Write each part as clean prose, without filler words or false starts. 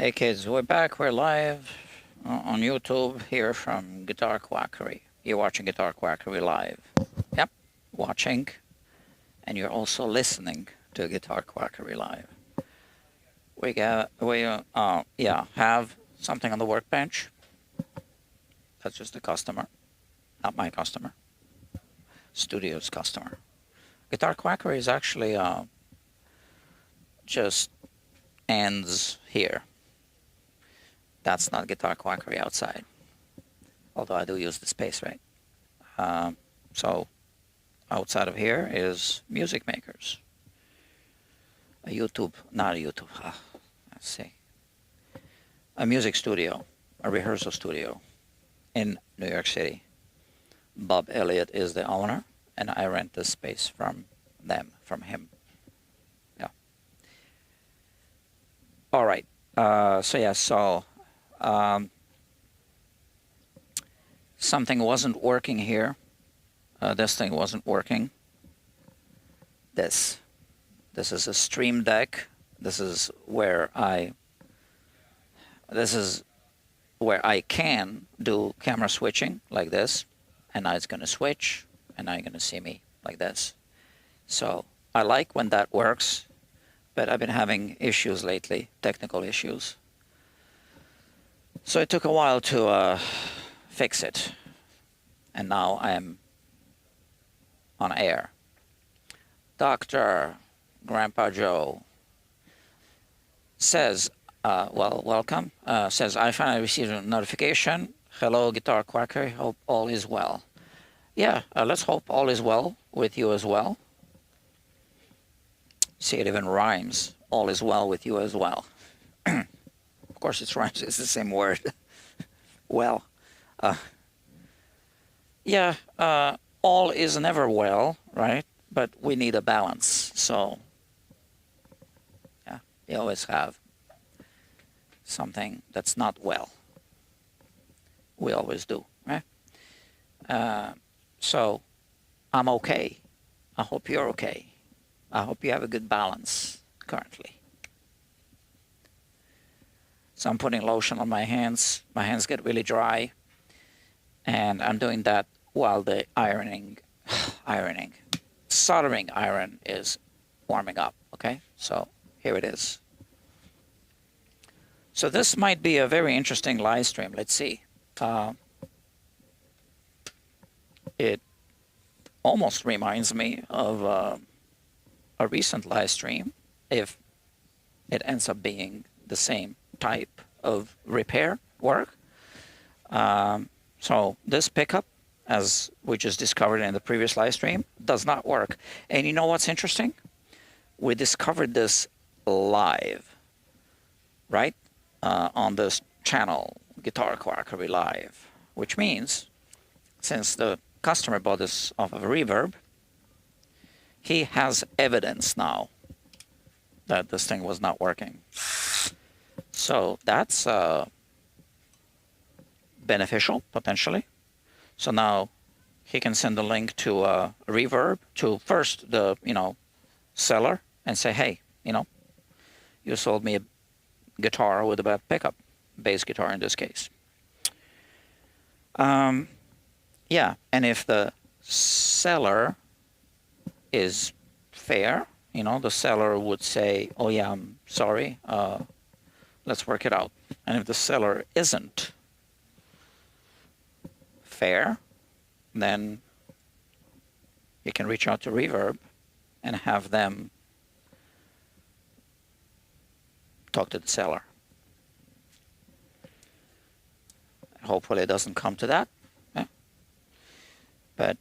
Hey kids, we're back. We're live on YouTube here from Guitar Quackery. You're watching Guitar Quackery live. Yep, watching. And you're also listening to Guitar Quackery live. We have something on the workbench. That's just a customer, not my customer. Studio's customer. Guitar Quackery is actually just ends here. That's not Guitar Quackery outside, although I do use the space, right? So outside of here is Music Makers. A YouTube, not a YouTube, let's see. A music studio, a rehearsal studio in New York City. Bob Elliott is the owner, and I rent this space from him. Yeah. All right. Something wasn't working here. This thing wasn't working. This is a Stream Deck. This is where I can do camera switching like this, and now it's going to switch, and now you're going to see me like this. So I like when that works, but I've been having issues lately, technical issues. So it took a while to fix it, and now I am on air. Dr. Grandpa Joe says, welcome. Says, I finally received a notification. Hello, Guitar Quackery. Hope all is well. Yeah, let's hope all is well with you as well. See, it even rhymes. All is well with you as well. Of course, it rhymes. It's the same word. Well. All is never well, right? But we need a balance. So, yeah, you always have something that's not well. We always do, right? So, I'm okay. I hope you're okay. I hope you have a good balance currently. So I'm putting lotion on my hands. My hands get really dry. And I'm doing that while the soldering iron is warming up, okay? So here it is. So this might be a very interesting live stream. Let's see. It almost reminds me of a recent live stream, if it ends up being the same type of repair work. So this pickup, as we just discovered in the previous live stream, does not work. And you know what's interesting? We discovered this live, right? On this channel, Guitar Quackery Live, which means since the customer bought this off of Reverb, he has evidence now that this thing was not working. So that's beneficial, potentially. So now he can send a link to Reverb to first the seller and say, hey, you sold me a guitar with a bad pickup, bass guitar in this case. Yeah, and if the seller is fair, the seller would say, oh yeah, I'm sorry, let's work it out. And if the seller isn't fair, then you can reach out to Reverb and have them talk to the seller. Hopefully it doesn't come to that. Yeah. But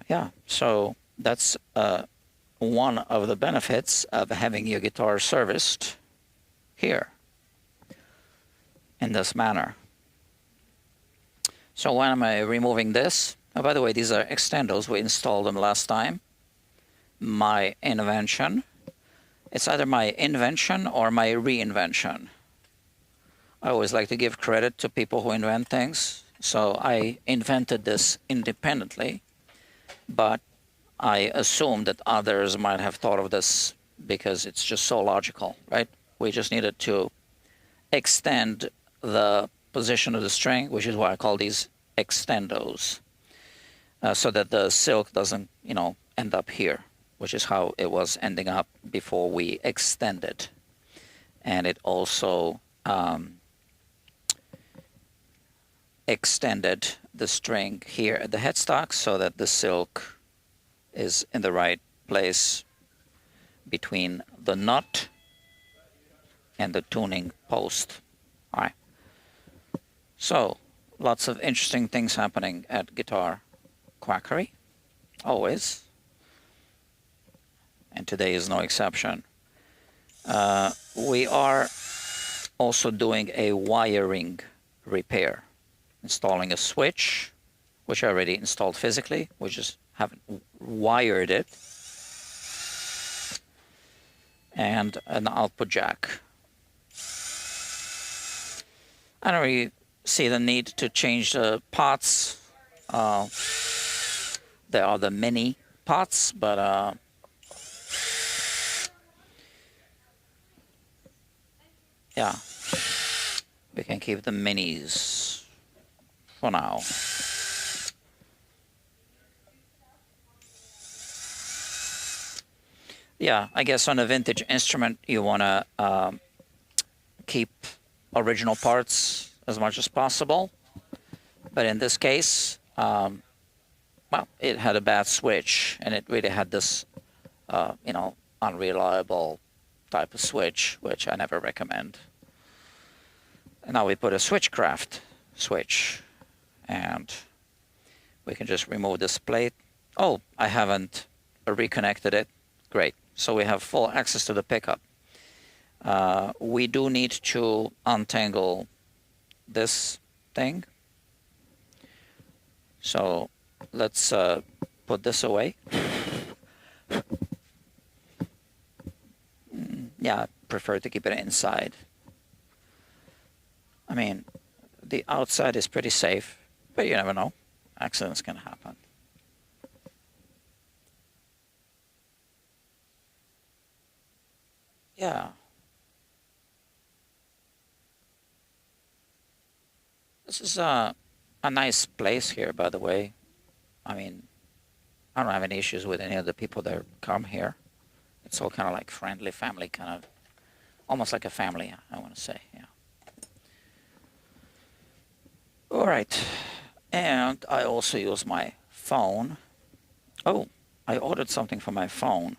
yeah, so that's one of the benefits of having your guitar serviced here in this manner. So when am I removing this? Oh, by the way, these are extendos. We installed them last time. My invention. It's either my invention or my reinvention. I always like to give credit to people who invent things. So I invented this independently, but I assume that others might have thought of this because it's just so logical, right? We just needed to extend the position of the string, which is why I call these extendos, so that the silk doesn't, end up here, which is how it was ending up before we extended. And it also extended the string here at the headstock so that the silk is in the right place between the nut and the tuning post. All right. So lots of interesting things happening at Guitar Quackery, always. And today is no exception. We are also doing a wiring repair, installing a switch, which I already installed physically. We just haven't wired it, and an output jack. I don't really see the need to change the pots. There are the mini pots, but yeah, we can keep the minis for now. Yeah, I guess on a vintage instrument you want to keep original parts as much as possible, but in this case, well, it had a bad switch, and it really had this, unreliable type of switch, which I never recommend. And now we put a switchcraft switch, and we can just remove this plate. Oh, I haven't reconnected it. Great. So we have full access to the pickup. We do need to untangle this thing. So let's put this away. Yeah, I prefer to keep it inside. I mean, the outside is pretty safe, but you never know. Accidents can happen. Yeah. This is a nice place here, by the way. I mean, I don't have any issues with any of the people that come here. It's all kind of like friendly, family kind of, almost like a family, I want to say, yeah. All right, and I also use my phone. Oh, I ordered something for my phone.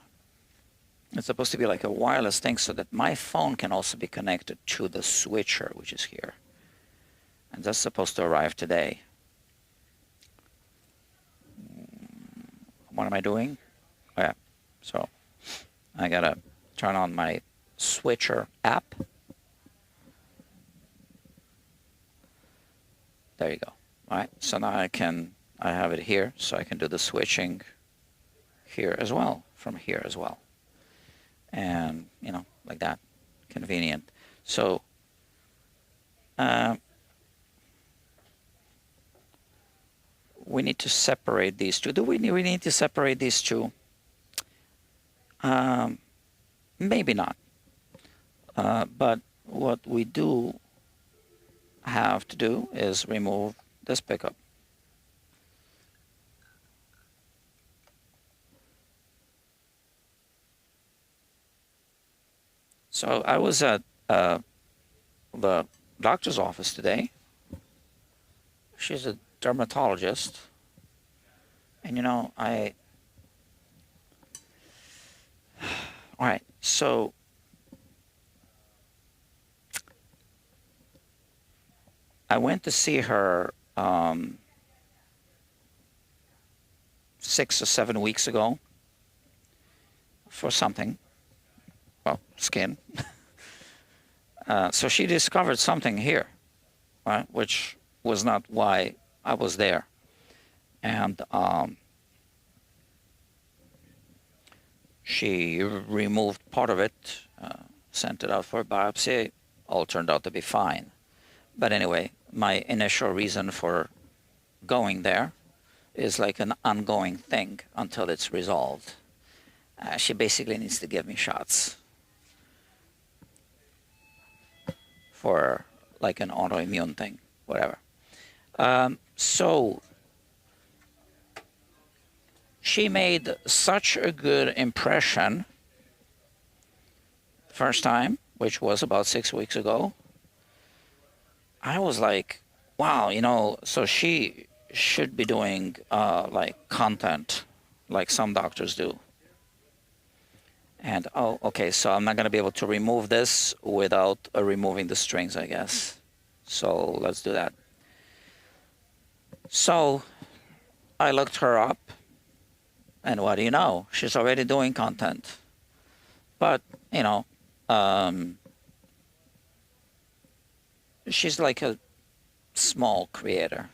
It's supposed to be like a wireless thing so that my phone can also be connected to the switcher, which is here. And that's supposed to arrive today. What am I doing? Oh, yeah, so I gotta turn on my switcher app. There you go. All right, so now I have it here, so I can do the switching here as well, from here as well. And, like that, convenient. So, we need to separate these two. Do we need to separate these two? Maybe not. But what we do have to do is remove this pickup. So I was at the doctor's office today. She's a dermatologist, and all right, so I went to see her 6 or 7 weeks ago for something. Well, skin. So she discovered something here, right, which was not why I was there. And she removed part of it, sent it out for a biopsy. All turned out to be fine. But anyway, my initial reason for going there is like an ongoing thing until it's resolved. She basically needs to give me shots for like an autoimmune thing, whatever. So she made such a good impression first time, which was about 6 weeks ago. I was like, wow, you know, so she should be doing like content like some doctors do. And oh, okay, so I'm not going to be able to remove this without removing the strings, I guess. So let's do that. So I looked her up, and what do you know? She's already doing content. But, you know, she's like a small creator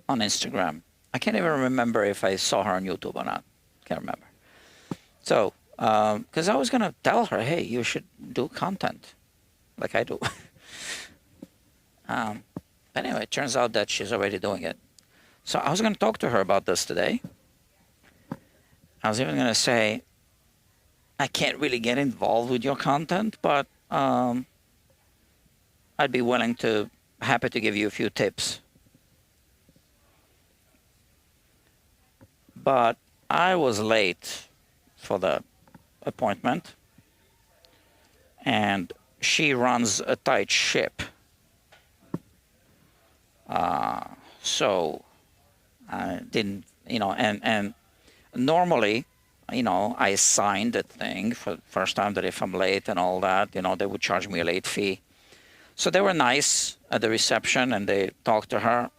on Instagram. I can't even remember if I saw her on YouTube or not. Can't remember. So, because I was going to tell her, hey, you should do content like I do. But anyway, it turns out that she's already doing it. So I was going to talk to her about this today. I was even going to say, I can't really get involved with your content, but I'd be willing to, happy to give you a few tips. But I was late for the appointment, and she runs a tight ship. So I didn't, you know, and normally, you know, I signed a thing for the first time that if I'm late and all that, you know, they would charge me a late fee. So they were nice at the reception, and they talked to her,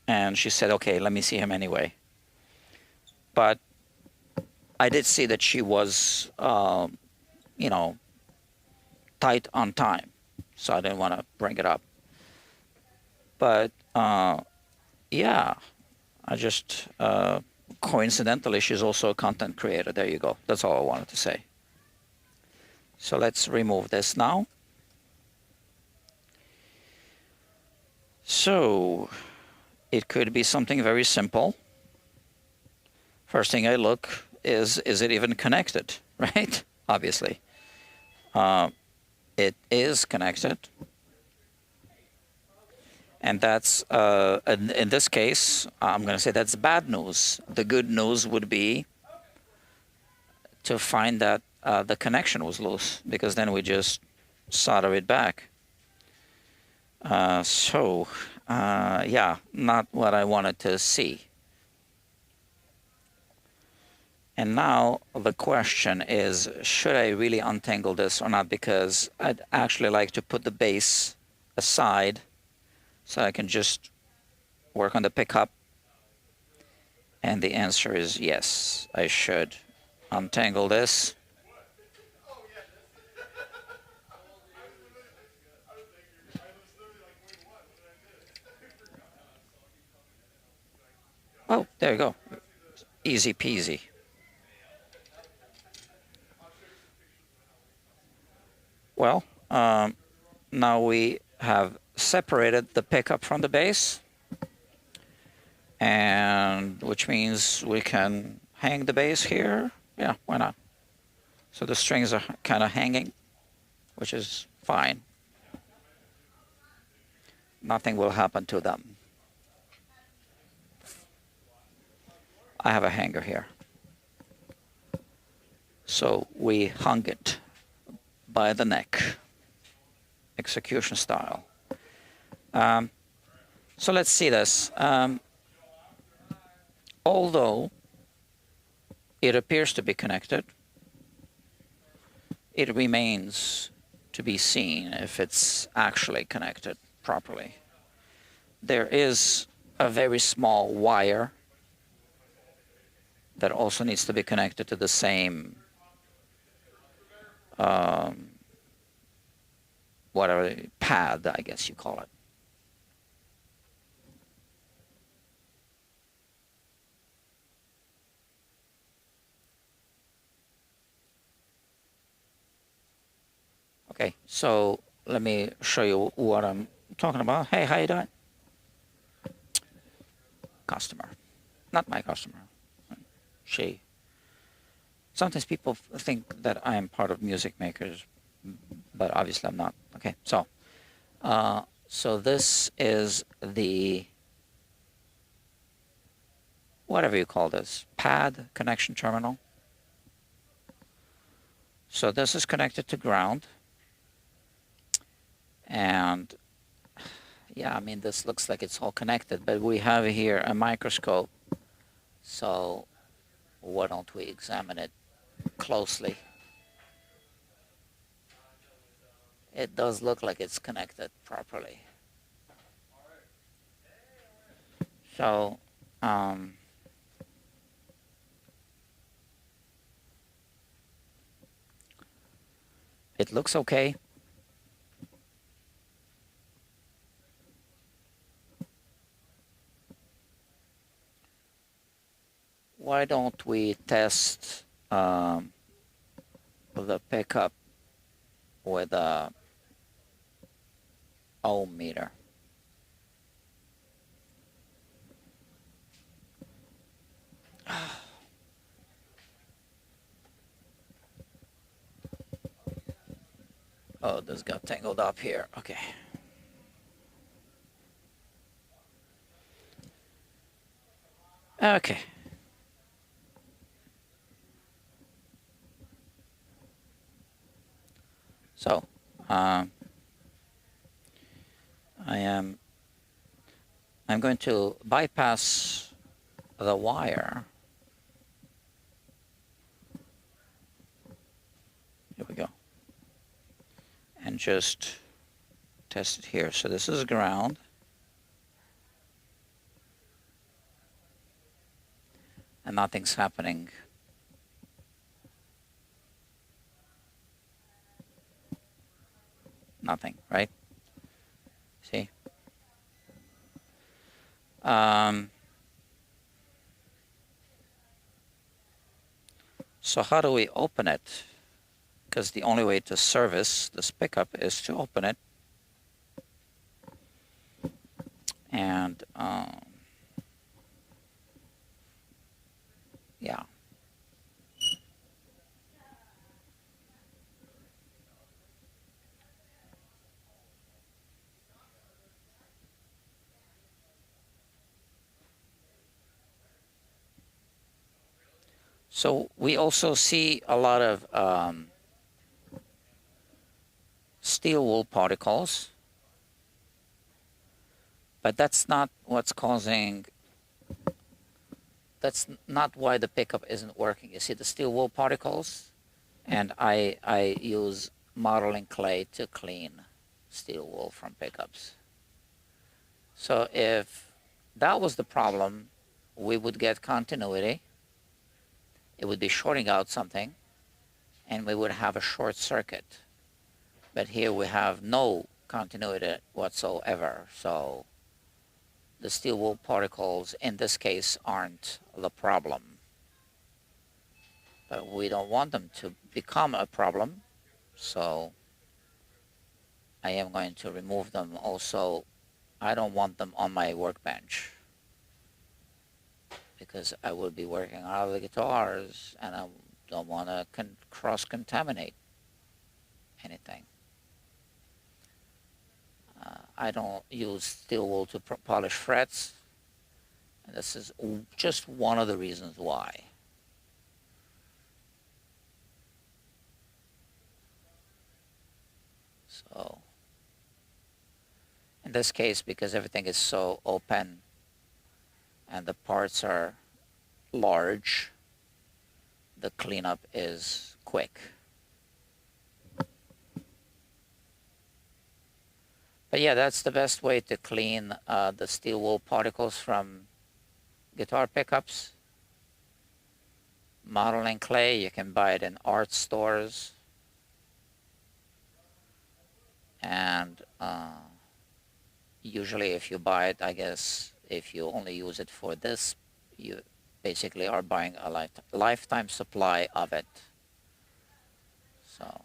and she said, okay, let me see him anyway. But I did see that she was, you know, tight on time, so I didn't want to bring it up. But yeah, I just coincidentally, she's also a content creator. There you go. That's all I wanted to say. So let's remove this now. So it could be something very simple. First thing I look is it even connected, right? Obviously. It is connected. And that's, in this case, I'm going to say that's bad news. The good news would be to find that the connection was loose, because then we just solder it back. Yeah, not what I wanted to see. And now the question is, should I really untangle this or not? Because I'd actually like to put the bass aside so I can just work on the pickup. And the answer is yes, I should untangle this. Oh, there you go. Easy peasy. Well, now we have separated the pickup from the bass, and which means we can hang the bass here. Yeah, why not? So the strings are kind of hanging, which is fine. Nothing will happen to them. I have a hanger here. So we hung it by the neck, execution style. So let's see this. Although it appears to be connected, it remains to be seen if it's actually connected properly. There is a very small wire that also needs to be connected to the same whatever pad, I guess you call it. Okay, so let me show you what I'm talking about. Hey, how you doing? Customer, not my customer. She. Sometimes people think that I am part of Music Makers, but obviously I'm not. Okay, so So this is the, whatever you call this, pad connection terminal. So this is connected to ground. And yeah, I mean, this looks like it's all connected, but we have here a microscope. So why don't we examine it closely? It does look like it's connected properly. So, it looks okay. Why don't we test the pickup with a ohm meter? Oh, this got tangled up here. Okay. Okay. So, I'm going to bypass the wire. Here we go. And just test it here. So this is ground. And nothing's happening. Nothing, right? See? So how do we open it? Because the only way to service this pickup is to open it. And yeah. So we also see a lot of steel wool particles, but that's not what's causing, that's not why the pickup isn't working. You see the steel wool particles, and I use modeling clay to clean steel wool from pickups. So if that was the problem, we would get continuity. It would be shorting out something, and we would have a short circuit. But here we have no continuity whatsoever. So the steel wool particles in this case aren't the problem. But we don't want them to become a problem. So I am going to remove them also. I don't want them on my workbench, because I will be working on other guitars and I don't want to cross-contaminate anything. I don't use steel wool to polish frets, and this is just one of the reasons why. So in this case, because everything is so open and the parts are large, the cleanup is quick. But yeah, that's the best way to clean the steel wool particles from guitar pickups. Modeling clay, you can buy it in art stores. And usually if you buy it, I guess, if you only use it for this, you basically are buying a lifetime supply of it. So,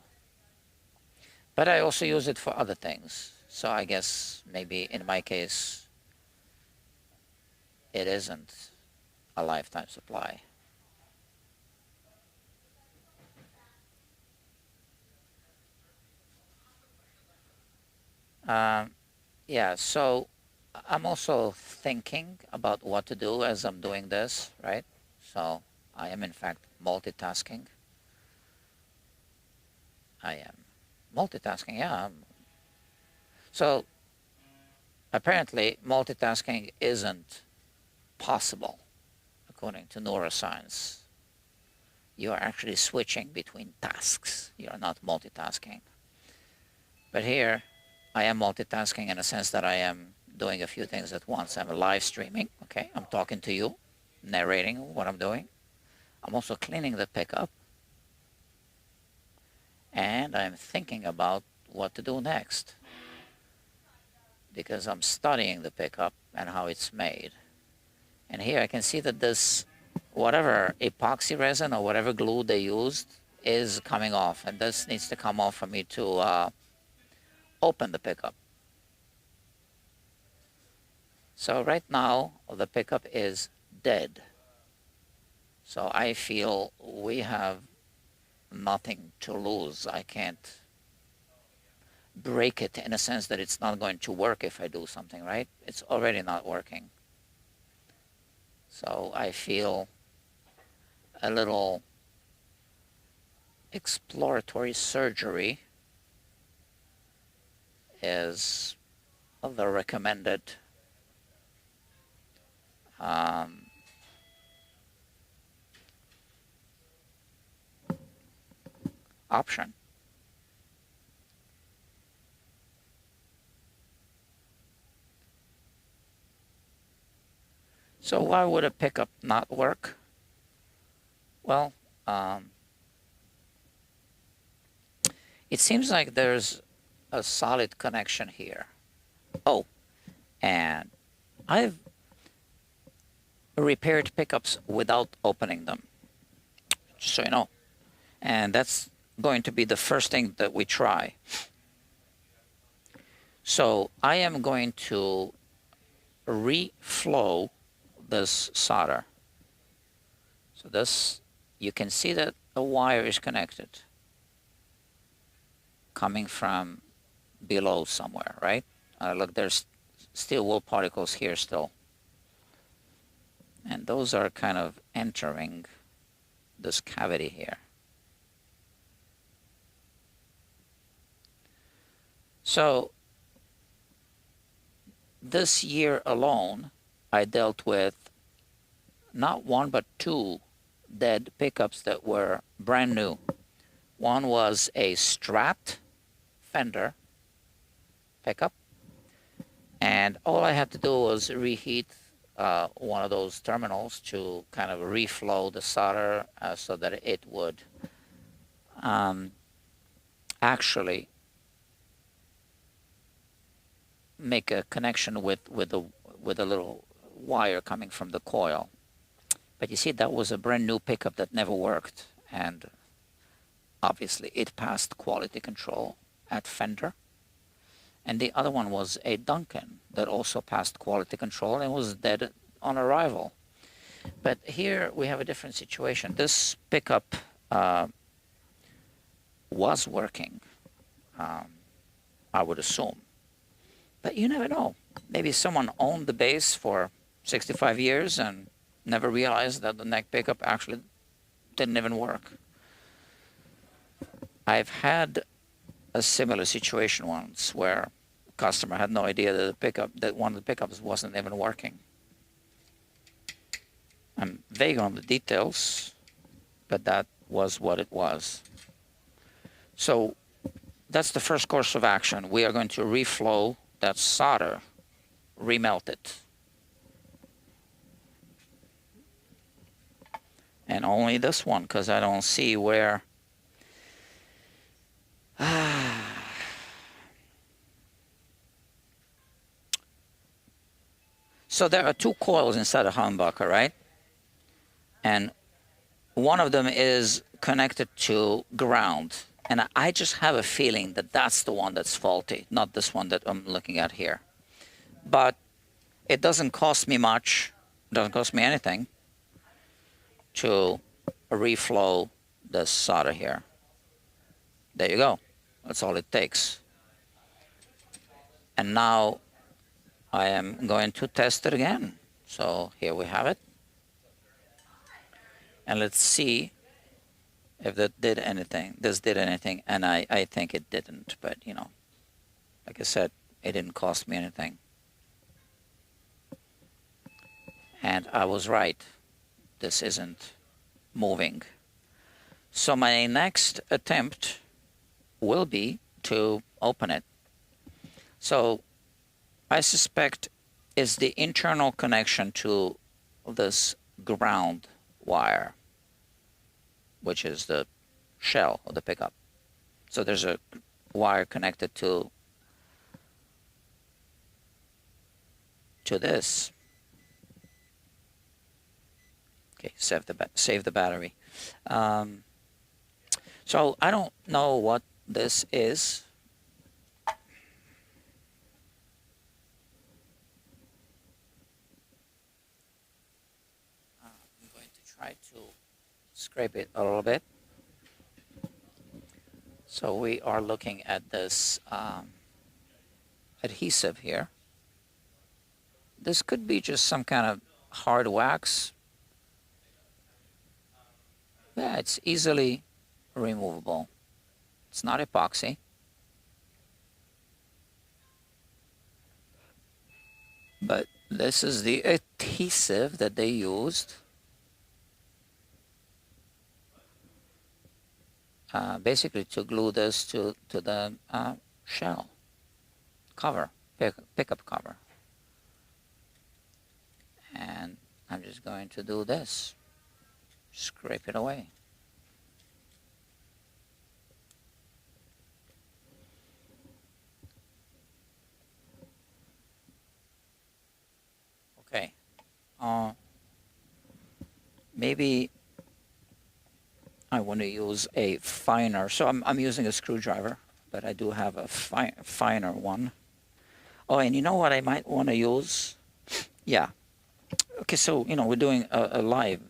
but I also use it for other things. So I guess maybe in my case, it isn't a lifetime supply. Yeah, so I'm also thinking about what to do as I'm doing this, right? So I am in fact multitasking. I am multitasking, yeah. So apparently multitasking isn't possible according to neuroscience. You are actually switching between tasks. You are not multitasking. But here, I am multitasking in a sense that I am doing a few things at once. I'm live streaming, okay? I'm talking to you, narrating what I'm doing. I'm also cleaning the pickup. And I'm thinking about what to do next. Because I'm studying the pickup and how it's made. And here I can see that this, whatever epoxy resin or whatever glue they used is coming off. And this needs to come off for me to open the pickup. So right now, the pickup is dead. So I feel we have nothing to lose. I can't break it in a sense that it's not going to work if I do something, right? It's already not working. So I feel a little exploratory surgery is the recommended option. So why would a pickup not work? Well, it seems like there's a solid connection here. Oh, and I've repaired pickups without opening them, just so you know. And that's going to be the first thing that we try. So I am going to reflow this solder. So this, you can see that a wire is connected coming from below somewhere, right? Look, there's steel wool particles here still. And those are kind of entering this cavity here. So this year alone, I dealt with not one but two dead pickups that were brand new. One was a strapped Fender pickup, and all I had to do was reheat one of those terminals to kind of reflow the solder so that it would actually make a connection with a little wire coming from the coil. But you see, that was a brand new pickup that never worked, and obviously it passed quality control at Fender. And the other one was a Duncan that also passed quality control and was dead on arrival. But here we have a different situation. This pickup was working, I would assume. But you never know. Maybe someone owned the bass for 65 years and never realized that the neck pickup actually didn't even work. I've had a similar situation once where a customer had no idea that one of the pickups wasn't even working. I'm vague on the details, but that was what it was. So that's the first course of action. We are going to reflow that solder, remelt it. And only this one, because I don't see where. So there are two coils inside a humbucker, right? And one of them is connected to ground. And I just have a feeling that that's the one that's faulty, not this one that I'm looking at here. But it doesn't cost me much, doesn't cost me anything to reflow the solder here. There you go. That's all it takes. And now I am going to test it again. So here we have it. And let's see if that did anything. This did anything, and I think it didn't. But, you know, like I said, it didn't cost me anything. And I was right. This isn't moving. So my next attempt will be to open it. So I suspect it's the internal connection to this ground wire, which is the shell of the pickup. So there's a wire connected to this. Okay, save the battery. So I don't know what this is. I'm going to try to scrape it a little bit. So we are looking at this adhesive here. This could be just some kind of hard wax. Yeah, it's easily removable. It's not epoxy. But this is the adhesive that they used. Basically to glue this to the shell cover, pickup cover. And I'm just going to do this. Scrape it away. Okay. Maybe I want to use a finer. So I'm using a screwdriver, but I do have a finer one. Oh, and you know what I might want to use? Yeah. Okay, so, you know, we're doing a live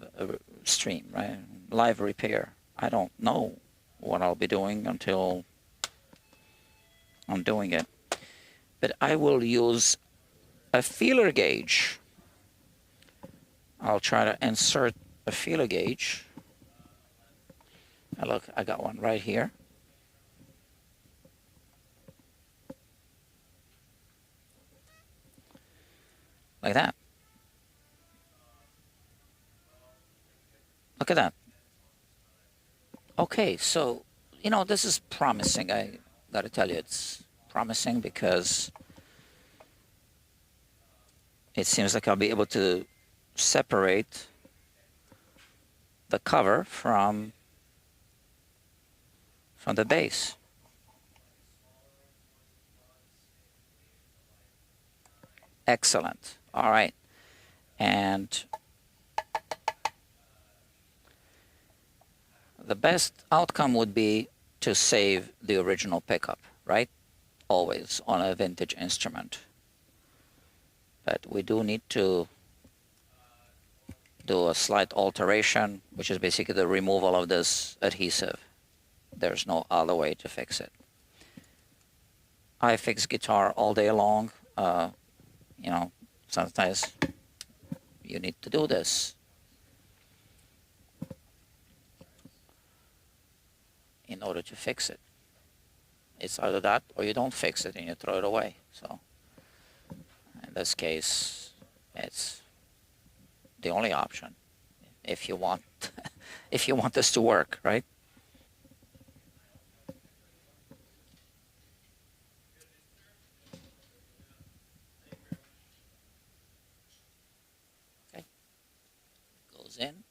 stream, right? Live repair. I don't know what I'll be doing until I'm doing it. But I will use a feeler gauge. I'll try to insert a feeler gauge. Now look, I got one right here. Like that. Look at that. Okay, so, you know, this is promising. I got to tell you, it's promising because it seems like I'll be able to separate the cover from the base. Excellent. All right. And the best outcome would be to save the original pickup, right? Always on a vintage instrument. But we do need to do a slight alteration, which is basically the removal of this adhesive. There's no other way to fix it. I fix guitar all day long. You know, sometimes you need to do this in order to fix it. It's either that or you don't fix it and you throw it away. So in this case, it's the only option if you want if you want this to work, right? Okay, goes in.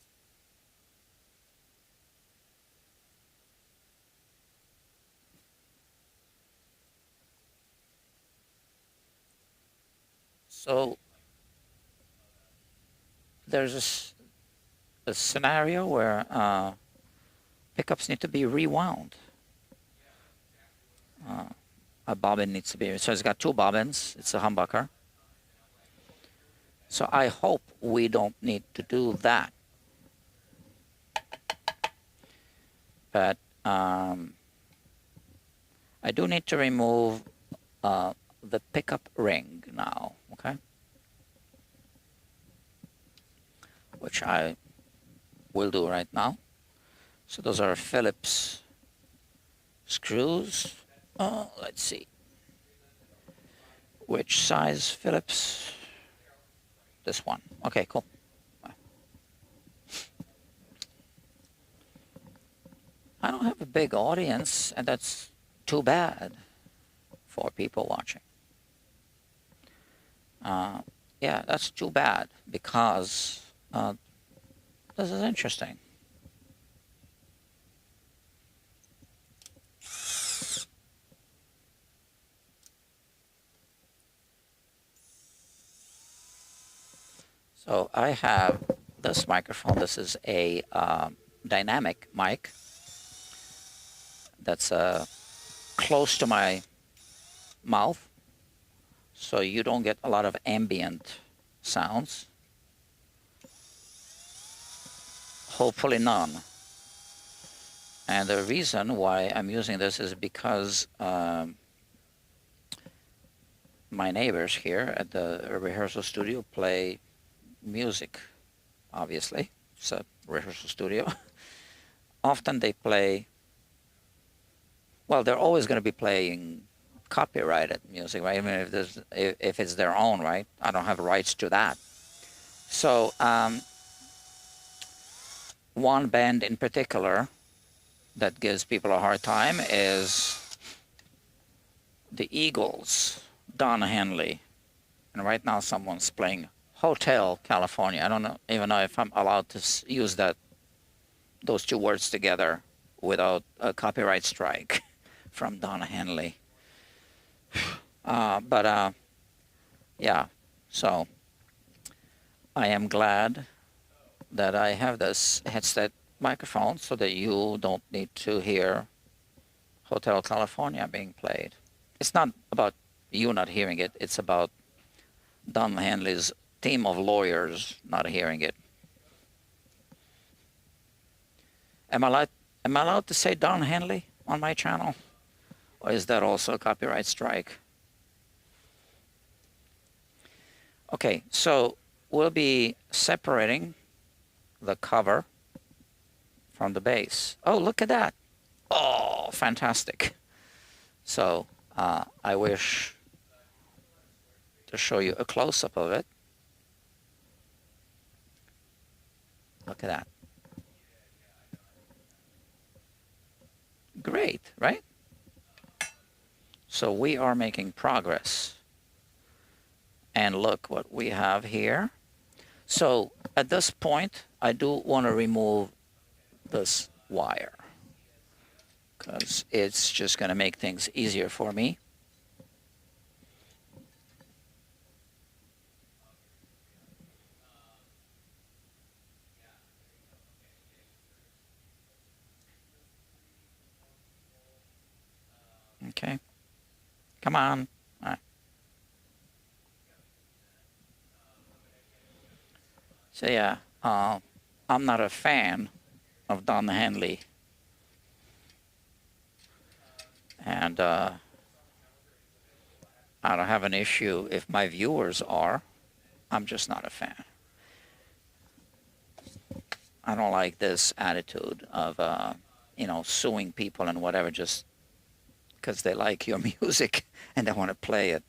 So there's a scenario where pickups need to be rewound. A bobbin needs to be, so it's got two bobbins. It's a humbucker. So I hope we don't need to do that. But I do need to remove the pickup ring now, okay? Which I will do right now. So those are Phillips screws. Let's see. Which size Phillips? This one. Okay, cool. I don't have a big audience, and that's too bad for people watching. Yeah, that's too bad because this is interesting. So I have this microphone. This is a dynamic mic that's close to my mouth, so you don't get a lot of ambient sounds. Hopefully none. And the reason why I'm using this is because my neighbors here at the rehearsal studio play music, obviously. It's a rehearsal studio. Often they play, well, they're always going to be playing copyrighted music, right? Even if it's their own, right? I don't have rights to that. So one band in particular that gives people a hard time is the Eagles, Don Henley. And right now someone's playing Hotel California. I don't even know if I'm allowed to use those two words together without a copyright strike from Don Henley. Yeah, so I am glad that I have this headset microphone so that you don't need to hear Hotel California being played. It's not about you not hearing it, it's about Don Henley's team of lawyers not hearing it. Am I allowed to say Don Henley on my channel? Or is that also a copyright strike? Okay, so we'll be separating the cover from the base. Oh, look at that. Oh, fantastic. So I wish to show you a close-up of it. Look at that. Great, right? So we are making progress. And look what we have here. So at this point, I do want to remove this wire because it's just going to make things easier for me. Okay. Come on. All right. So yeah, I'm not a fan of Don Henley. And I don't have an issue if my viewers are. I'm just not a fan. I don't like this attitude of, suing people and whatever just because they like your music and they want to play it.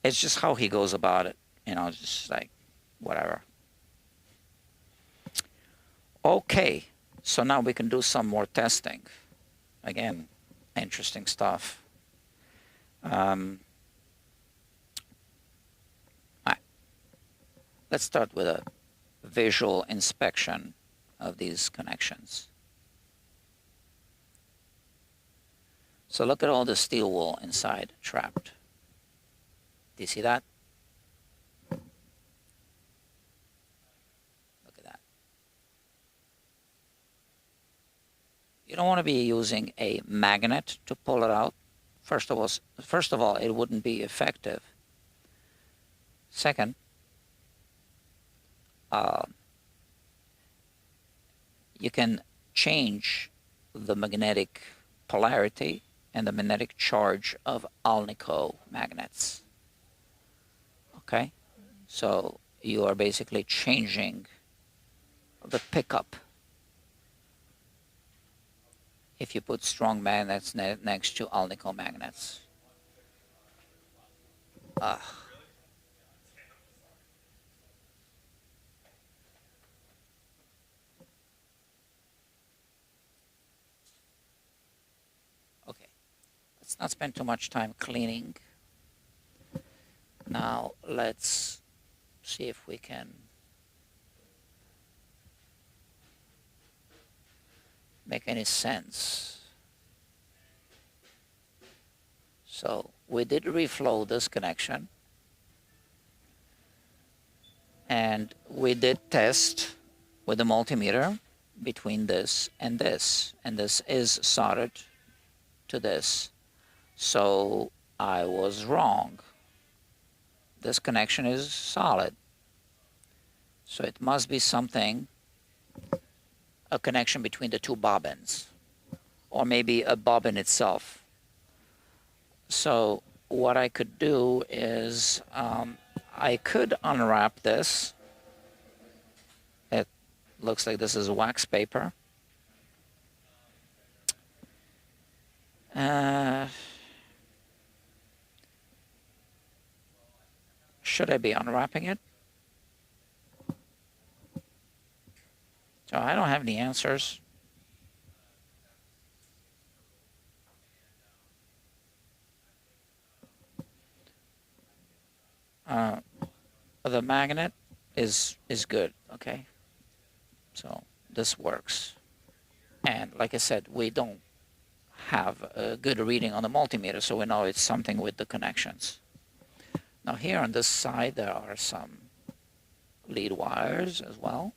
It's just how he goes about it, just like whatever. Okay, so now we can do some more testing. Again, interesting stuff. All right. Let's start with a visual inspection of these connections. So look at all the steel wool inside trapped. Do you see that? Look at that. You don't want to be using a magnet to pull it out. First of all, it wouldn't be effective. Second, you can change the magnetic polarity and the magnetic charge of alnico magnets. Okay, so you are basically changing the pickup if you put strong magnets next to alnico magnets. Okay, let's not spend too much time cleaning. Now let's see if we can make any sense. So we did reflow this connection, and we did test with the multimeter between this, and this is soldered to this. So I was wrong. This connection is solid. So it must be something, a connection between the two bobbins, or maybe a bobbin itself. So what I could do is I could unwrap this. It looks like this is wax paper. Should I be unwrapping it? So I don't have any answers. The magnet is good, okay? So this works. And like I said, we don't have a good reading on the multimeter, so we know it's something with the connections. Now here on this side, there are some lead wires as well.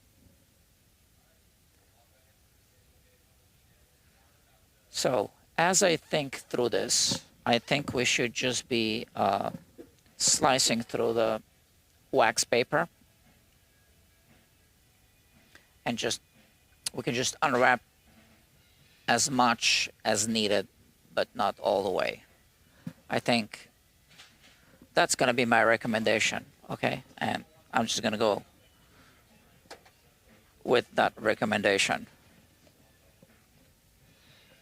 So as I think through this, I think we should just be slicing through the wax paper, and we can just unwrap as much as needed, but not all the way. I think that's going to be my recommendation, okay? And I'm just going to go with that recommendation.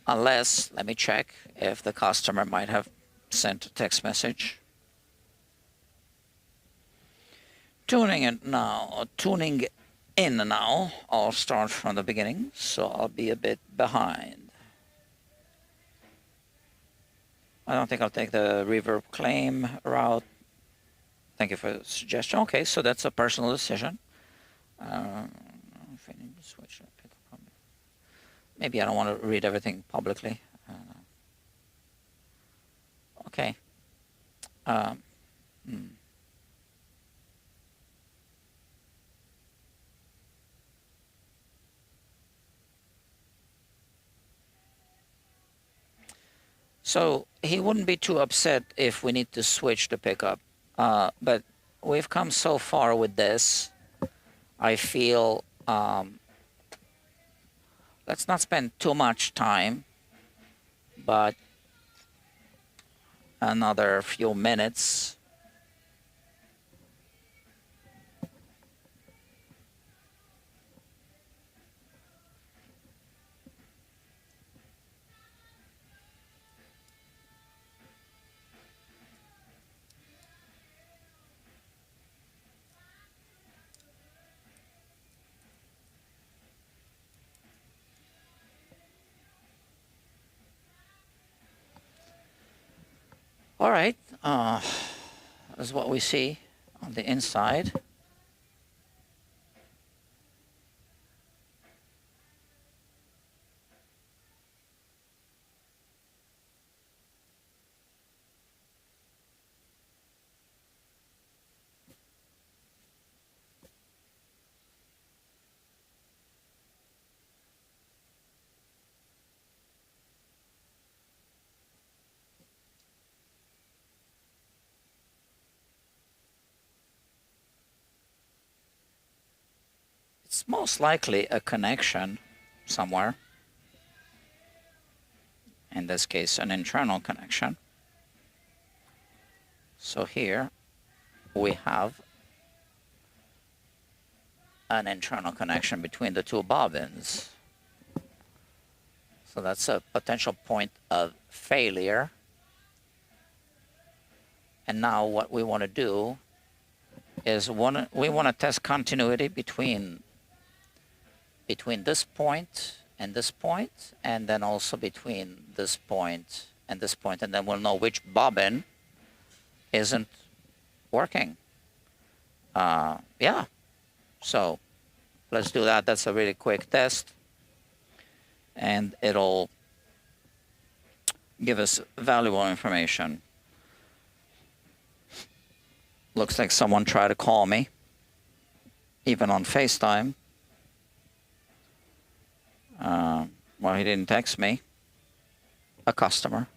Unless, let me check if the customer might have sent a text message. Tuning in now. I'll start from the beginning, so I'll be a bit behind. I don't think I'll take the reverb claim route. Thank you for the suggestion. Okay, so that's a personal decision. If I need to switch, maybe I don't want to read everything publicly. Okay. So he wouldn't be too upset if we need to switch the pickup. But we've come so far with this. I feel let's not spend too much time, but another few minutes. All right, that's what we see on the inside. It's most likely a connection somewhere. in this case an internal connection. So here we have an internal connection between the two bobbins. So that's a potential point of failure. And now what we want to do is we want to test continuity between this point, and then also between this point, and then we'll know which bobbin isn't working. Yeah, so let's do that. That's a really quick test, and it'll give us valuable information. Looks like someone tried to call me, even on FaceTime. Well, he didn't text me. A customer.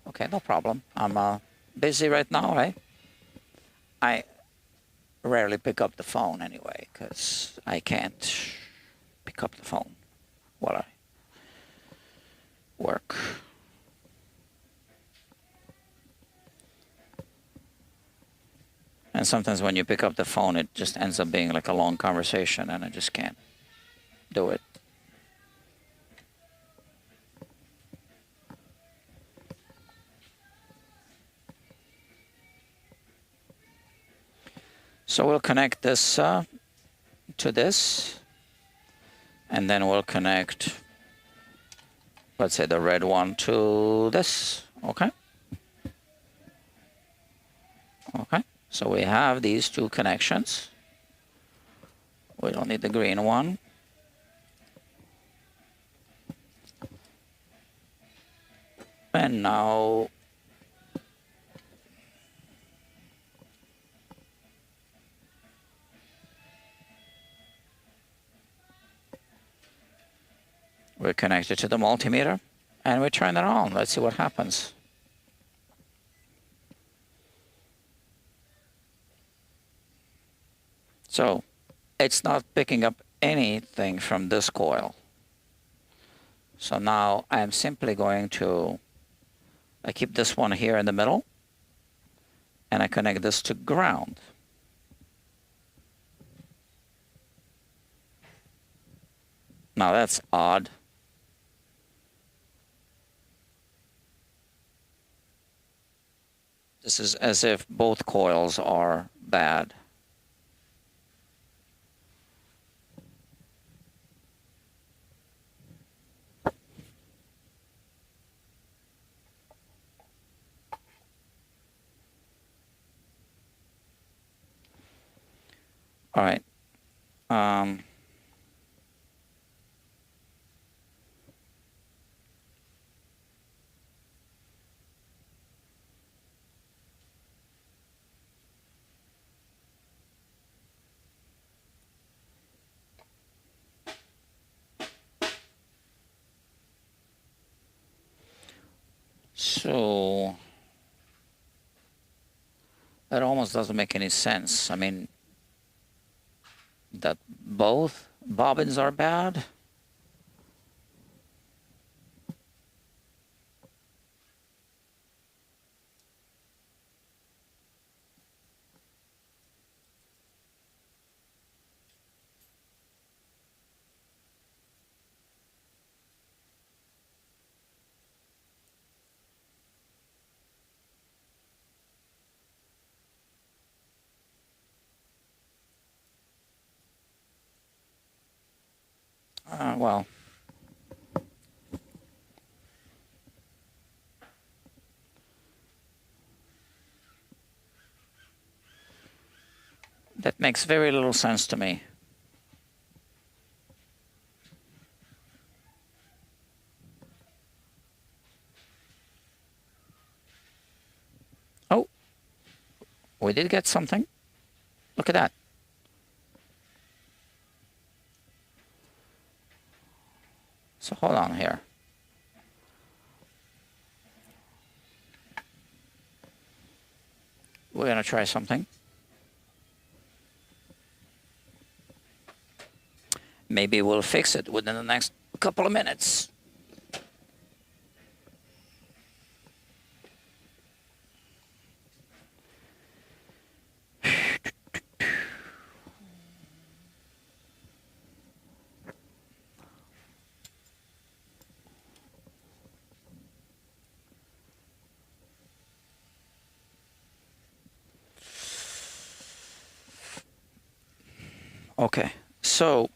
Okay, no problem. I'm busy right now, right? I rarely pick up the phone anyway, because I can't pick up the phone while I work. And sometimes when you pick up the phone, it just ends up being like a long conversation, and I just can't do it. So we'll connect this to this, and then we'll connect, let's say, the red one to this. Okay. Okay. So we have these two connections. We don't need the green one. And now we're connected to the multimeter, and we turn it on. Let's see what happens. So it's not picking up anything from this coil. So now I'm simply going to, I keep this one here in the middle, and I connect this to ground. Now that's odd. This is as if both coils are bad. All right. So that almost doesn't make any sense. I mean, that both bobbins are bad. Well, that makes very little sense to me. Oh, we did get something. Look at that. So hold on here. We're going to try something. Maybe we'll fix it within the next couple of minutes. Okay, so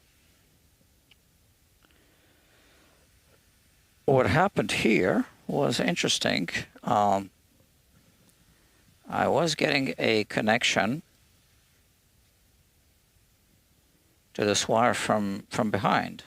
what happened here was interesting. I was getting a connection to this wire from behind.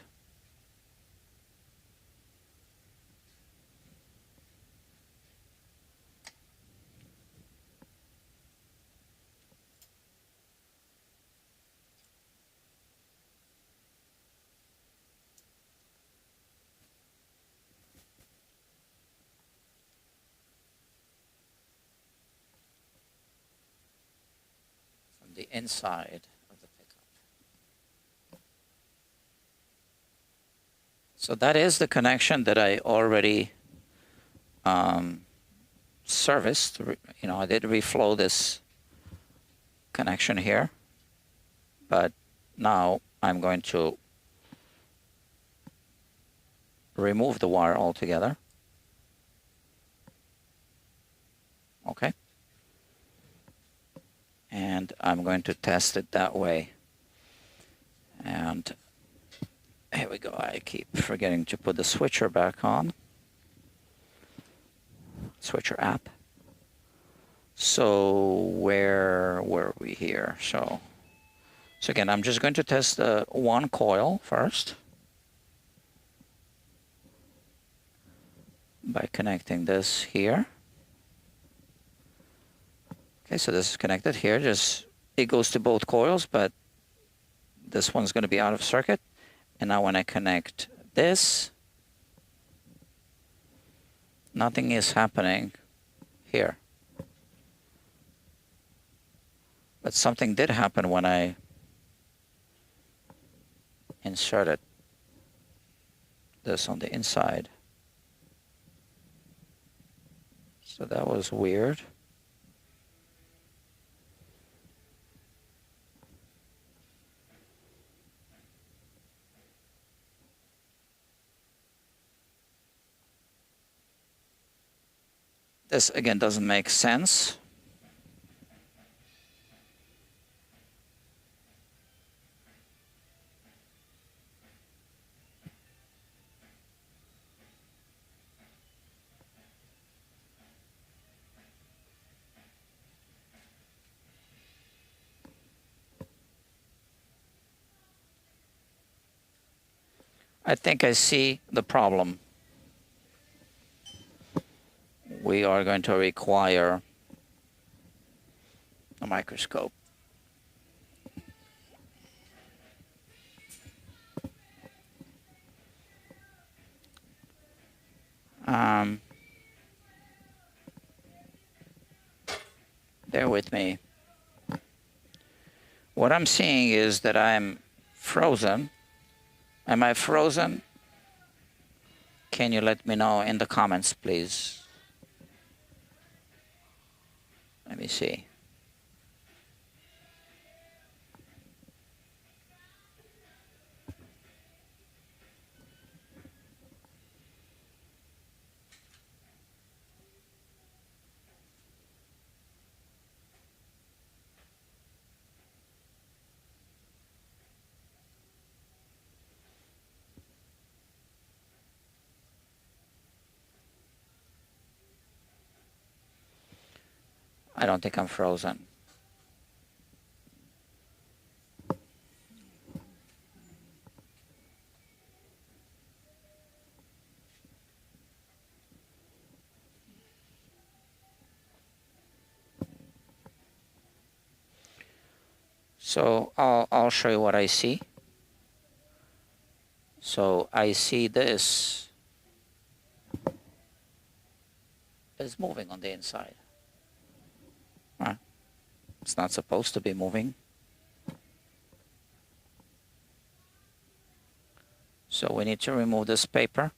From the inside of the pickup. So that is the connection that I already serviced. You know, I did reflow this connection here, but now I'm going to remove the wire altogether. Okay. And I'm going to test it that way. And here we go. I keep forgetting to put the switcher back on. Switcher app. So where were we here? So again, I'm just going to test the one coil first by connecting this here. Okay, so this is connected here. Just it goes to both coils, but this one's going to be out of circuit. And now when I connect this, nothing is happening here. But something did happen when I inserted this on the inside. So that was weird. This again doesn't make sense. I think I see the problem. We are going to require a microscope. Bear with me. What I'm seeing is that I'm frozen. Am I frozen? Can you let me know in the comments, please? Let me see. I don't think I'm frozen. So I'll show you what I see. So I see this is moving on the inside. It's not supposed to be moving. So we need to remove this paper.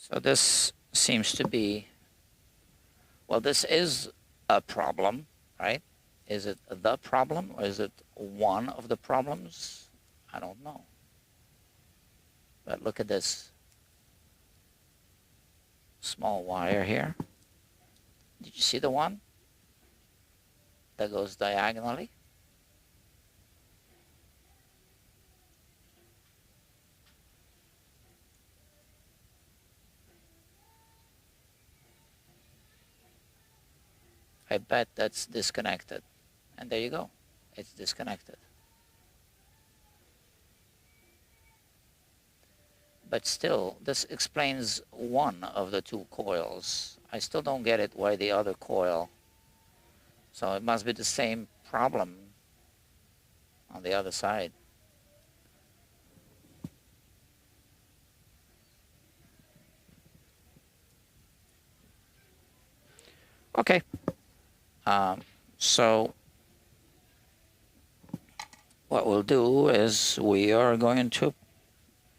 So this seems to be, well, this is a problem, right? Is it the problem or is it one of the problems? I don't know. But look at this small wire here. Did you see the one that goes diagonally? I bet that's disconnected. And there you go. It's disconnected. But still, this explains one of the two coils. I still don't get it why the other coil. So it must be the same problem on the other side. Okay. So what we'll do is we are going to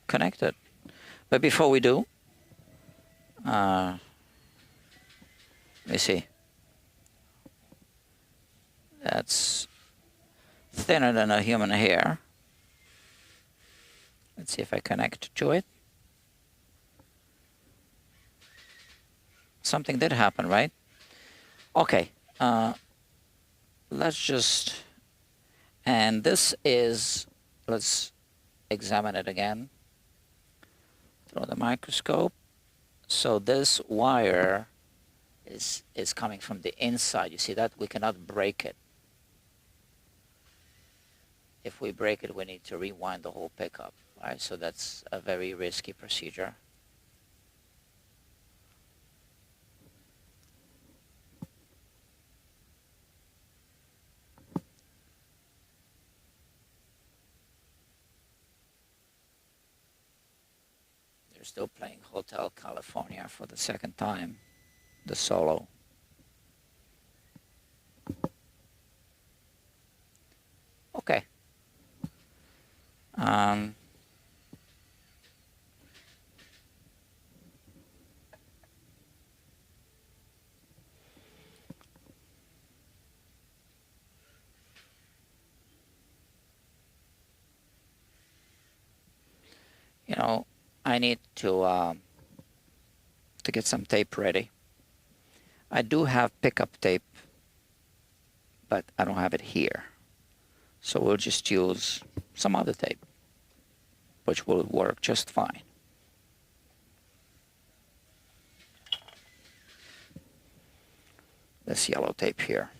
connect it. But before we do, let me see. That's thinner than a human hair. Let's see if I connect to it. Something did happen, right? Okay. Let's just, and this is, let's examine it again through the microscope. So this wire is coming from the inside. You see that? We cannot break it. If we break it, we need to rewind the whole pickup, right? So that's a very risky procedure. They're still playing Hotel California for the second time, the solo. Okay. You know, I need to get some tape ready. I do have pickup tape, but I don't have it here. So we'll just use some other tape, which will work just fine. This yellow tape here.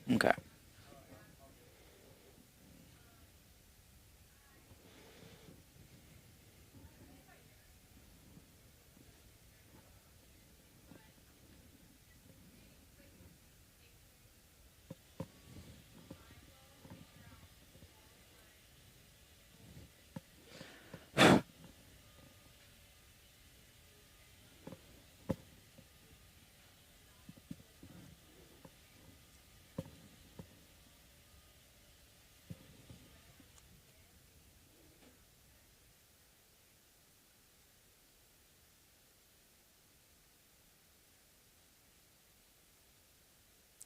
Okay.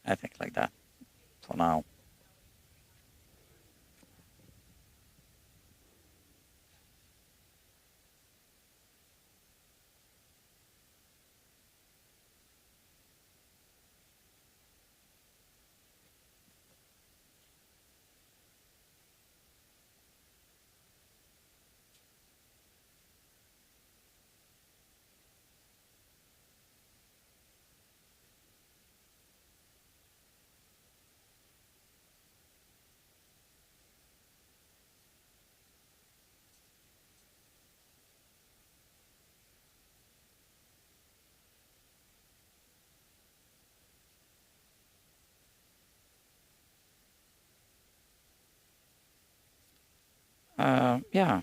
I think like that for now. Yeah.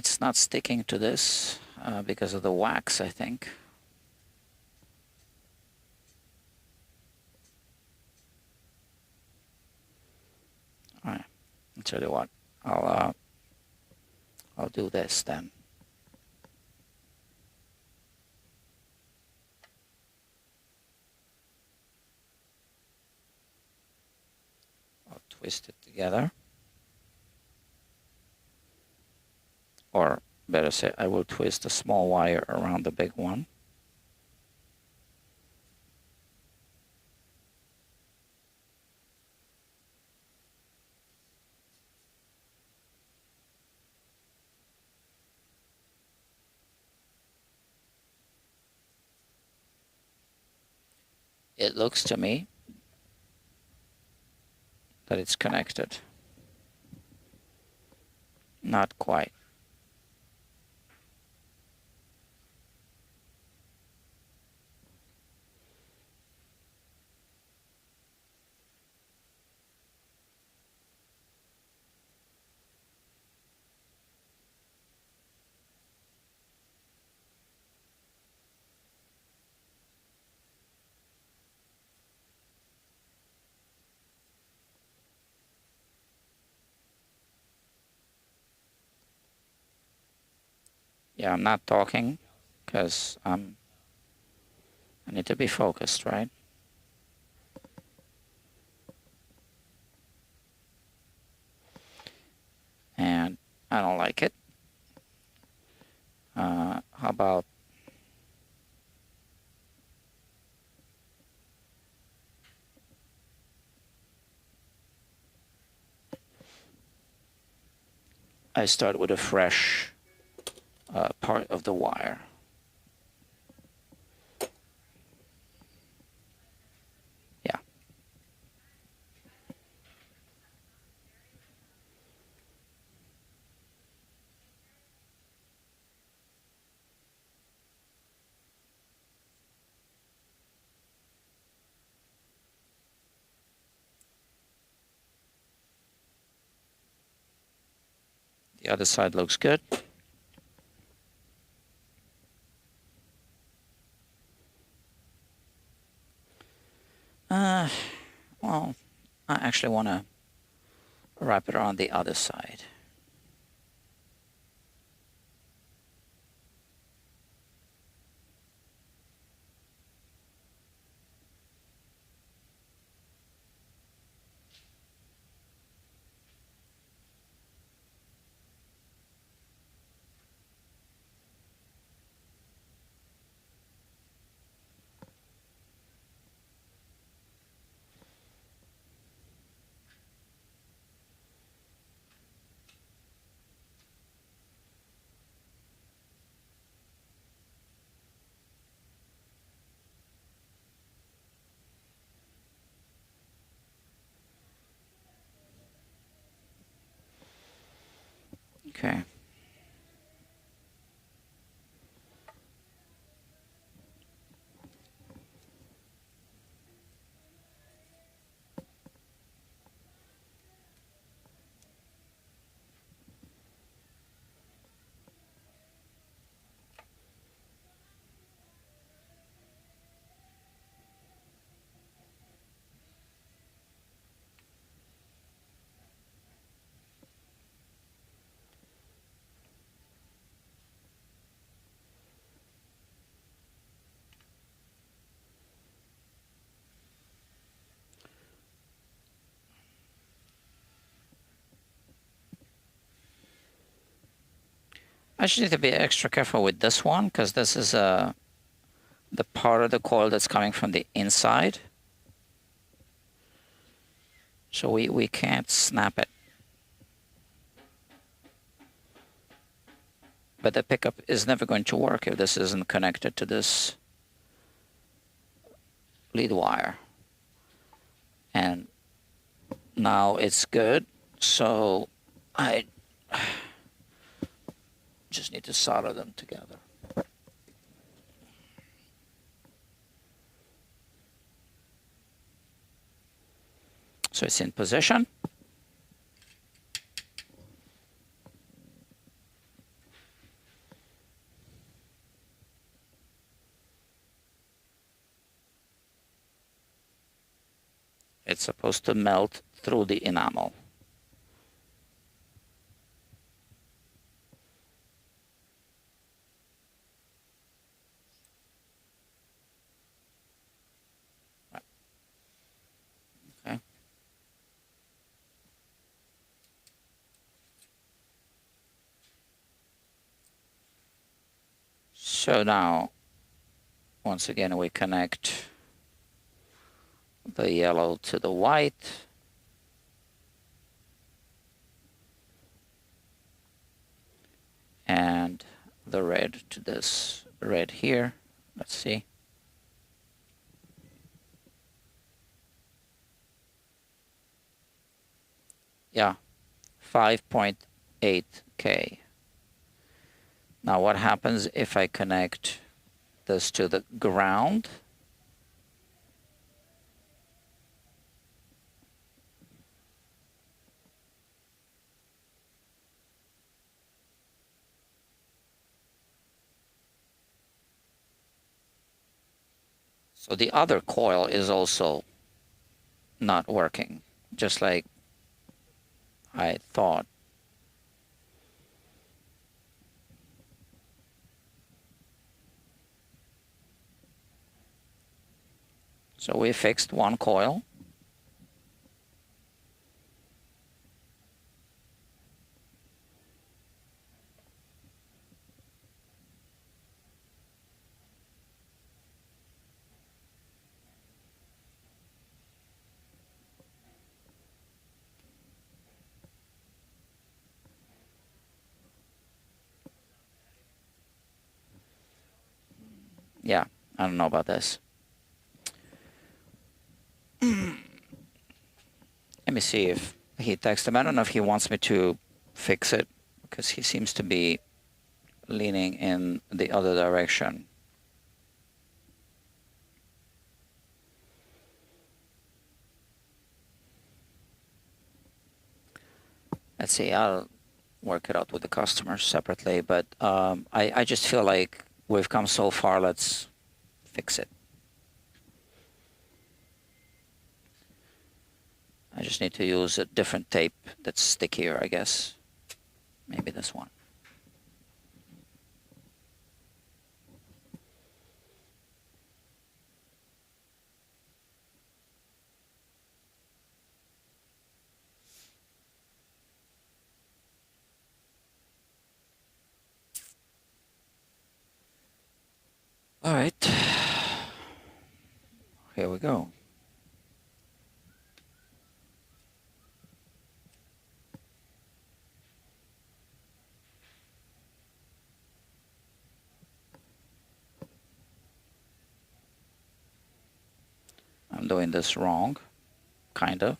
It's not sticking to this because of the wax, I think. All right, I'll tell you what, I'll do this then. I'll twist it together. Or better say, I will twist a small wire around the big one. It looks to me that it's connected. Not quite. Yeah, I'm not talking because I need to be focused, right? And I don't like it. How about I start with a fresh part of the wire. Yeah. The other side looks good. Well, I actually want to wrap it around the other side. Okay. I just need to be extra careful with this one because this is the part of the coil that's coming from the inside. So we can't snap it. But the pickup is never going to work if this isn't connected to this lead wire. And now it's good. So I just need to solder them together. So it's in position. It's supposed to melt through the enamel. Okay. So now, once again, we connect the yellow to the white. And the red to this red here. Let's see. Yeah, 5.8K. Now what happens if I connect this to the ground? So the other coil is also not working, just like I thought. So we fixed one coil. Yeah, I don't know about this. Let me see if he texted him. I don't know if he wants me to fix it because he seems to be leaning in the other direction. Let's see, I'll work it out with the customer separately, but I just feel like we've come so far, let's fix it. I just need to use a different tape that's stickier, I guess. Maybe this one. All right, here we go. I'm doing this wrong, kind of.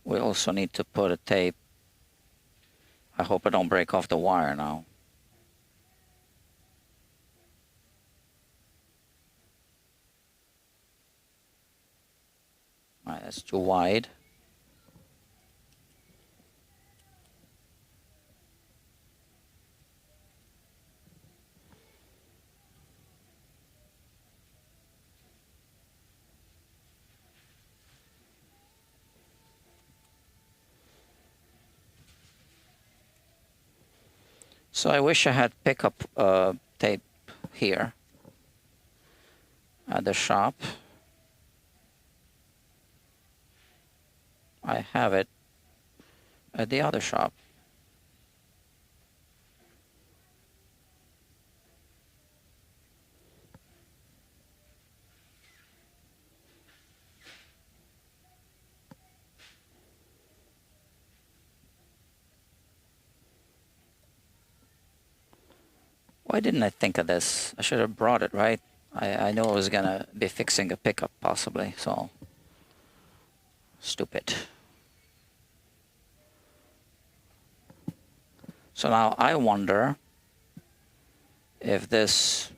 We also need to put a tape. I hope I don't break off the wire now. All right, that's too wide. So I wish I had pickup tape here at the shop. I have it at the other shop. Why didn't I think of this? I should have brought it, right? I knew I was gonna be fixing a pickup possibly, so stupid. So now I wonder if this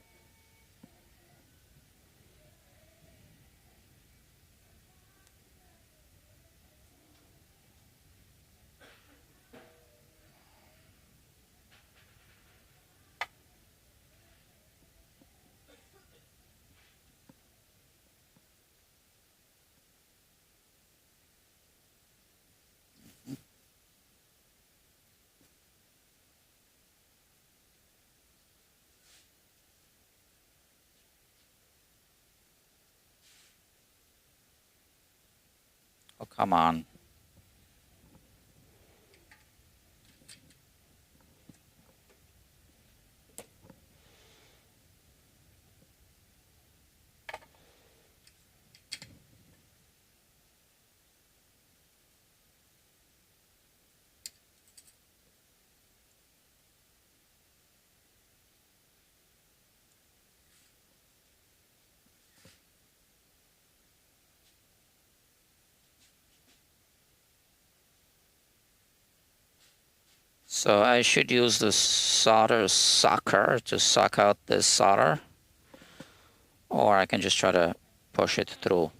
Oh, come on. So I should use the solder sucker to suck out this solder, or I can just try to push it through.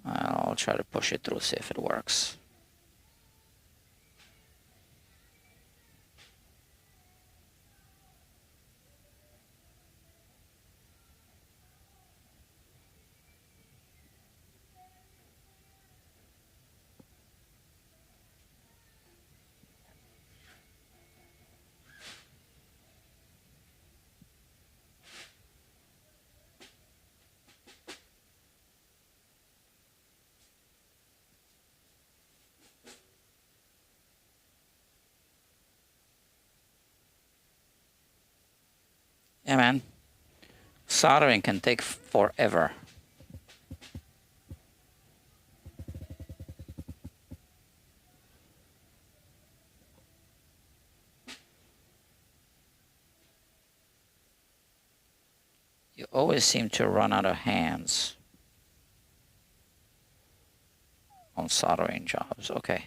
I'll try to push it through, see if it works. Yeah, man. Soldering can take forever. You always seem to run out of hands on soldering jobs. Okay.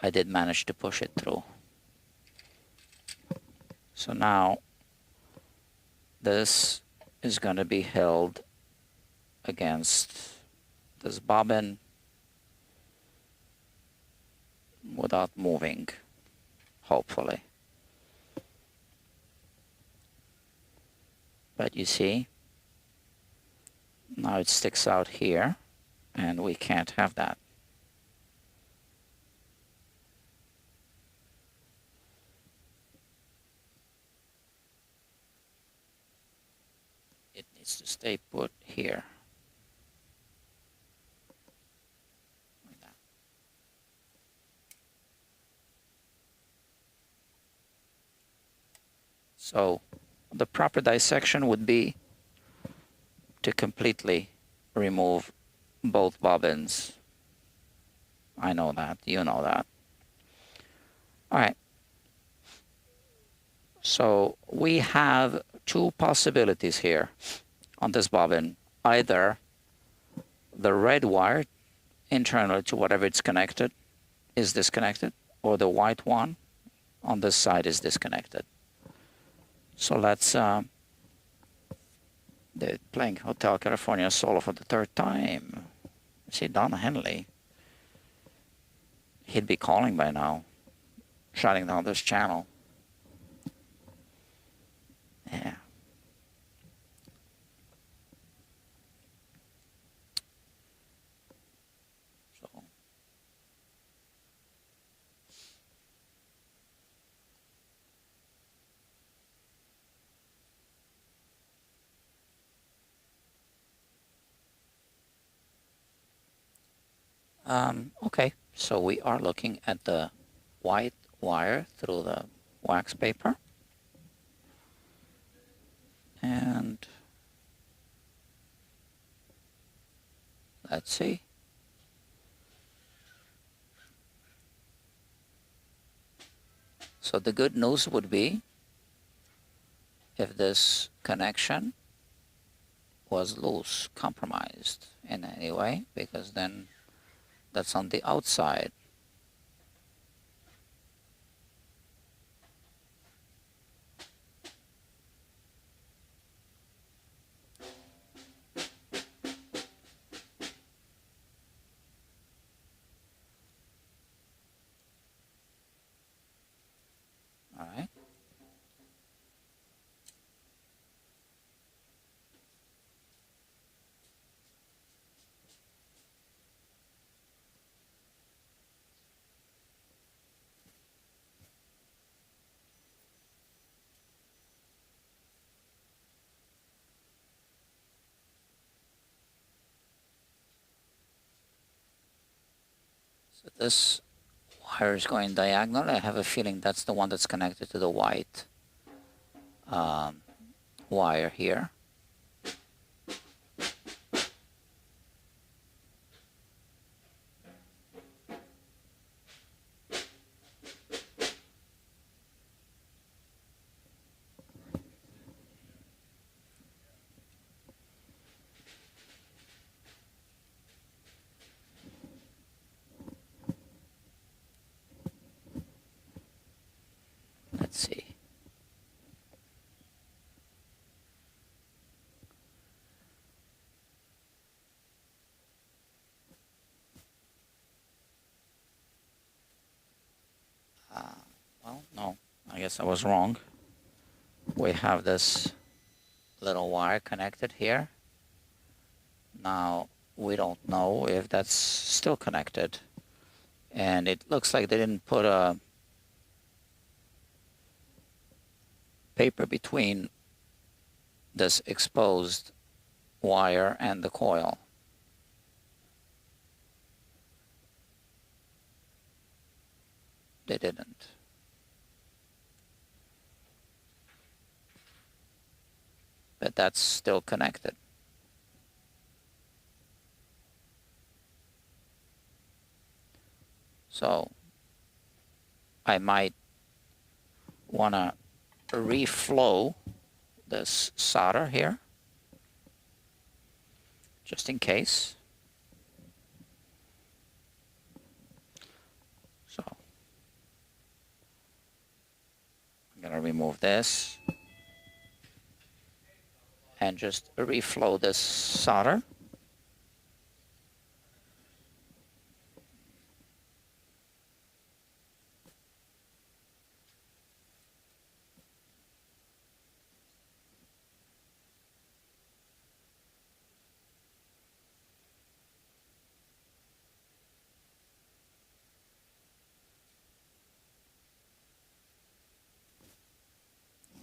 I did manage to push it through. So now this is going to be held against this bobbin without moving, hopefully. But you see, now it sticks out here, and we can't have that. It needs to stay put here. Like that. So the proper dissection would be to completely remove both bobbins. I know that, you know that. All right. So we have two possibilities here on this bobbin. Either the red wire internally to whatever it's connected is disconnected, or the white one on this side is disconnected. So let's, they're playing Hotel California solo for the third time. See, Don Henley, he'd be calling by now, shutting down this channel. Yeah. So. Okay, so we are looking at the white wire through the wax paper. And let's see. So the good news would be if this connection was loose, compromised in any way, because then that's on the outside. All right. So this wire is going diagonal. I have a feeling that's the one that's connected to the white wire here. Let's see. Well, no, I guess I was wrong. We have this little wire connected here. Now, we don't know if that's still connected. And it looks like they didn't put a paper between this exposed wire and the coil. They didn't. But that's still connected. So I might want to reflow this solder here, just in case. So I'm going to remove this and just reflow this solder.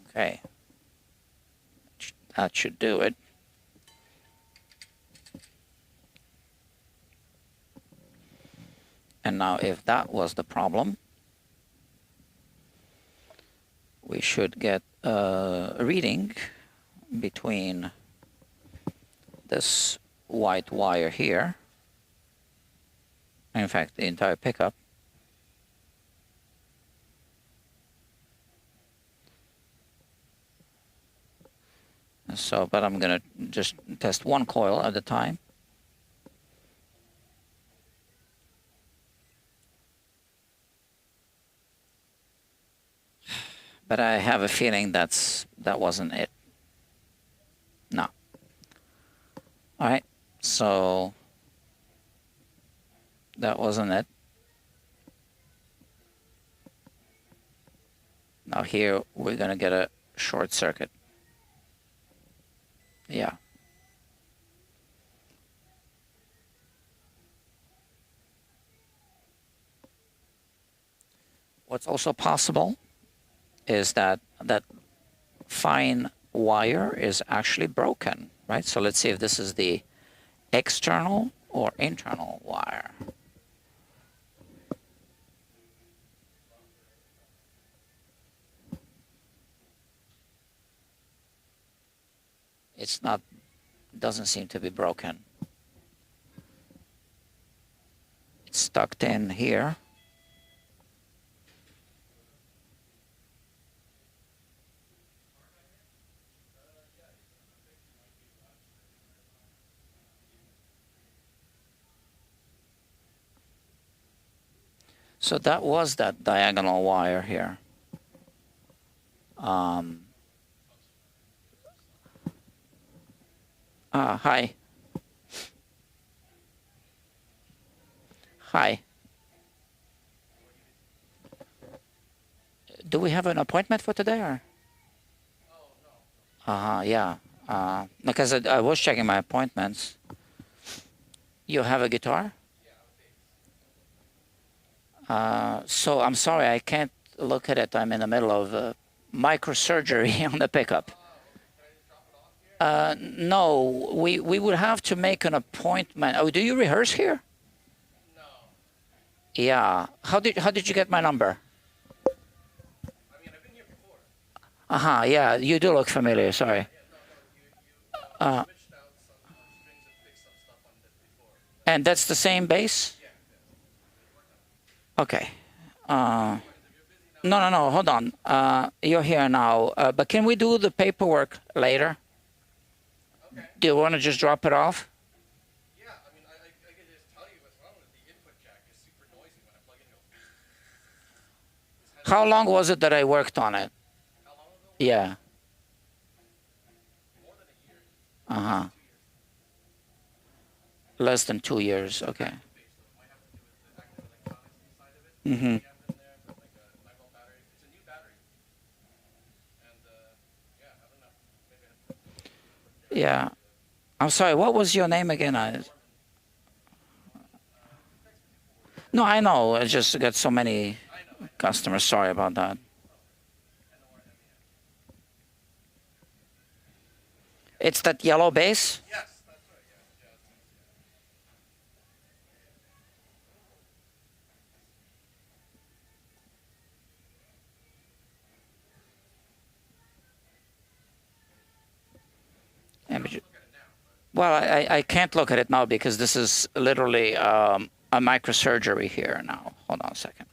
Okay, that should do it. And now if that was the problem, we should get a reading between this white wire here, in fact the entire pickup, so but I'm gonna just test one coil at a time. But I have a feeling that wasn't it. No. All right, so that wasn't it. Now here we're gonna get a short circuit. Yeah. What's also possible is that that fine wire is actually broken, right? So let's see if this is the external or internal wire. It's not, doesn't seem to be broken. It's tucked in here. So that was that diagonal wire here. Hi. Hi. Do we have an appointment for today or? Yeah. Because I was checking my appointments. You have a guitar? So I'm sorry, I can't look at it. I'm in the middle of microsurgery on the pickup. No, we would have to make an appointment. Oh, do you rehearse here? Yeah. How did you get my number? I mean, I've been here before. Yeah, you do look familiar. Sorry. Yeah, no, you Uh, switched out some strings and fixed some stuff on this before. and that's the same bass? Yeah, yeah. Worked on it. Okay. Uh, Fine. If you're busy now, no. Hold on. You're here now. But can we do the paperwork later? okay. Do you want to just drop it off? Yeah, I mean, I can just tell you what's wrong with the input jack. It's super noisy when I plug in. How long was it that I worked on it? How long ago? Yeah. More than a year. Uh-huh. 2 years. Less than 2 years. Okay. Base, so it might have to do with the active electronics inside of it. Mm-hmm. We have in there, but like a 9-volt battery. It's a new battery. And yeah, I don't know. Maybe Yeah. I'm sorry. What was your name again? No, I know. I just got so many customers. Sorry about that. It's that yellow base? yes, that's right. Yeah, yeah. Well, I can't look at it now because this is literally a microsurgery here now. Hold on a second.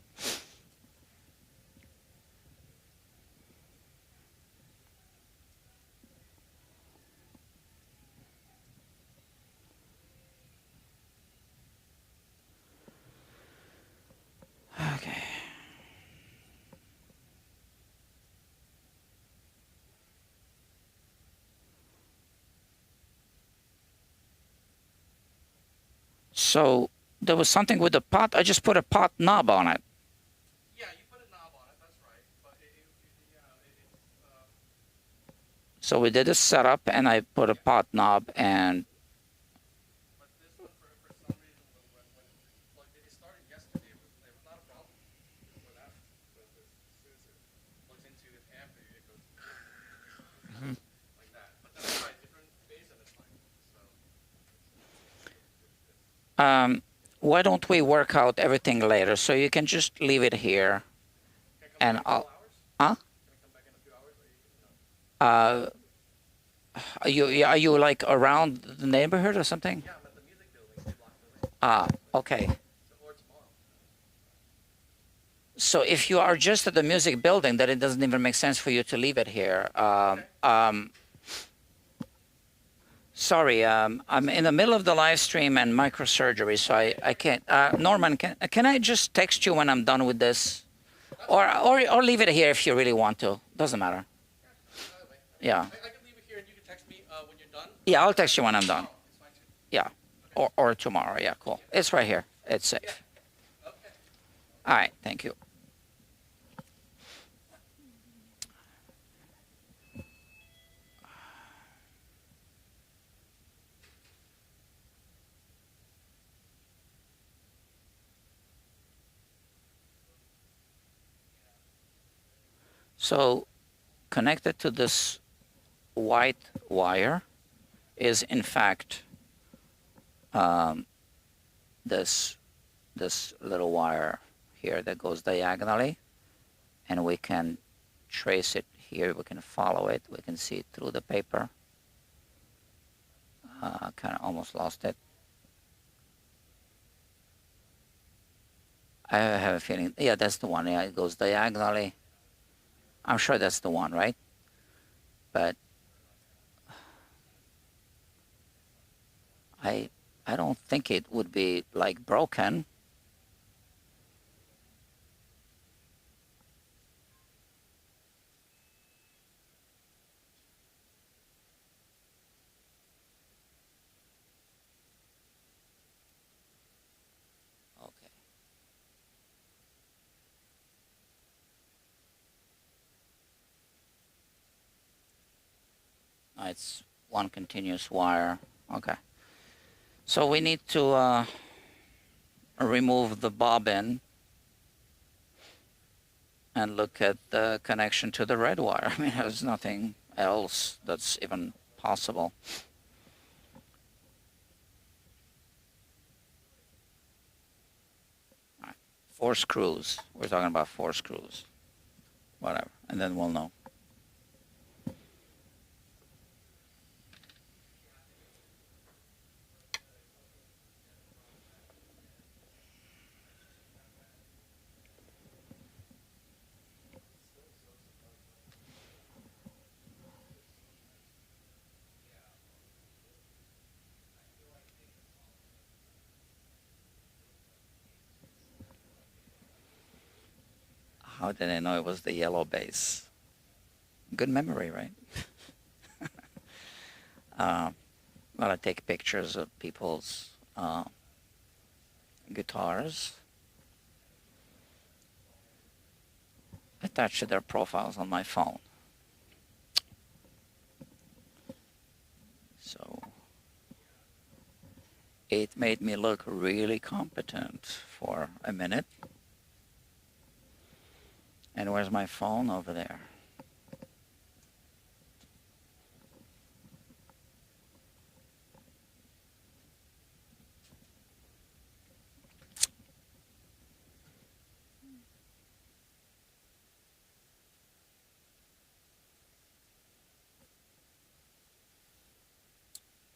Okay. So there was something with the pot. I just put a pot knob on it. Yeah, you put a knob on it. That's right. But So we did a setup, and I put a pot knob, and but this one for some reason when it plugged in, it started yesterday. It was not a problem before that. But as soon as it plugs into an amp, it goes like that. But that's right. Different phase and it's fine. So. why don't we work out everything later? So you can just leave it here, Can I come and back in a I'll. few hours? Huh? Can I come back in a few hours? Or you, no? Are you like around the neighborhood or something? Yeah, I'm at the music building, block building. Okay. Or tomorrow. So if you are just at the music building, then it doesn't even make sense for you to leave it here. Sorry, I'm in the middle of the live stream and microsurgery, so I can't. Norman, can I just text you when I'm done with this, or leave it here if you really want to? Doesn't matter. Yeah. I can leave it here and you can text me when you're done. Yeah, I'll text you when I'm done. It's fine too. Yeah, or tomorrow. Yeah, cool. It's right here. It's safe. Okay. All right. Thank you. So connected to this white wire is in fact this little wire here that goes diagonally, and we can trace it here. We can follow it. We can see it through the paper. Kind of almost lost it. I have a feeling. Yeah, that's the one. Yeah, it goes diagonally. I'm sure that's the one, right? But I don't think it would be like broken. Okay. It's one continuous wire. Okay. So we need to remove the bobbin and look at the connection to the red wire. I mean, there's nothing else that's even possible. All right. 4 screws. We're talking about 4 screws. Whatever. And then we'll know. How did I know it was the yellow base? Good memory, right? Well, I take pictures of people's guitars, attached to their profiles on my phone. So it made me look really competent for a minute. And where's my phone? Over there.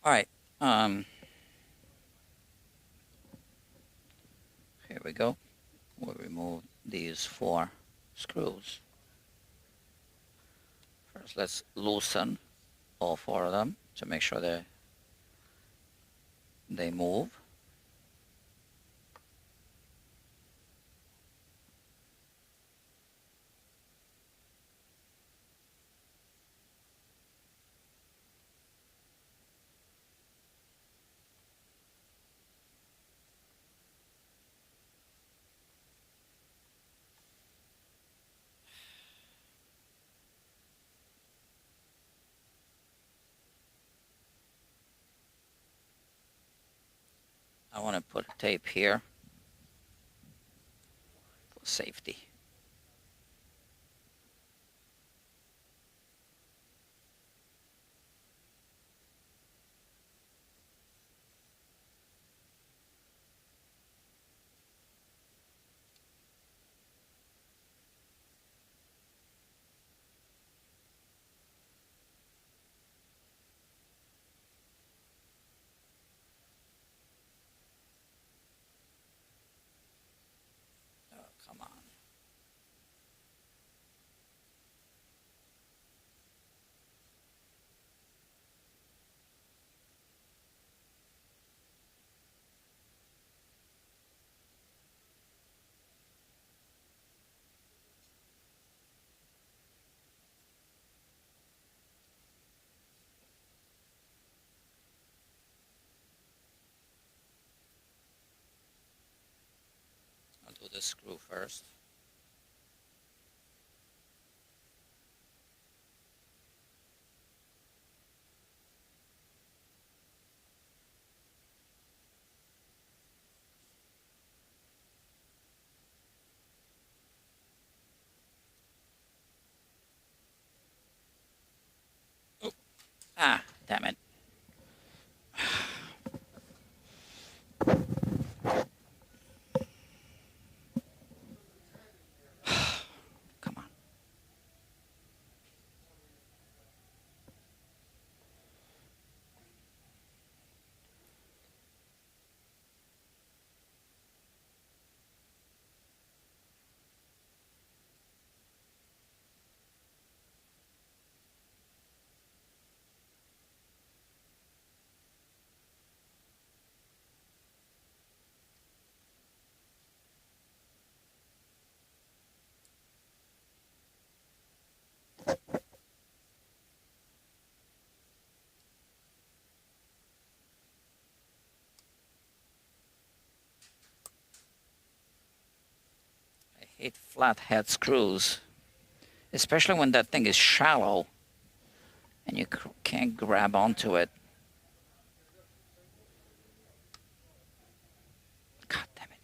All right. Here we go. We'll remove these 4 screws. First, let's loosen all 4 of them to make sure they move. I want to put a tape here for safety. Oh, come on. I'll do this screw first. Oh, ah, damn it. Come on. I hate flathead screws, especially when that thing is shallow and you can't grab onto it. God damn it.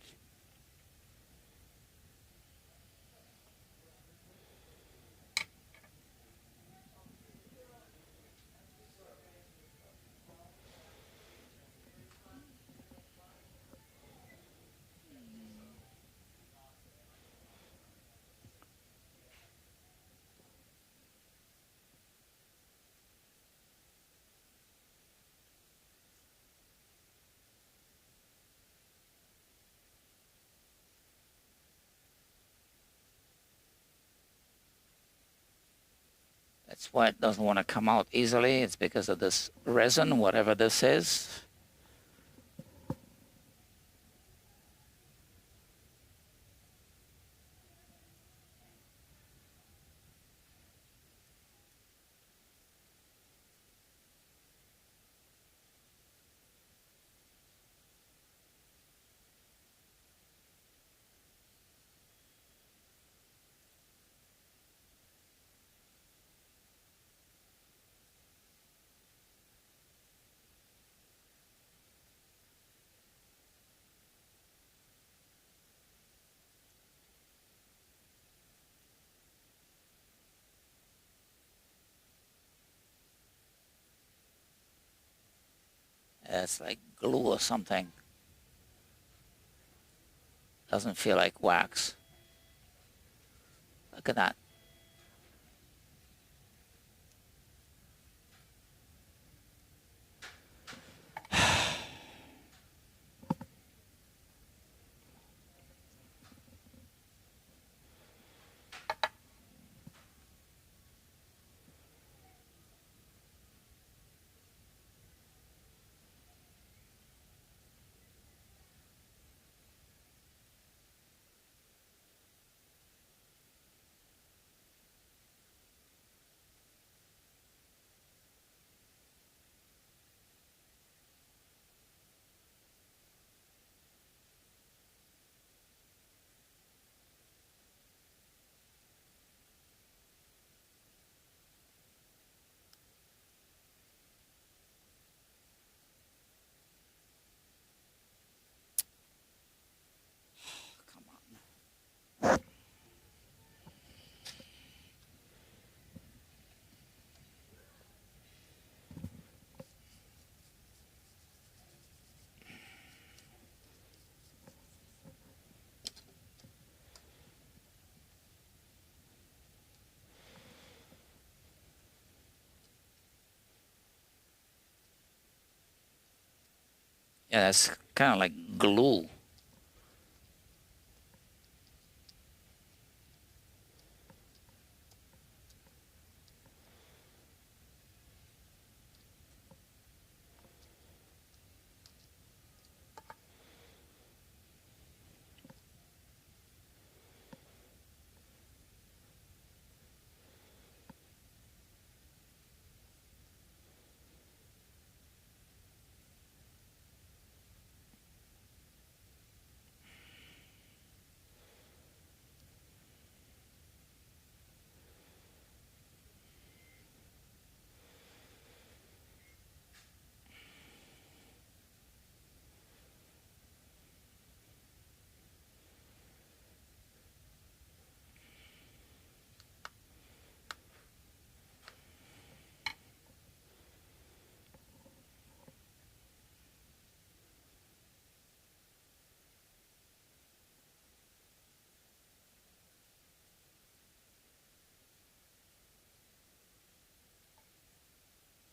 That's why it doesn't want to come out easily. It's because of this resin, whatever this is. It's like glue or something. Doesn't feel like wax. Look at that. Come on. Yeah, it's kind of like glue.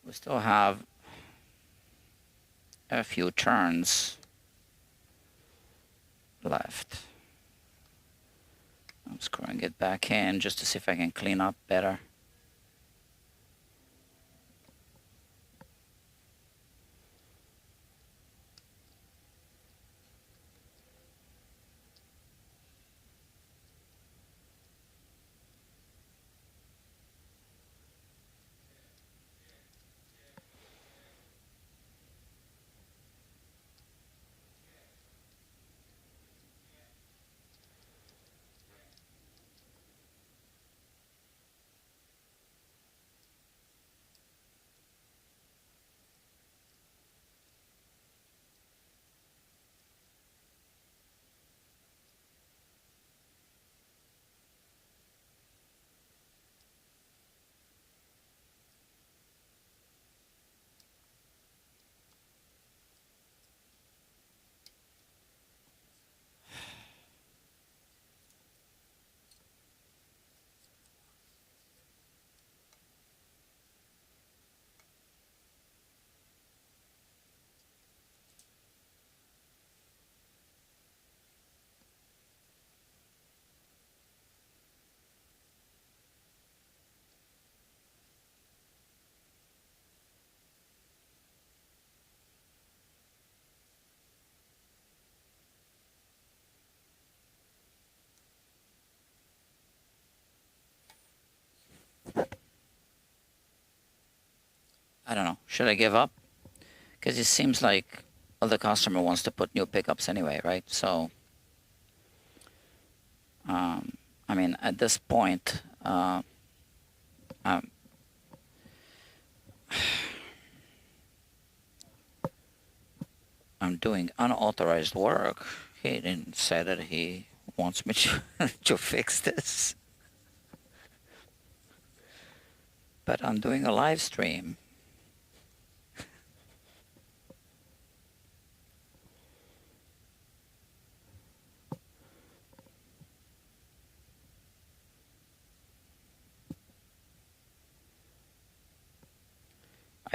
We still have a few turns left. I'm screwing it back in just to see if I can clean up better. I don't know. Should I give up? Because it seems like the customer wants to put new pickups anyway, right? So, I mean, at this point, um, I'm doing unauthorized work. He didn't say that he wants me to, to fix this. But I'm doing a live stream.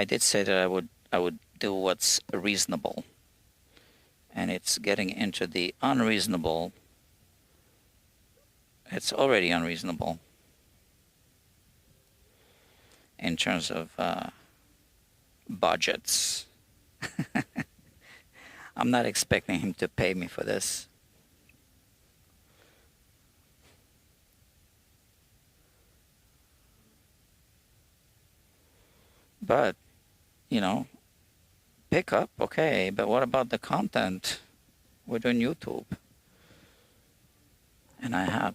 I did say that I would do what's reasonable. And it's getting into the unreasonable. It's already unreasonable in terms of budgets. I'm not expecting him to pay me for this. But, you know, pick up, okay, but what about the content? We're doing YouTube. And I have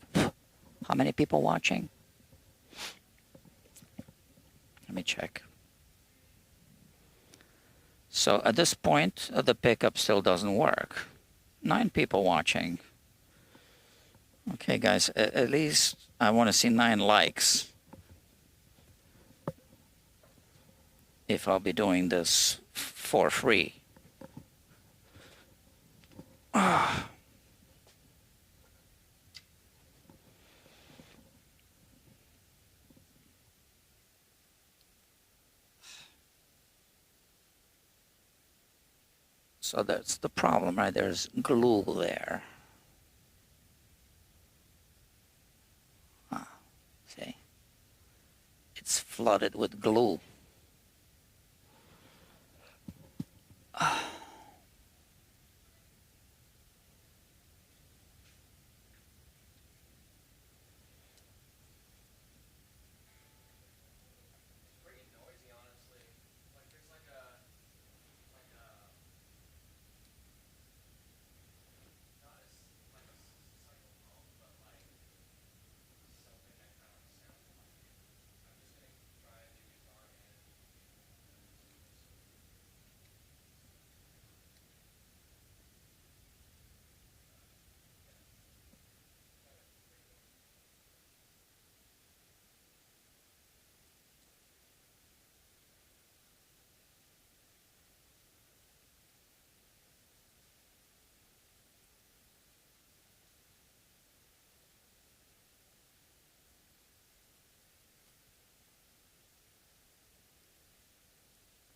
how many people watching? Let me check. So at this point, the pickup still doesn't work. 9 people watching. Okay, guys, at least I want to see 9 likes if I'll be doing this for free. So that's the problem, right? There's glue there. See? It's flooded with glue. Pretty noisy, honestly. Like there's like a not as like a cycle pump, but like something that kind of sounds like it. I'm just gonna try the guitar and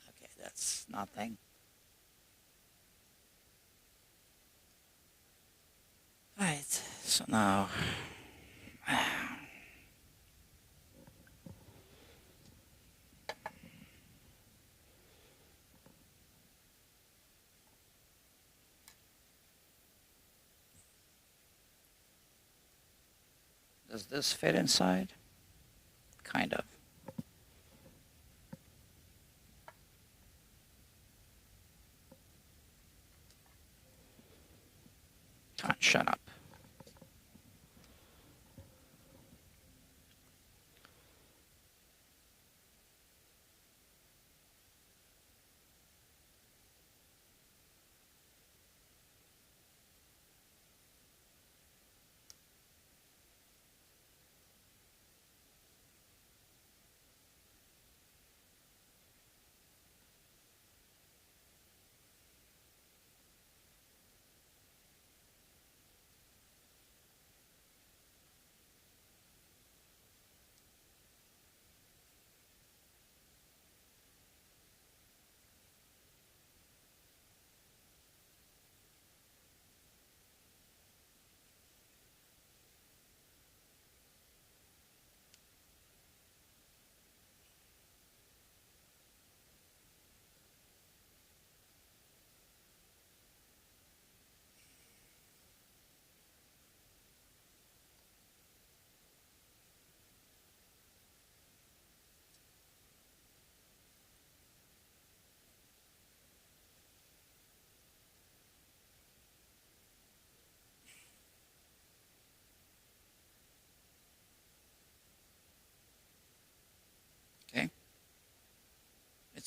Okay, that's nothing. Right, so now does this fit inside? Kind of. Shut up.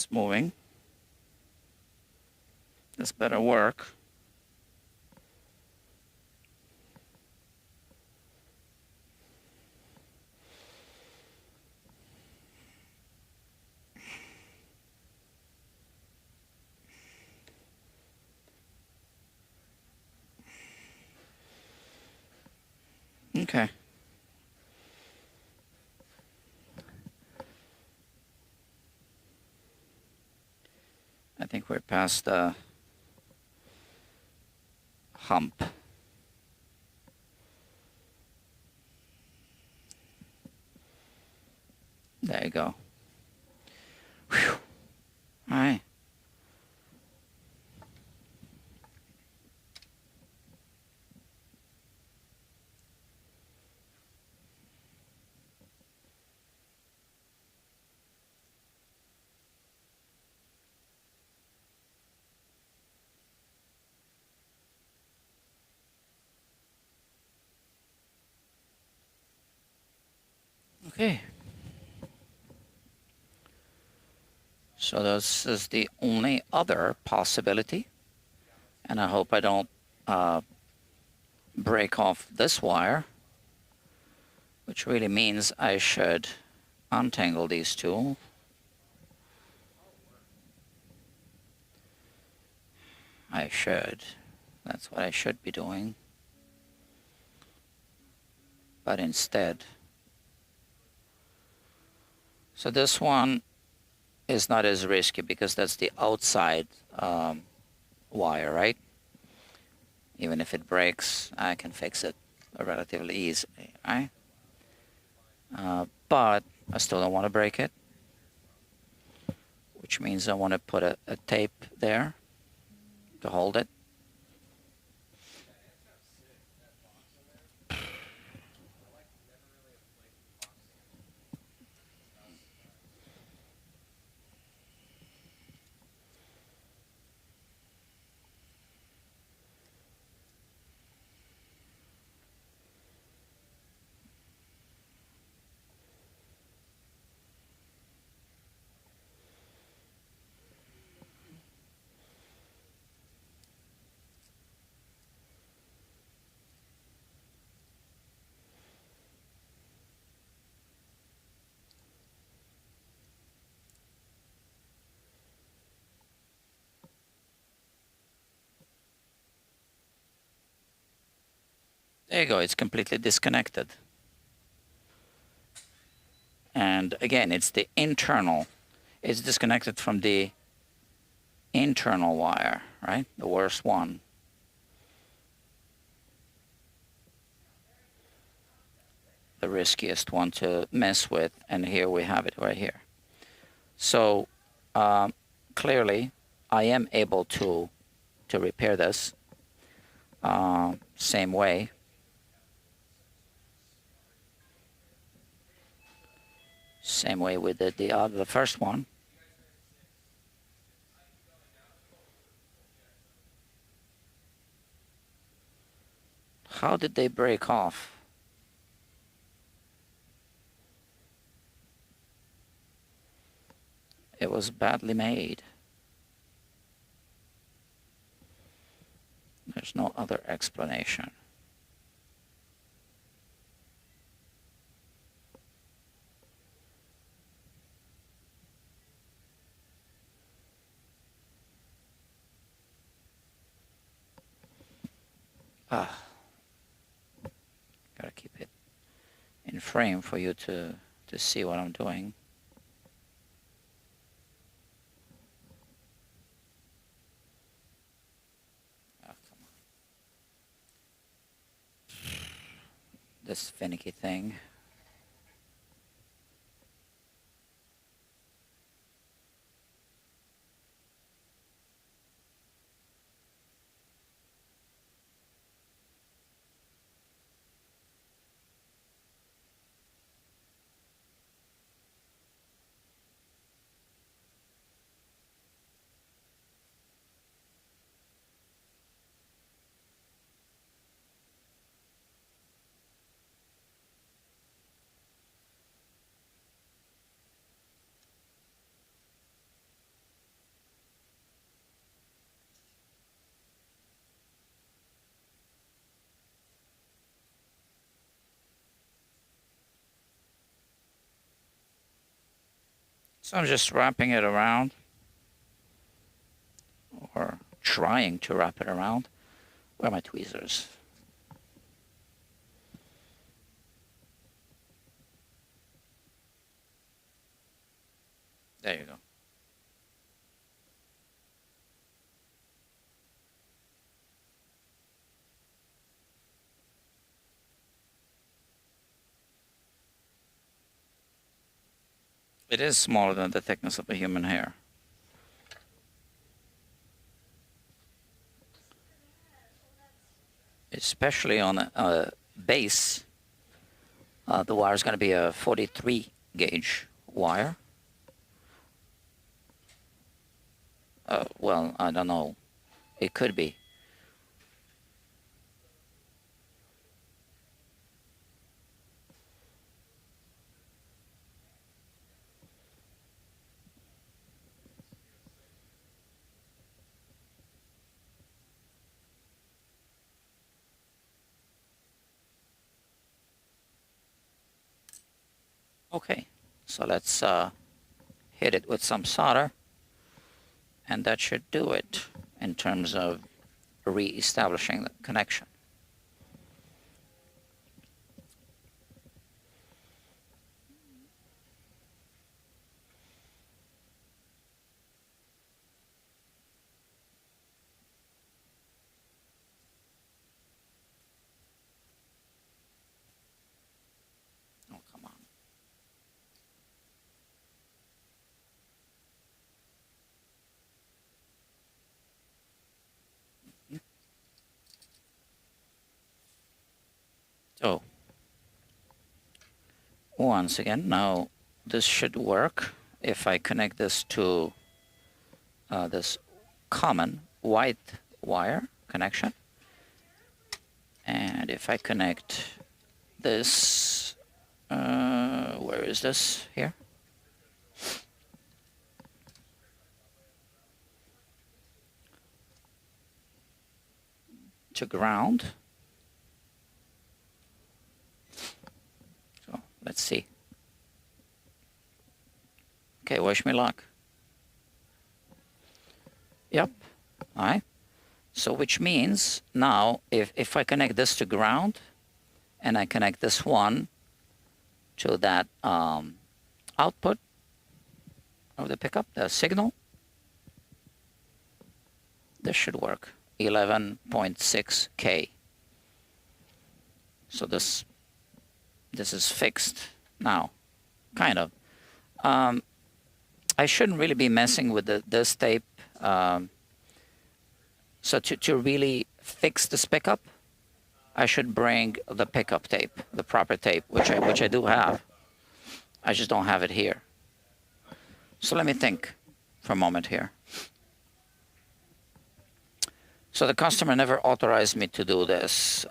It's moving. This better work. Okay. I think we're past the hump. There you go. Whew. All right. Okay. So this is the only other possibility. And I hope I don't break off this wire, which really means I should untangle these two. I should. That's what I should be doing. But instead, so this one is not as risky because that's the outside wire, right? Even if it breaks, I can fix it relatively easily, right? But I still don't want to break it, which means I want to put a tape there to hold it. There you go, it's completely disconnected. And again, it's the internal. It's disconnected from the internal wire, right? The worst one. The riskiest one to mess with. And here we have it right here. So clearly, I am able to repair this same way. Same way we did the first one. How did they break off? It was badly made. There's no other explanation. Gotta keep it in frame for you to see what I'm doing. Oh, come on. This finicky thing. So I'm just wrapping it around, or trying to wrap it around. Where are my tweezers? There you go. It is smaller than the thickness of a human hair. Especially on a base, the wire is going to be a 43 gauge wire. Well, I don't know. It could be. Okay, so let's hit it with some solder, and that should do it in terms of re-establishing the connection. Oh, come on. So, once again, now this should work if I connect this to this common white wire connection. And if I connect this, where is this? Here. To ground. So let's see. Okay, wish me luck. Yep. All right. So which means now if I connect this to ground and I connect this one to that output of the pickup, the signal, this should work. 11.6 K. So this is fixed now, kind of. I shouldn't really be messing with this tape. So to really fix this pickup, I should bring the pickup tape, the proper tape, which I do have. I just don't have it here. So let me think for a moment here. So the customer never authorized me to do this,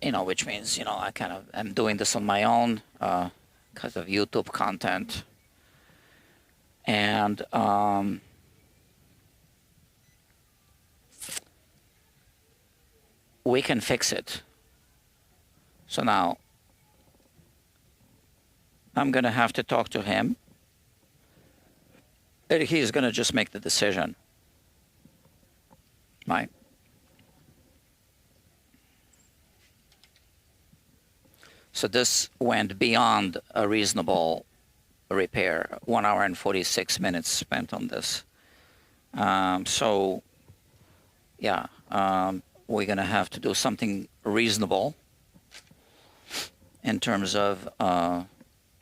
which means, I kind of am doing this on my own because of YouTube content. And we can fix it. So now I'm going to have to talk to him. He's going to just make the decision. Right? So this went beyond a reasonable repair. 1 hour and 46 minutes spent on this. So, yeah, we're going to have to do something reasonable in terms of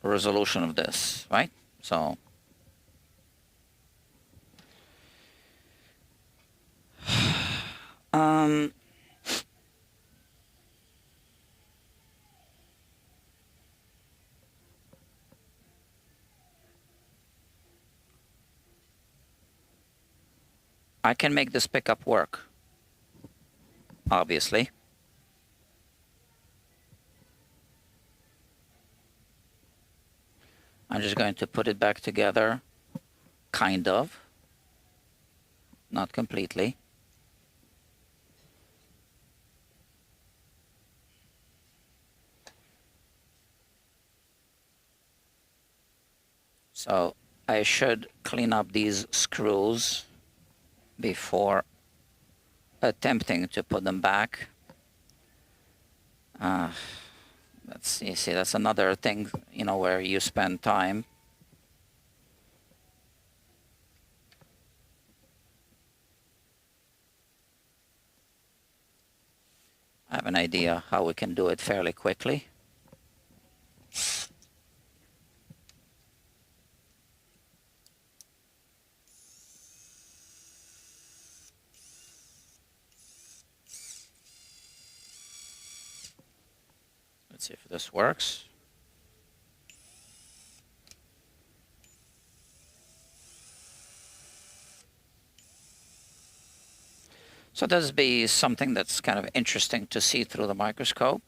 resolution of this, right? So, I can make this pickup work, obviously. I'm just going to put it back together, kind of, not completely. So I should clean up these screws before attempting to put them back. Let's see, that's another thing, you know, where you spend time. I have an idea how we can do it fairly quickly. Let's see if this works. So this would be something that's kind of interesting to see through the microscope.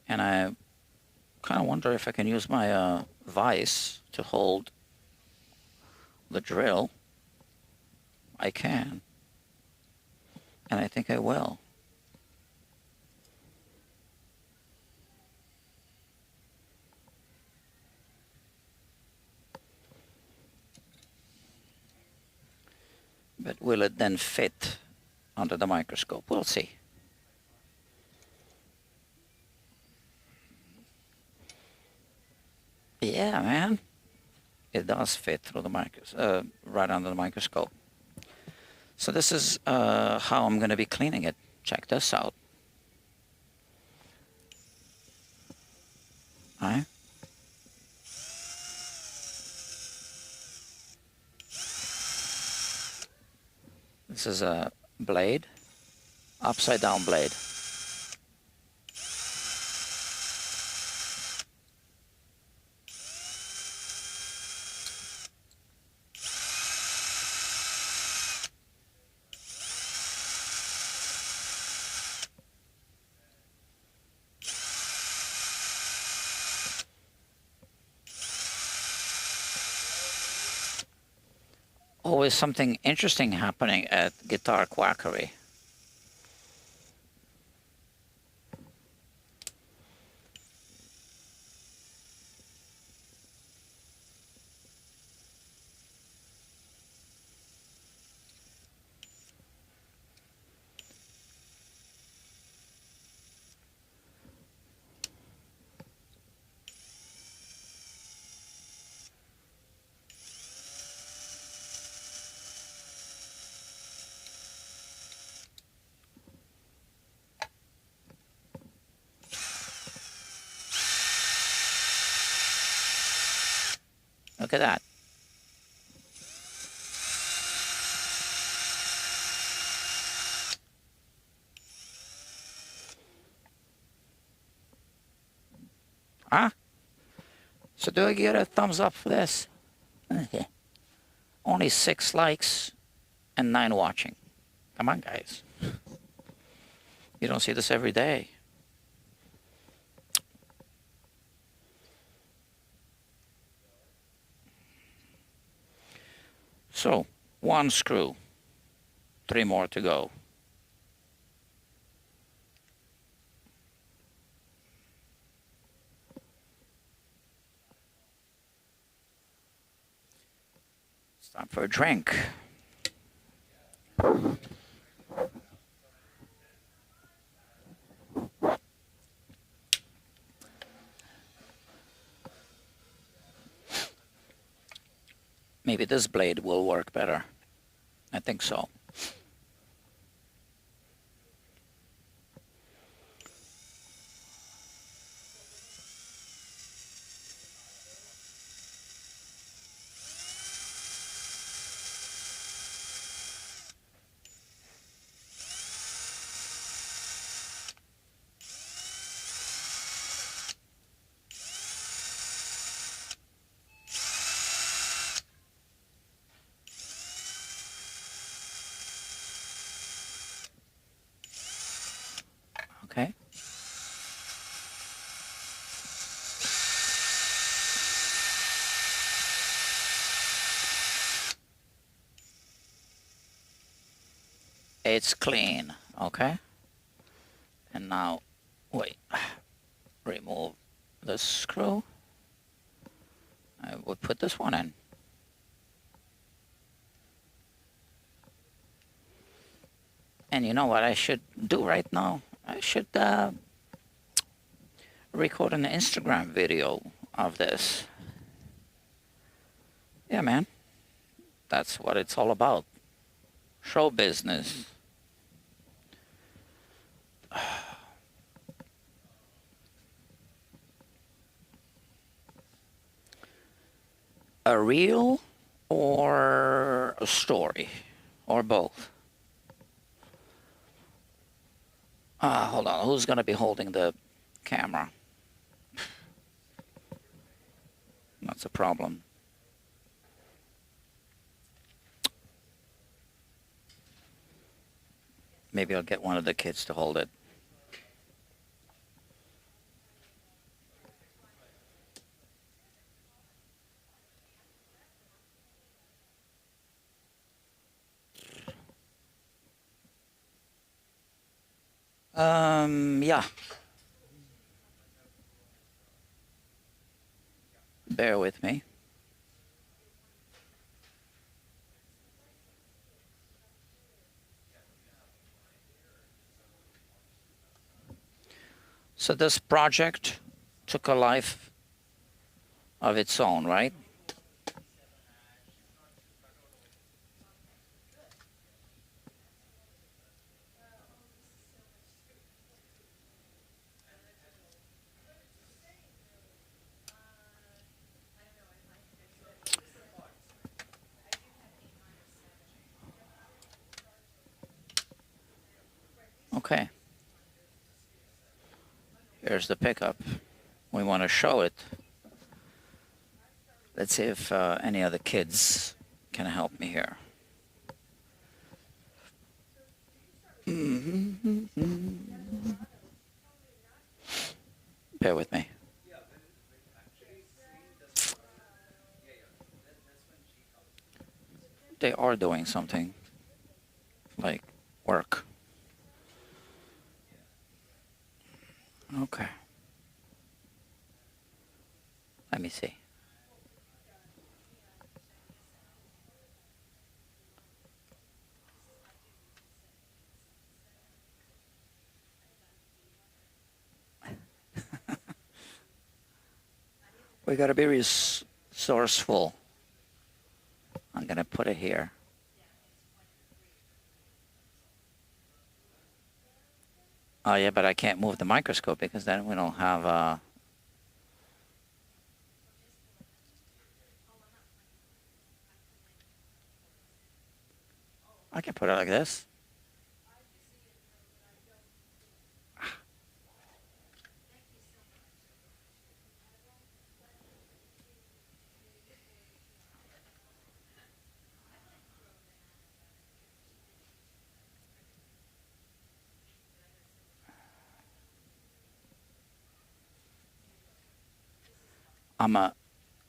And I kind of wonder if I can use my vise to hold the drill. I can. And I think I will. But will it then fit under the microscope? We'll see. Yeah, man. It does fit through the right under the microscope. So this is how I'm going to be cleaning it. Check this out. All right. This is a blade, upside down blade. Always something interesting happening at Guitar Quackery. Look at that. Huh? So do I get a thumbs up for this? Okay. Only 6 likes and 9 watching. Come on, guys. You don't see this every day. So, 1 screw. 3 more to go. It's time for a drink. Maybe this blade will work better. I think so. Okay. It's clean, okay? And now, wait, remove this screw. I would put this one in. And you know what I should do right now? I should record an Instagram video of this. Yeah, man. That's what it's all about. Show business. A reel or a story? Or both? Hold on. Who's going to be holding the camera? That's a problem. Maybe I'll get one of the kids to hold it. Yeah. Bear with me. So this project took a life of its own, right? Okay. Here's the pickup. We want to show it. Let's see if any other kids can help me here. Bear with me. They are doing something like work. Okay. Let me see. We gotta be resourceful. I'm gonna put it here. Oh yeah, but I can't move the microscope because then we don't have I can put it like this. I'm a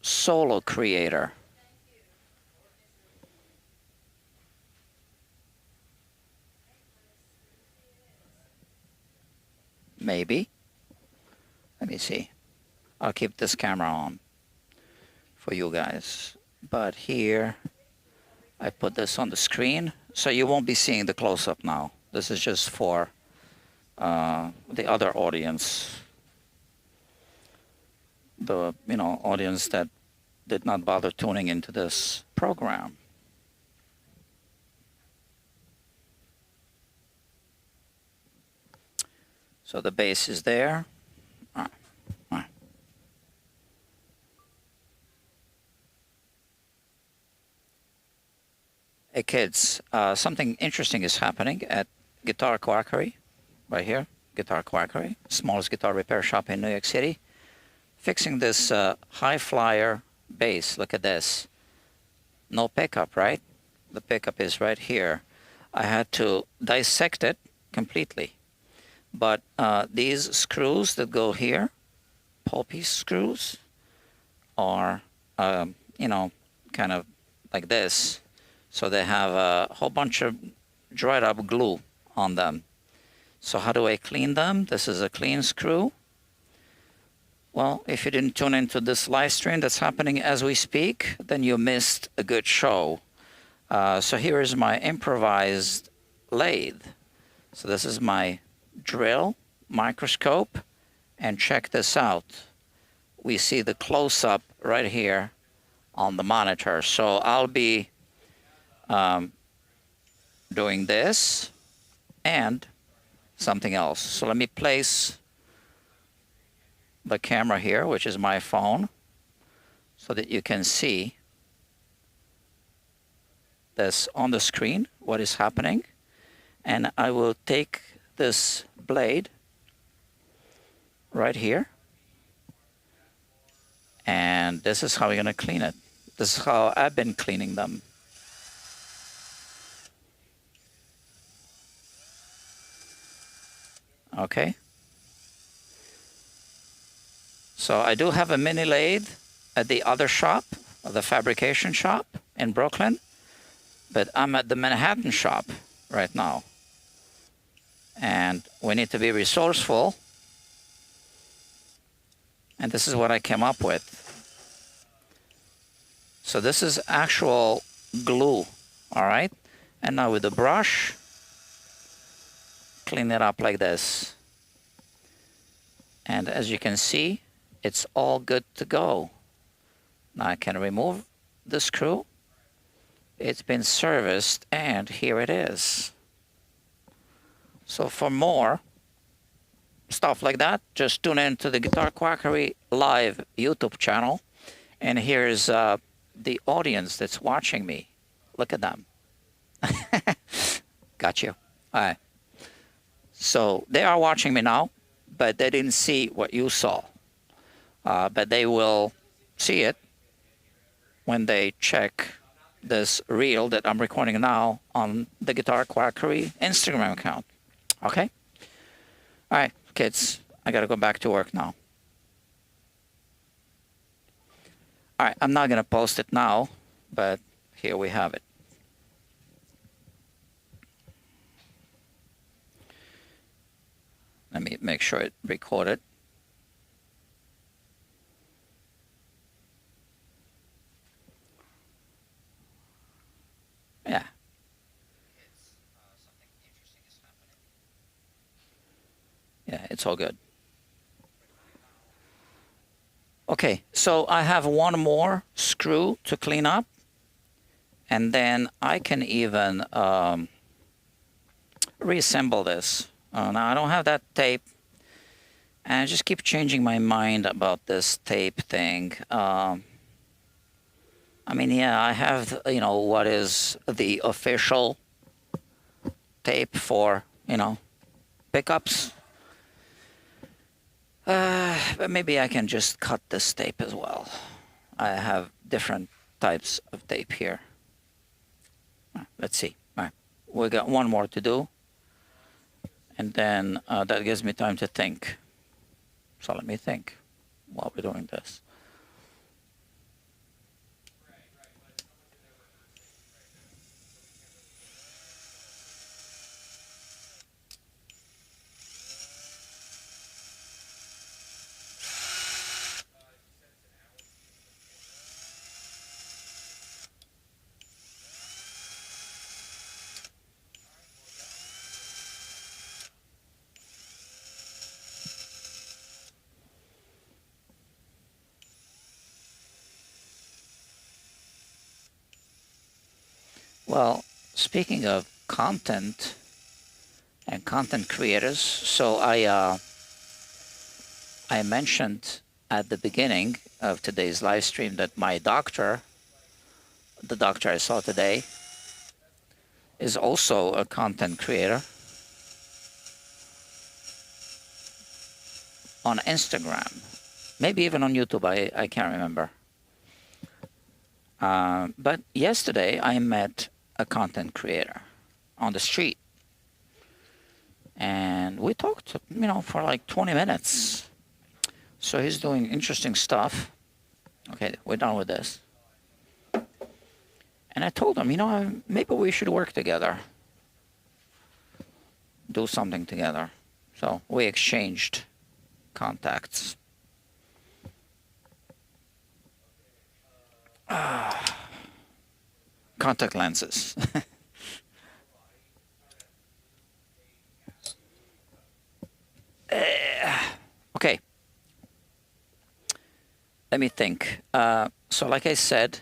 solo creator. Maybe. Let me see. I'll keep this camera on for you guys. But here, I put this on the screen, so you won't be seeing the close-up now. This is just for the other audience. The audience that did not bother tuning into this program. So the bass is there. Hey kids, something interesting is happening at Guitar Quackery, right here. Guitar Quackery, smallest guitar repair shop in New York City. Fixing this Hi-Flyer bass. Look at this. No pickup, right? The pickup is right here. I had to dissect it completely. But these screws that go here, pulpy screws, are, kind of like this. So they have a whole bunch of dried up glue on them. So how do I clean them? This is a clean screw Well, if you didn't tune into this live stream that's happening as we speak, then you missed a good show. So here is my improvised lathe. So this is my drill, microscope, and check this out. We see the close-up right here on the monitor. So I'll be doing this and something else. So let me place the camera here, which is my phone, so that you can see this on the screen, what is happening. And I will take this blade right here, and this is how we're going to clean it. This is how I've been cleaning them. Okay. So I do have a mini lathe at the other shop, the fabrication shop in Brooklyn, but I'm at the Manhattan shop right now. And we need to be resourceful. And this is what I came up with. So this is actual glue, all right? And now with the brush, clean it up like this. And as you can see, it's all good to go. Now I can remove the screw. It's been serviced, and here it is. So for more stuff like that, just tune in to the Guitar Quackery live YouTube channel. And here's the audience that's watching me. Look at them. Got you. All right. So they are watching me now, but they didn't see what you saw. But they will see it when they check this reel that I'm recording now on the Guitar Quackery Instagram account. Okay? All right, kids, I got to go back to work now. All right, I'm not going to post it now, but here we have it. Let me make sure it recorded. Yeah. Something interesting is happening. Yeah, it's all good. Okay, so I have one more screw to clean up, and then I can even reassemble this. Now I don't have that tape, and I just keep changing my mind about this tape thing. I mean, yeah, I have, you know, what is the official tape for, you know, pickups. But maybe I can just cut this tape as well. I have different types of tape here. Let's see. All right. We got one more to do. And then that gives me time to think. So let me think while we're doing this. Well, speaking of content and content creators, so I mentioned at the beginning of today's live stream that my doctor, the doctor I saw today, is also a content creator on Instagram, maybe even on YouTube, I can't remember. But yesterday I met a content creator on the street, and we talked, you know, for like 20 minutes. So he's doing interesting stuff. Okay, we're done with this. And I told him, you know, maybe we should work together, do something together. So we exchanged contacts. Contact lenses. Okay. Let me think. So like I said,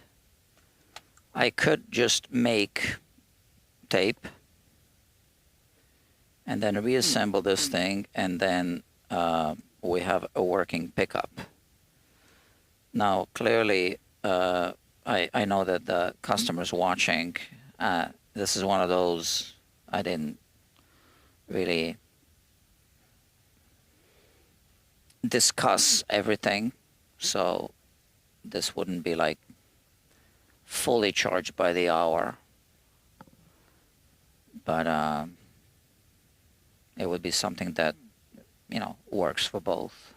I could just make tape and then reassemble this thing, and then we have a working pickup. Now, clearly, I know that the customer's watching. This is one of those I didn't really discuss everything, so this wouldn't be like fully charged by the hour, but it would be something that, you know, works for both.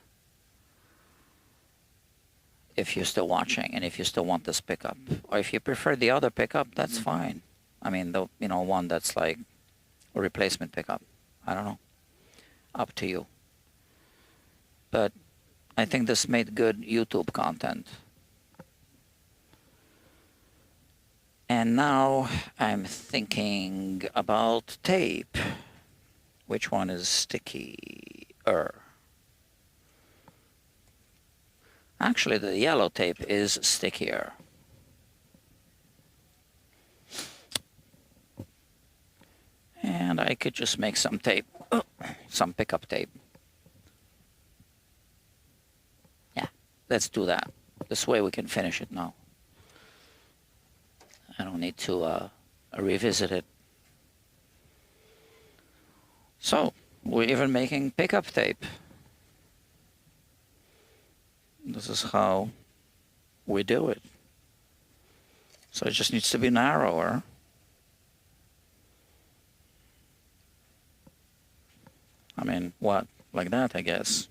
If you're still watching and if you still want this pickup, or if you prefer the other pickup, that's fine. I mean, the, you know, one that's like a replacement pickup. I don't know. Up to you. But I think this made good YouTube content. And now I'm thinking about tape. Which one is stickier? Actually, the yellow tape is stickier. And I could just make some tape, some pickup tape. Yeah, let's do that. This way we can finish it now. I don't need to revisit it. So, we're even making pickup tape. This is how we do it. So it just needs to be narrower. I mean, what? Like that, I guess.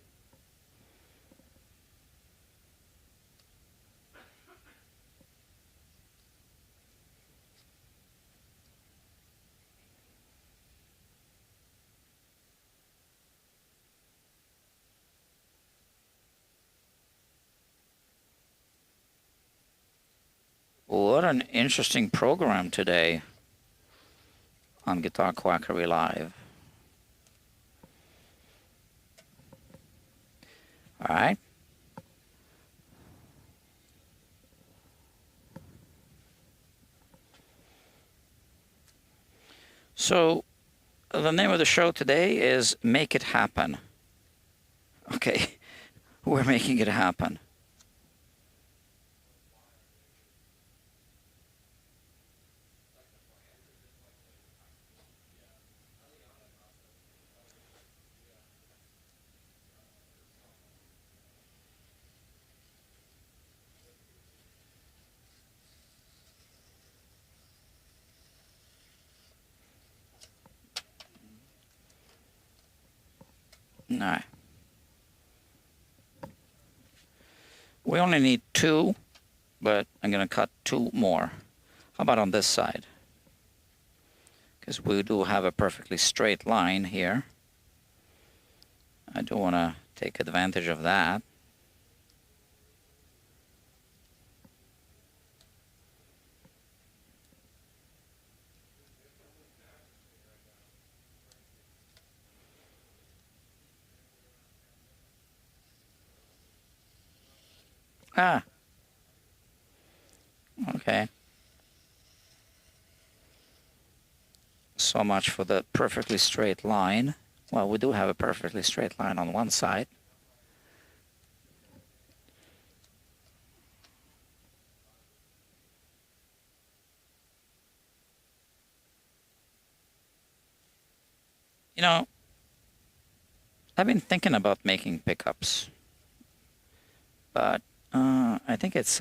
What an interesting program today on Guitar Quackery Live. All right. So the name of the show today is Make It Happen. Okay, we're making it happen. All right. We only need 2, but I'm going to cut 2 more. How about on this side? Because we do have a perfectly straight line here. I do want to take advantage of that. Ah. Okay. So much for the perfectly straight line. Well, we do have a perfectly straight line on one side. You know, I've been thinking about making pickups, but I think it's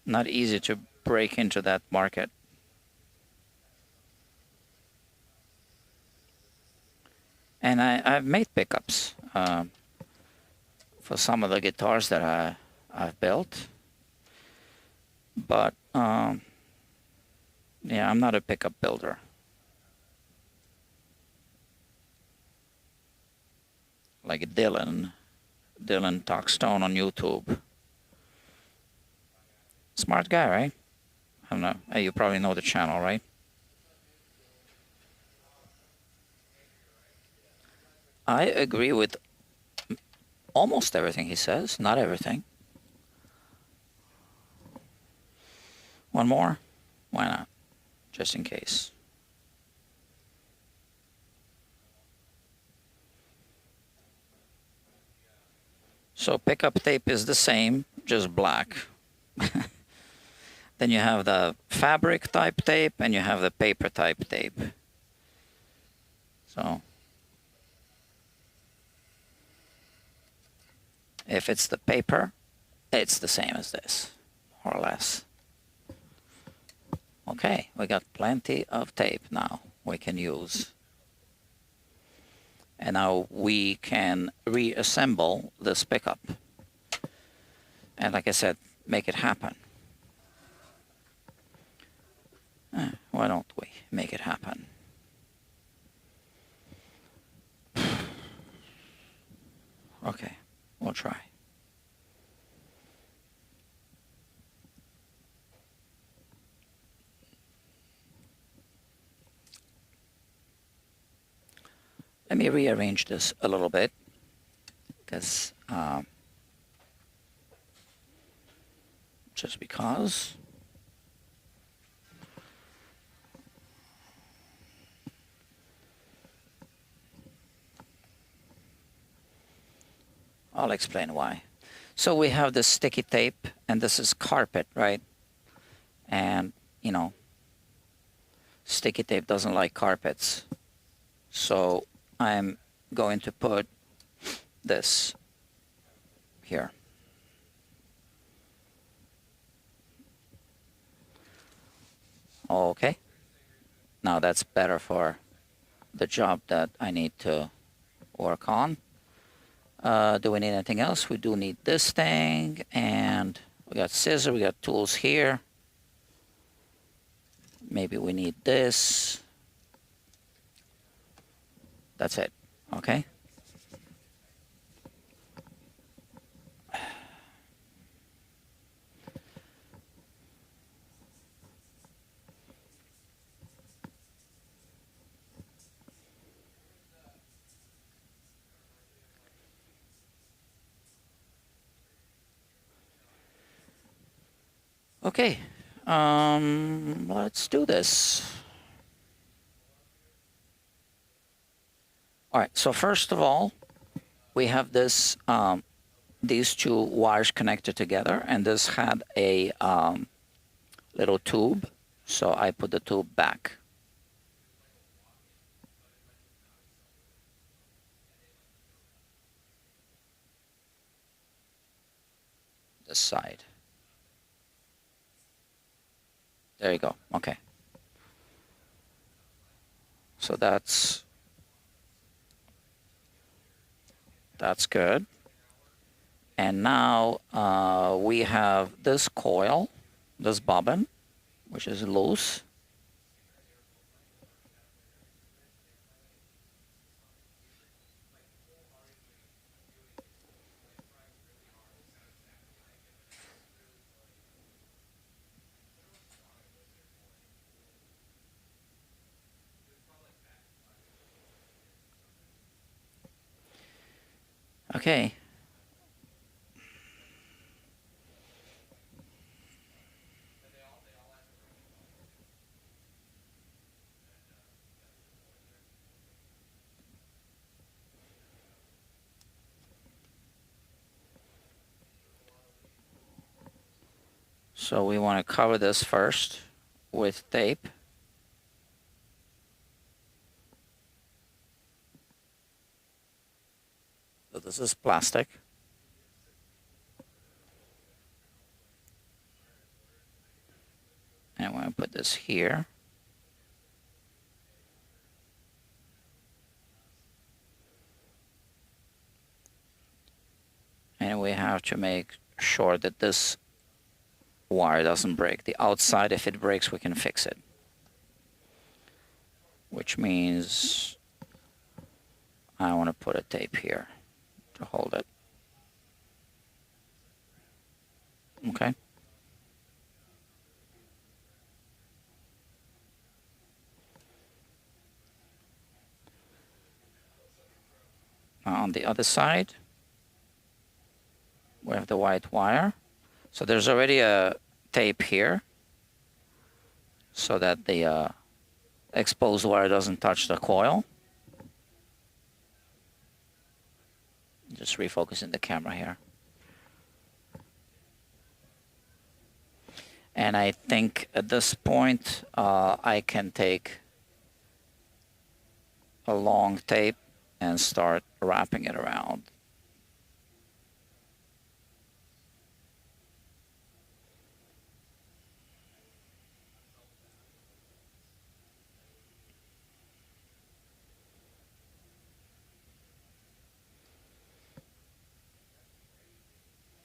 not easy to break into that market. And I've made pickups for some of the guitars that I've built, but yeah, I'm not a pickup builder. Like Dylan Talkstone on YouTube. Smart guy, right? I don't know. You probably know the channel, right? I agree with almost everything he says. Not everything. One more? Why not? Just in case. So pickup tape is the same, just black. Then you have the fabric type tape and you have the paper type tape. So if it's the paper, it's the same as this, more or less. Okay, we got plenty of tape now we can use. And now we can reassemble this pickup. And like I said, make it happen. Why don't we make it happen? Okay, we'll try. Let me rearrange this a little bit, because just because. I'll explain why. So we have this sticky tape, and this is carpet, right? And, you know, sticky tape doesn't like carpets. So I'm going to put this here. Okay. Now that's better for the job that I need to work on. Do we need anything else? We do need this thing, and we got scissors, we got tools here. Maybe we need this. That's it, okay? Okay, let's do this. All right, so first of all, we have this, these two wires connected together, and this had a little tube, so I put the tube back. This side. There you go, okay. So that's good. And now we have this coil, this bobbin, which is loose. Okay. So we want to cover this first with tape. So this is plastic. And I want to put this here. And we have to make sure that this wire doesn't break. The outside, if it breaks, we can fix it. Which means I want to put a tape here to hold it. Okay. on the other side, we have the white wire. So there's already a tape here so that the exposed wire doesn't touch the coil. Just refocusing the camera here. And I think at this point, I can take a long tape and start wrapping it around.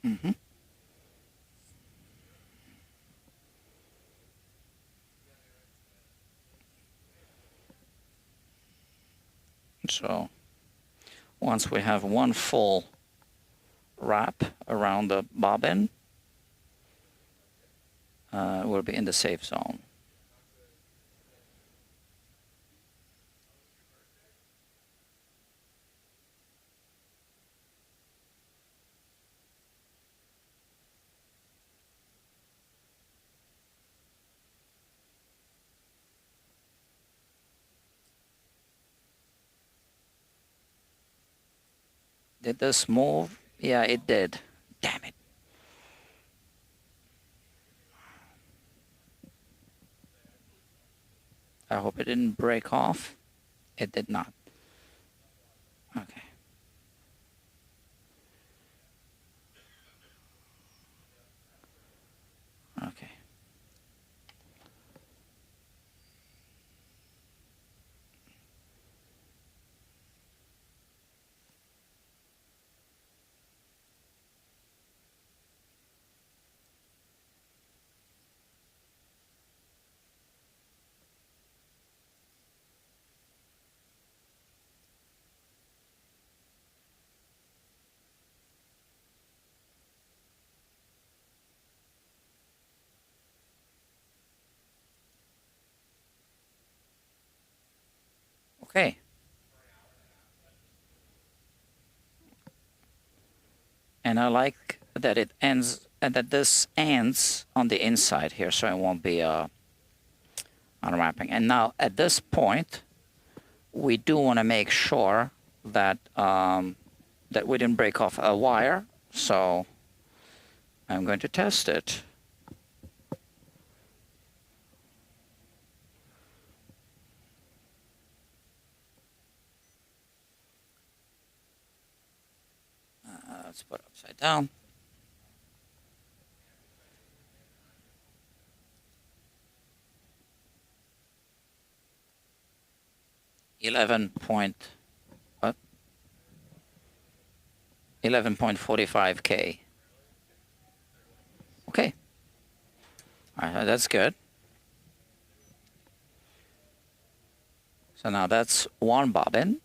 Mm-hmm. So once we have one full wrap around the bobbin, we'll be in the safe zone. Did this move? Yeah, it did. Damn it. I hope it didn't break off. It did not. Okay. Okay. Okay. And I like that it ends, and that this ends on the inside here, so it won't be unwrapping. And now at this point, we do want to make sure that that we didn't break off a wire. So I'm going to test it. Let's put it upside down. What? 11.45K. Okay. All right, that's good. So now that's one bobbin.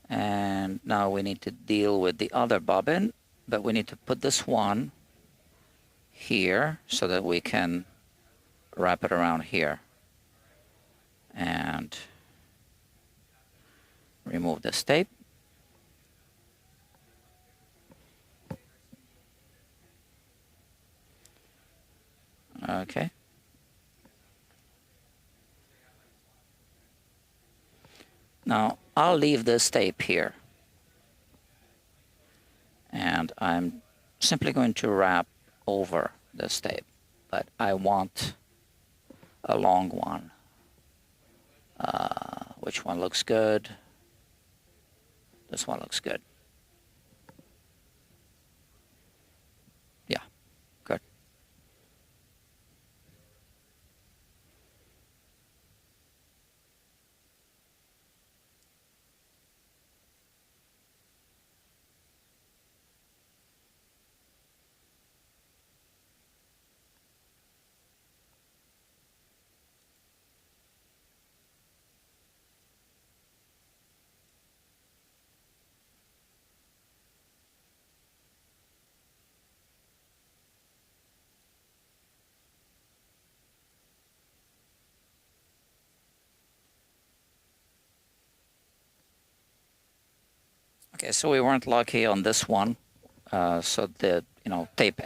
And now we need to deal with the other bobbin, but we need to put this one here so that we can wrap it around here. And remove this tape. Okay. Now I'll leave this tape here. And I'm simply going to wrap over this tape, but I want a long one. Which one looks good? This one looks good. Yeah, good. Okay, so we weren't lucky on this one. So the tape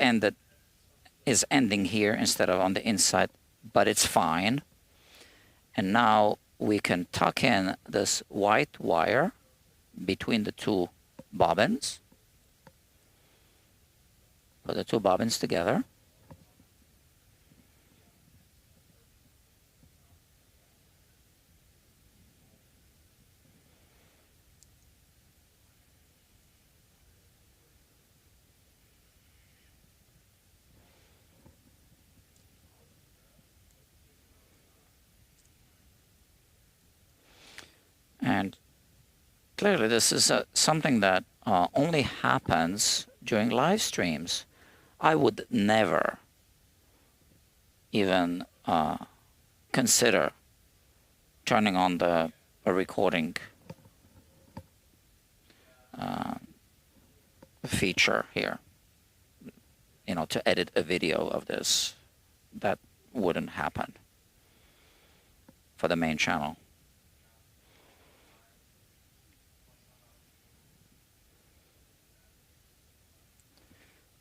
is ending here instead of on the inside, but it's fine. And now we can tuck in this white wire between the two bobbins. Put the two bobbins together. And clearly this is something that only happens during live streams. I would never even consider turning on a recording feature here, to edit a video of this. That wouldn't happen for the main channel.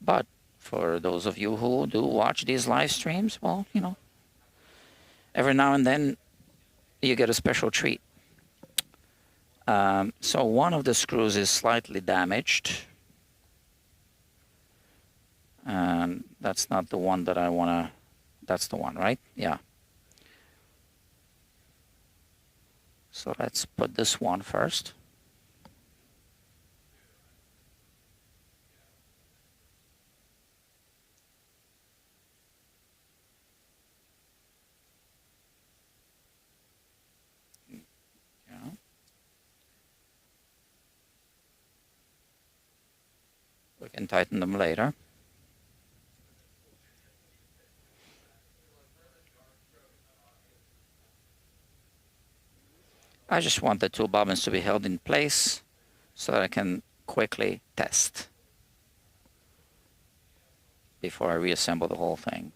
But for those of you who do watch these live streams, well, every now and then you get a special treat. So one of the screws is slightly damaged. And that's not the one that I want to, that's the one, right? Yeah. So let's put this one first. Yeah. We can tighten them later. I just want the two bobbins to be held in place so that I can quickly test before I reassemble the whole thing.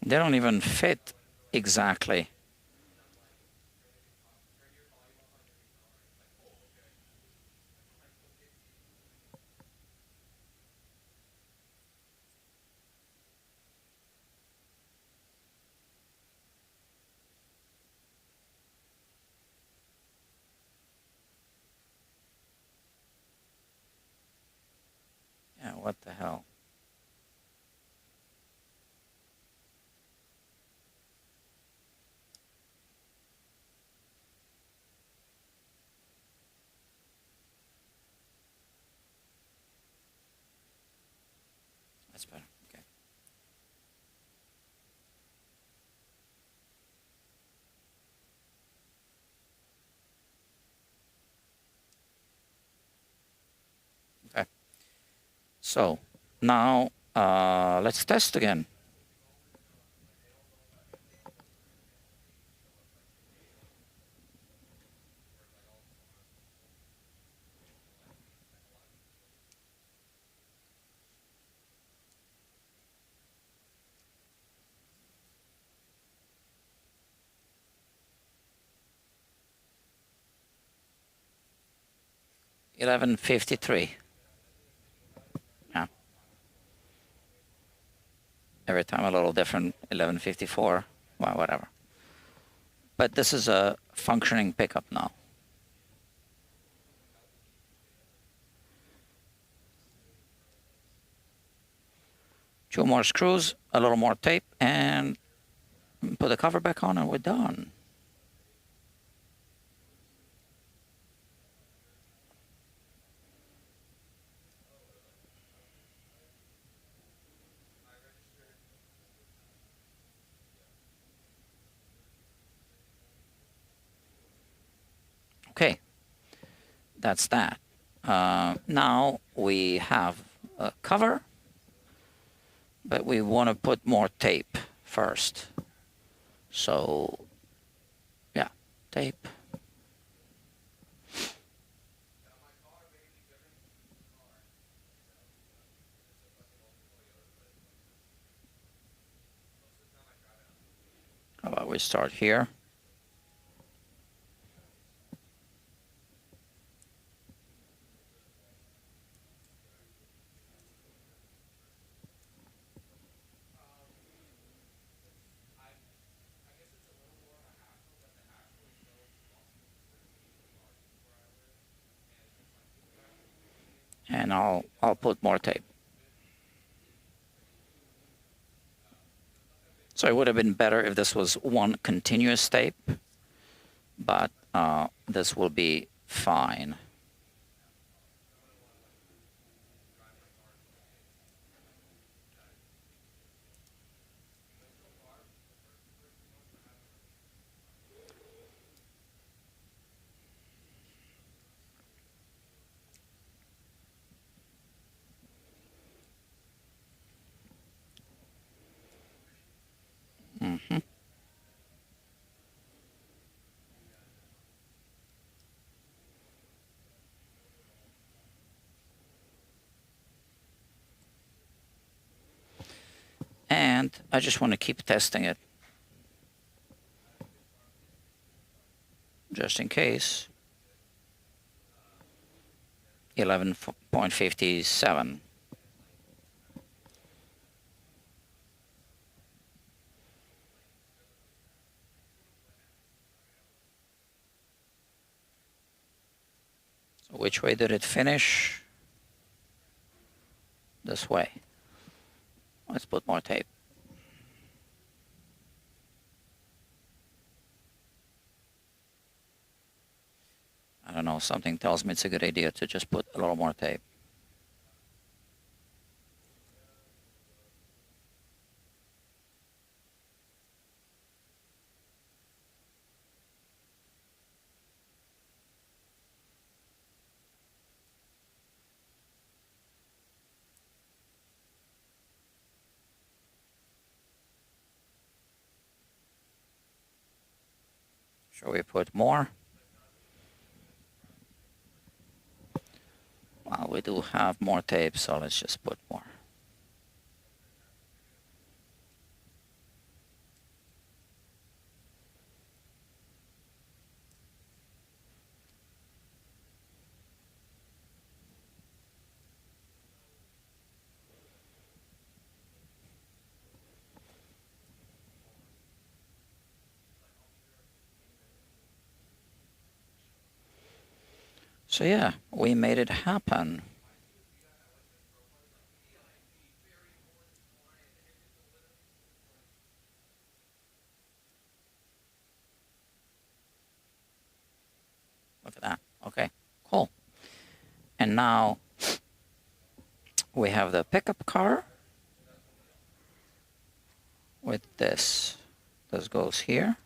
They don't even fit exactly. Yeah, what the hell? That's better. Okay. Okay. So now let's test again. $11.53. Yeah. Every time a little different. $11.54. Well, whatever. But this is a functioning pickup now. Two more screws, a little more tape, and put the cover back on, and we're done. Okay, that's that. Now we have a cover, but we want to put more tape first. So, yeah, tape. How about we start here? And I'll put more tape. So it would have been better if this was one continuous tape, but this will be fine. Mm-hmm. And I just want to keep testing it, just in case. 11.57. So which way did it finish? This way. Let's put more tape. I don't know, something tells me it's a good idea to just put a little more tape. Shall we put more? Well, we do have more tape, so let's just put more. So yeah, we made it happen. Look at that. Okay, cool. And now we have the pickup cover with this. This goes here.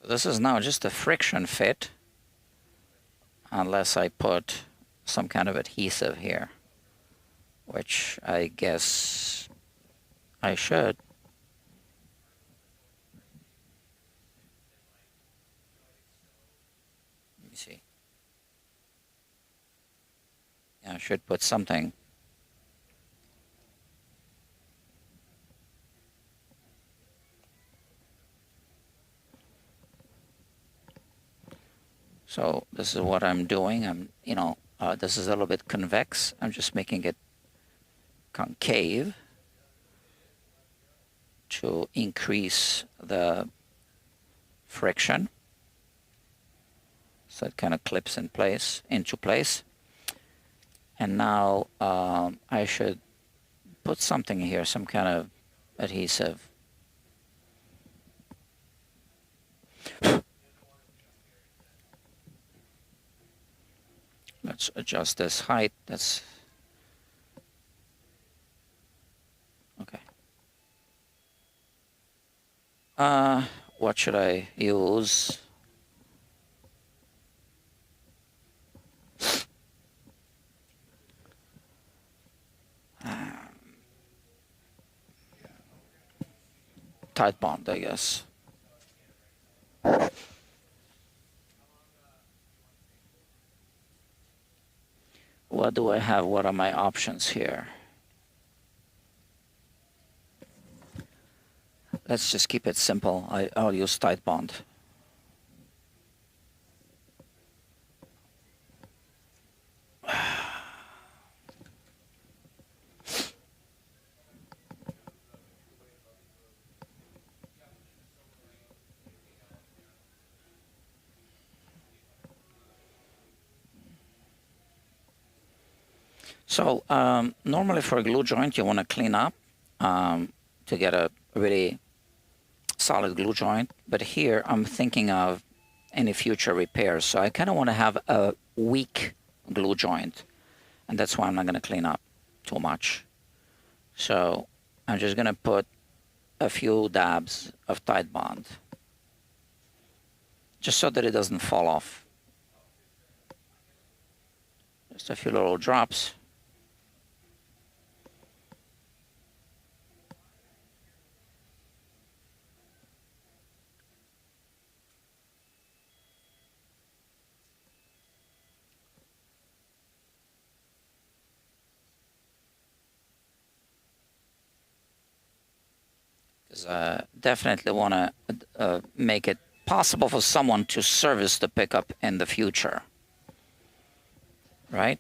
So this is now just a friction fit, unless I put some kind of adhesive here, which I guess I should. Let me see. Yeah, I should put something. So this is what I'm doing. This is a little bit convex. I'm just making it concave to increase the friction. So it kind of clips into place. And now I should put something here, some kind of adhesive. Let's adjust this height. That's okay. What should I use? Tight bond, I guess. What do I have? What are my options here? Let's just keep it simple. I'll use tight bond. So normally for a glue joint, you want to clean up to get a really solid glue joint. But here I'm thinking of any future repairs. So I kind of want to have a weak glue joint. And that's why I'm not going to clean up too much. So I'm just going to put a few dabs of tight bond, just so that it doesn't fall off. Just a few little drops. Because I definitely want to make it possible for someone to service the pickup in the future. Right?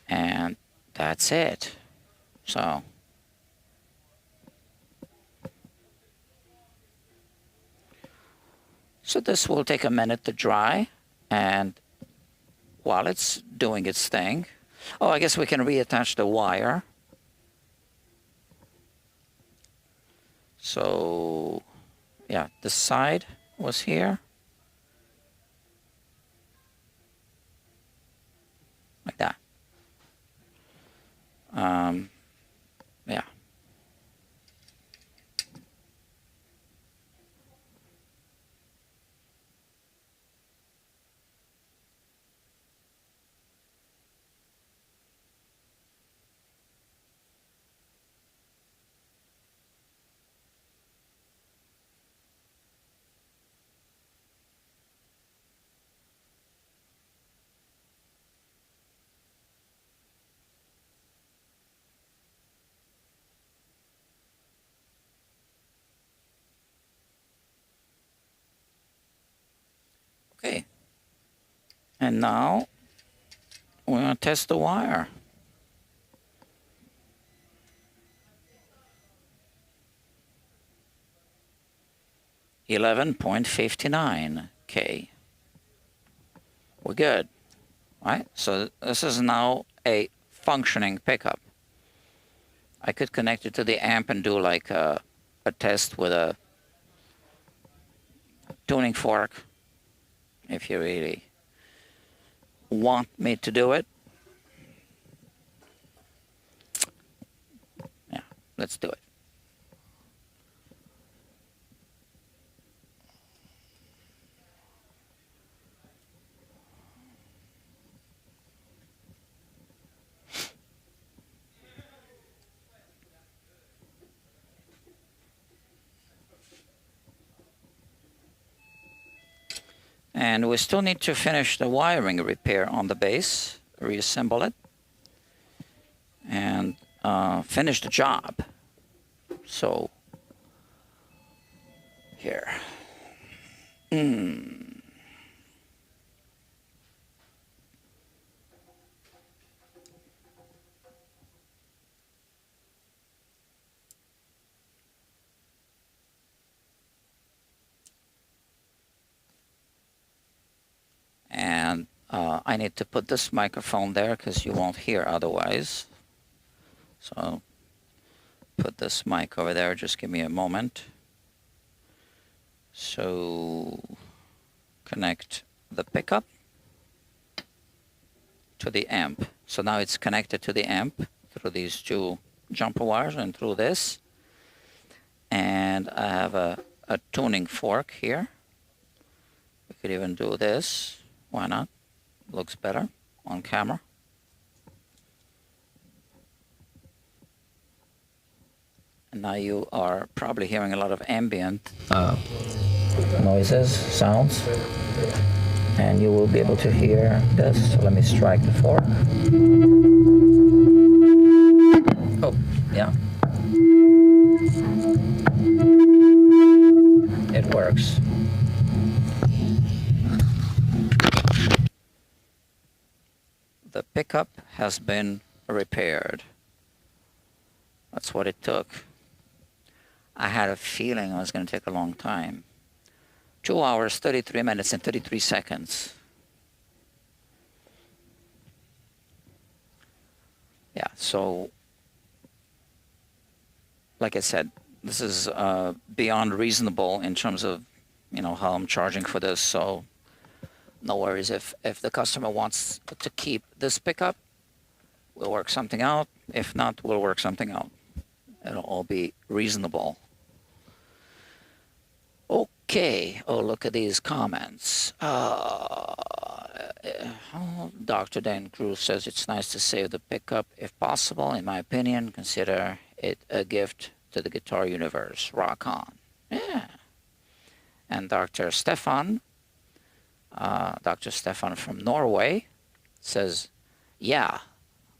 And that's it. So this will take a minute to dry, and while it's doing its thing, oh, I guess we can reattach the wire. So yeah, the side was here. Like that. Yeah. Okay. And now we're going to test the wire. $11.59K. We're good, right? So this is now a functioning pickup. I could connect it to the amp and do like a test with a tuning fork if you really want me to do it. Yeah, let's do it. And we still need to finish the wiring repair on the base, reassemble it, and finish the job. So here. And I need to put this microphone there because you won't hear otherwise. So put this mic over there. Just give me a moment. So connect the pickup. to the amp. So now it's connected to the amp through these two jumper wires and through this. And I have a tuning fork here. We could even do this. Why not? Looks better on camera. And now you are probably hearing a lot of ambient noises, sounds. And you will be able to hear this. So let me strike the fork. Oh, yeah. It works. The pickup has been repaired. That's what it took. I had a feeling it was going to take a long time. 2 hours, 33 minutes, and 33 seconds. Yeah, so like I said, this is beyond reasonable in terms of, how I'm charging for this. So no worries. If the customer wants to keep this pickup, we'll work something out. If not, we'll work something out. It'll all be reasonable. Okay. Oh, look at these comments. Dr. Dan Cruz says it's nice to save the pickup if possible. In my opinion, consider it a gift to the guitar universe. Rock on. Yeah. And Dr. Stefan from Norway says, yeah,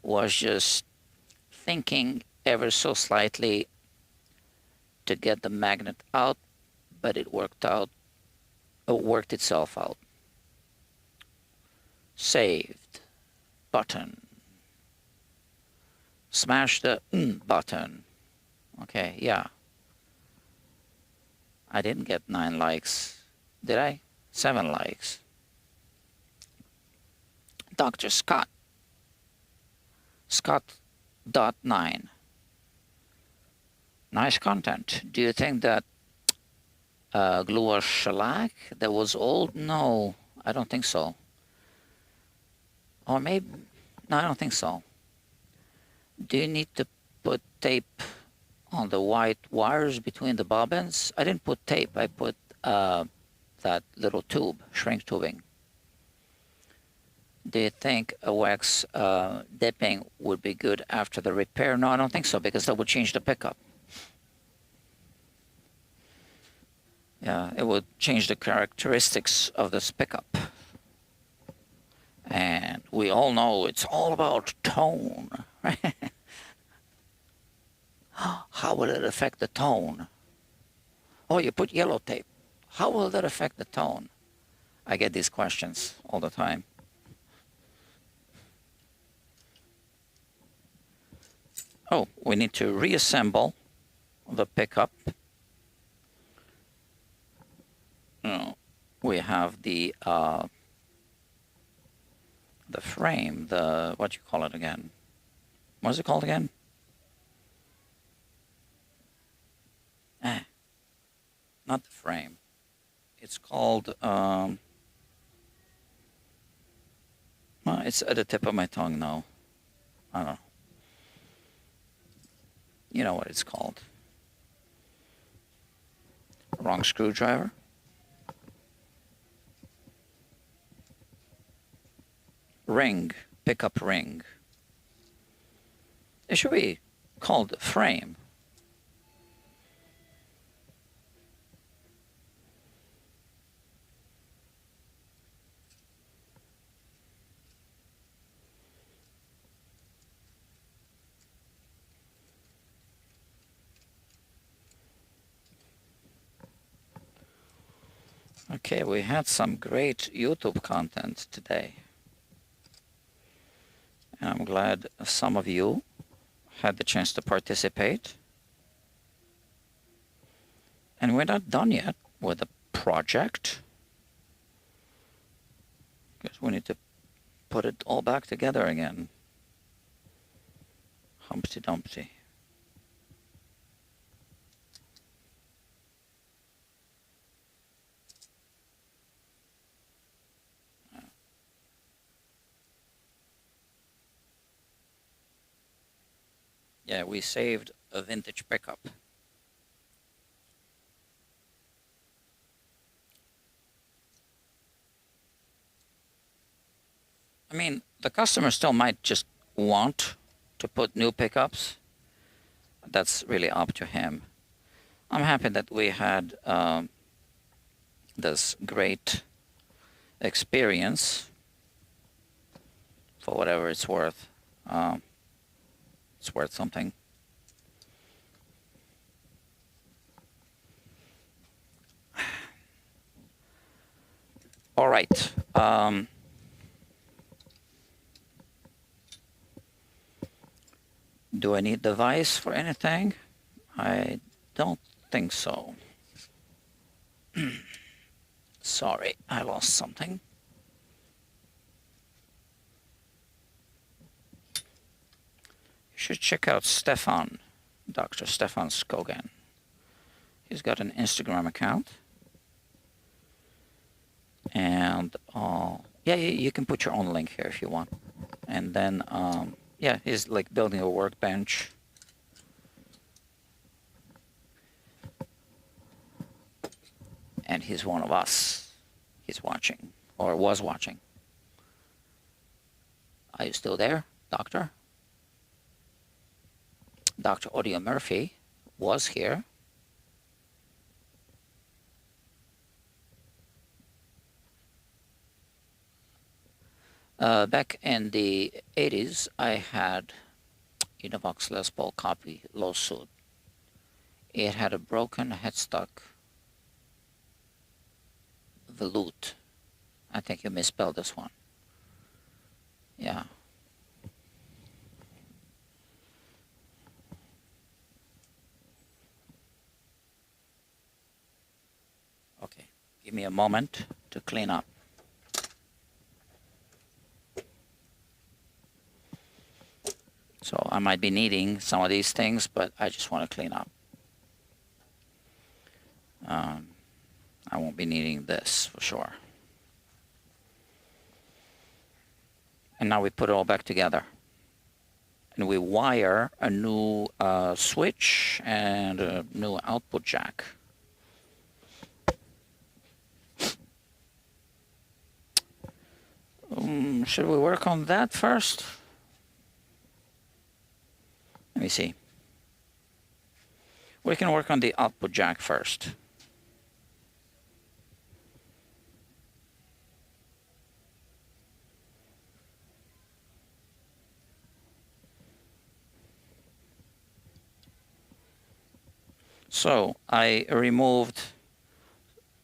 was just thinking ever so slightly to get the magnet out, but it worked itself out. Saved. Button. Smash the button. Okay, yeah. I didn't get 9 likes. Did I? 7 likes. Dr. Scott. Scott.9. Nice content. Do you think that glue was shellac that was old? No, I don't think so. Or maybe, no, I don't think so. Do you need to put tape on the white wires between the bobbins? I didn't put tape. I put that little tube, shrink tubing. Do you think a wax dipping would be good after the repair? No, I don't think so, because that would change the pickup. Yeah, it would change the characteristics of this pickup. And we all know it's all about tone, right? How will it affect the tone? Oh, you put yellow tape. How will that affect the tone? I get these questions all the time. Oh, we need to reassemble the pickup. Oh, we have the frame, what you call it again? What is it called again? Not the frame. It's called, well, it's at the tip of my tongue now. I don't know. You know what it's called. Wrong screwdriver. Ring, pickup ring. It should be called frame. Okay, we had some great YouTube content today. And I'm glad some of you had the chance to participate. And we're not done yet with the project, because we need to put it all back together again. Humpty Dumpty. Yeah, we saved a vintage pickup. I mean, the customer still might just want to put new pickups. That's really up to him. I'm happy that we had this great experience for whatever it's worth. It's worth something. All right. Do I need the vise for anything? I don't think so. Sorry, I lost something. You should check out Stefan, Dr. Stefan Skogan. He's got an Instagram account. And yeah, you can put your own link here if you want. And then, yeah, he's like building a workbench. And he's one of us. He's watching, or was watching. Are you still there, Doctor? Dr. Audio Murphy was here. Back in the 80s, I had UNIVOX Les Paul copy lawsuit. It had a broken headstock volute. I think you misspelled this one. Yeah. Okay, give me a moment to clean up. So I might be needing some of these things, but I just want to clean up. I won't be needing this for sure. And now we put it all back together. And we wire a new switch and a new output jack. Should we work on that first? Let me see. We can work on the output jack first. So I removed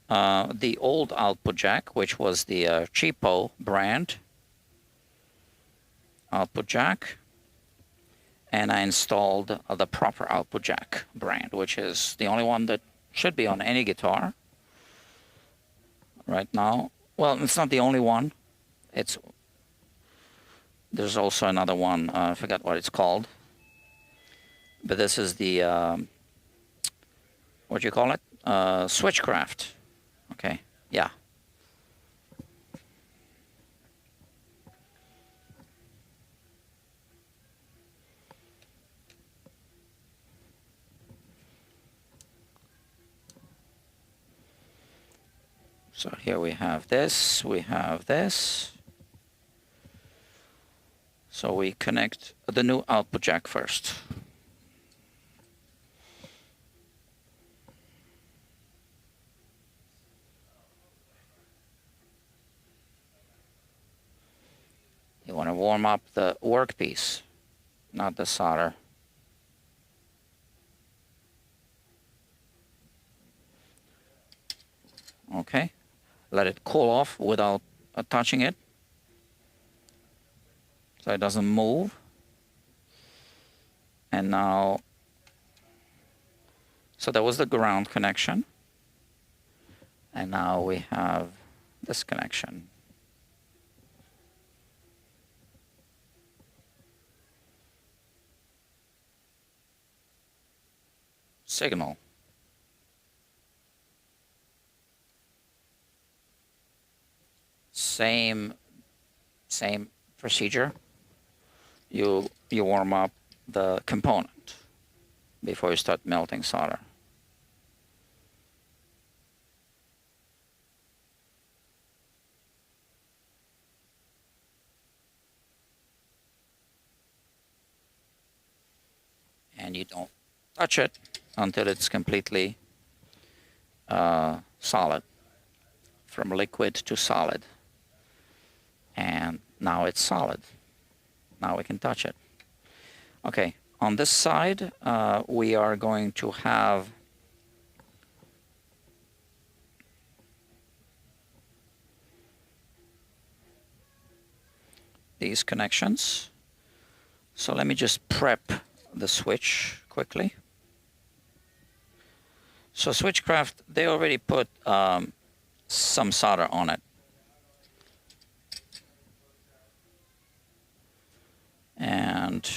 the old output jack, which was the cheapo brand output jack, and I installed the proper output jack brand, which is the only one that should be on any guitar right now. Well, it's not the only one. There's also another one. I forgot what it's called, but this is the what do you call it? Switchcraft. Okay, yeah. So here we have this, we have this. So we connect the new output jack first. You want to warm up the workpiece, not the solder. Okay, let it cool off without touching it, so it doesn't move. And now, so that was the ground connection. And now we have this connection. Signal. Same procedure. You warm up the component before you start melting solder. And you don't touch it until it's completely solid, from liquid to solid. And now it's solid. Now we can touch it. Okay, on this side, we are going to have these connections. So let me just prep the switch quickly. So Switchcraft, they already put some solder on it. And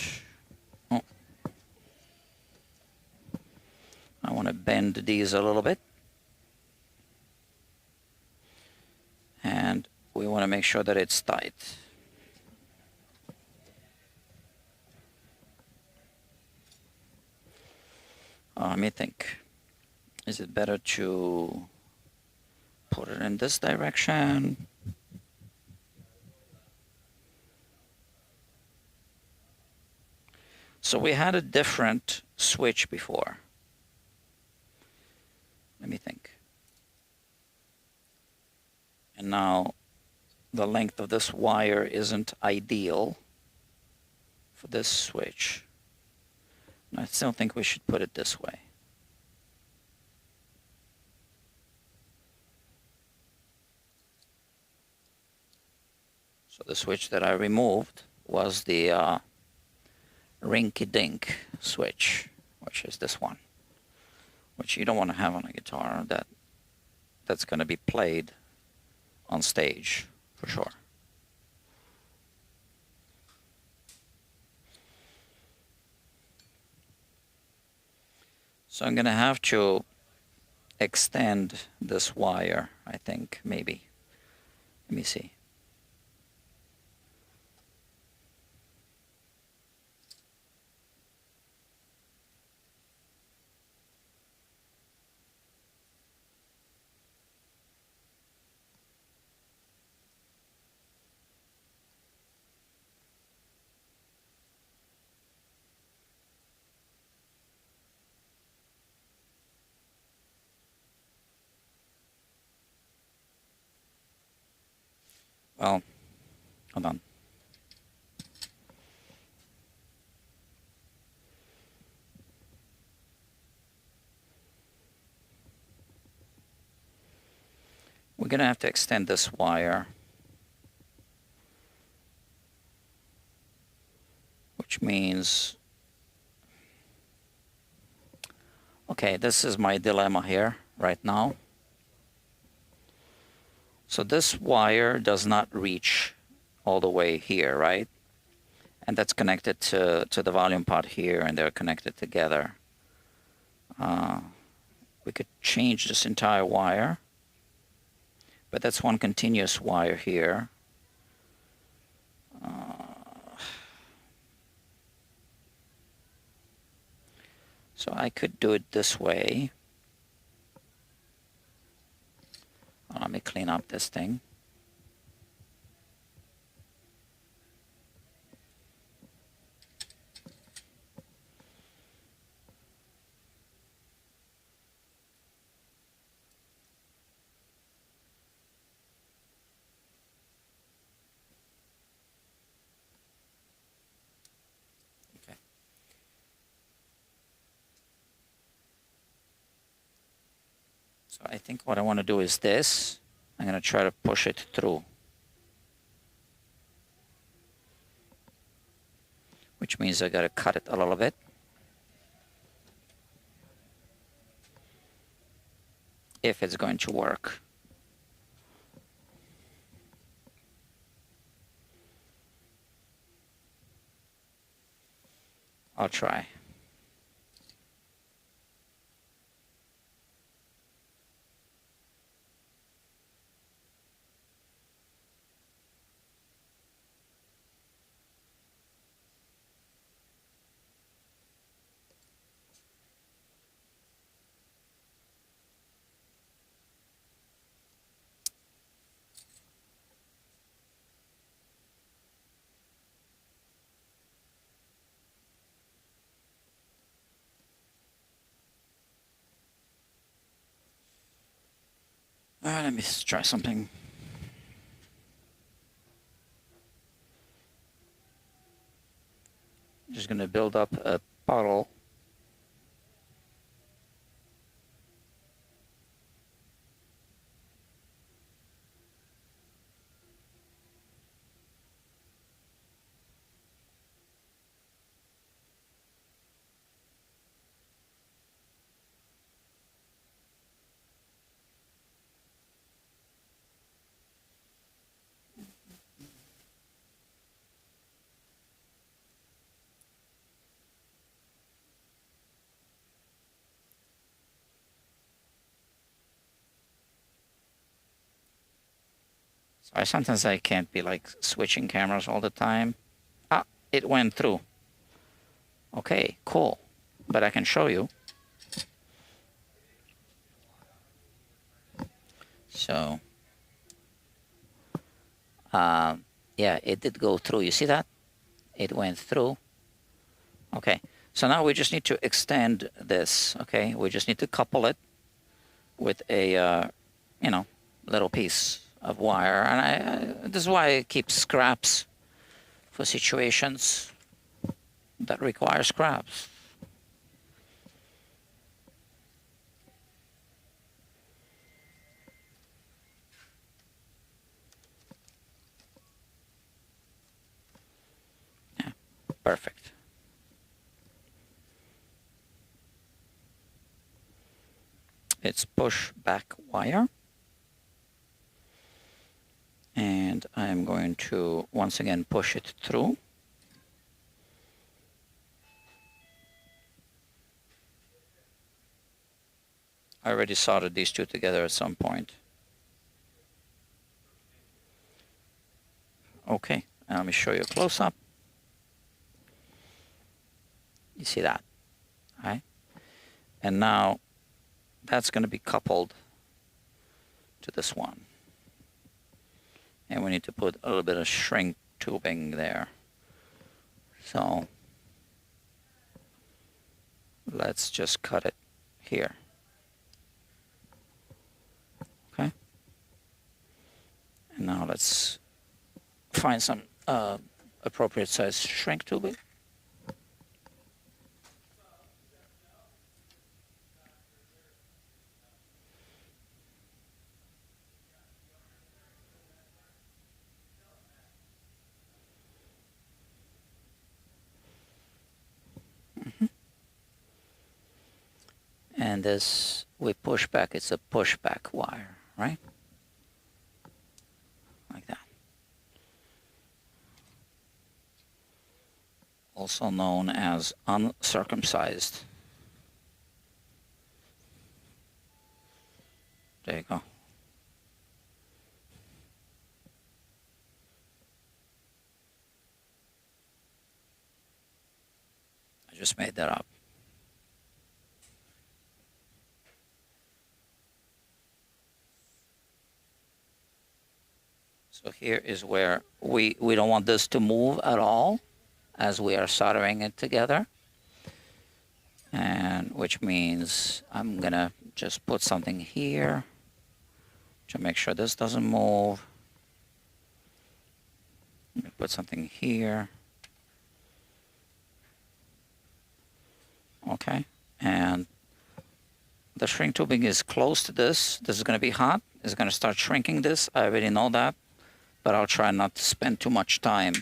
I want to bend these a little bit. And we want to make sure that it's tight. Let me think. Is it better to put it in this direction? So we had a different switch before. Let me think. And now the length of this wire isn't ideal for this switch. And I still think we should put it this way. So the switch that I removed was the rinky-dink switch, which is this one, which you don't want to have on a guitar that's going to be played on stage for sure. So I'm going to have to extend this wire, I think, maybe. Let me see. Well, hold on. We're going to have to extend this wire, which means, okay, this is my dilemma here right now. So this wire does not reach all the way here, right? And that's connected to the volume pot here, and they're connected together. We could change this entire wire, but that's one continuous wire here. So I could do it this way. Let me clean up this thing. Okay. So I think what I want to do is this. I'm going to try to push it through, which means I got to cut it a little bit. If it's going to work. I'll try. Let me try something. Just gonna build up a puddle. So sometimes I can't be like switching cameras all the time. Ah, it went through. Okay, cool. But I can show you. So, yeah, it did go through. You see that? It went through. Okay, so now we just need to extend this. Okay, we just need to couple it with a, you know, little piece of wire. And this is why I keep scraps for situations that require scraps. Yeah, perfect. It's push back wire. And I'm going to once again push it through. I already soldered these two together at some point. Okay, and let me show you a close-up. You see that, right? And now that's going to be coupled to this one. And we need to put a little bit of shrink tubing there. So let's just cut it here. Okay. And now let's find some appropriate size shrink tubing. And this, we push back, it's a pushback wire, right? Like that. Also known as uncircumcised. There you go. I just made that up. So here is where we don't want this to move at all as we are soldering it together. And which means I'm gonna just put something here to make sure this doesn't move. Let me put something here. Okay, and the shrink tubing is close to this. This is gonna be hot. It's gonna start shrinking this. I already know that, but I'll try not to spend too much time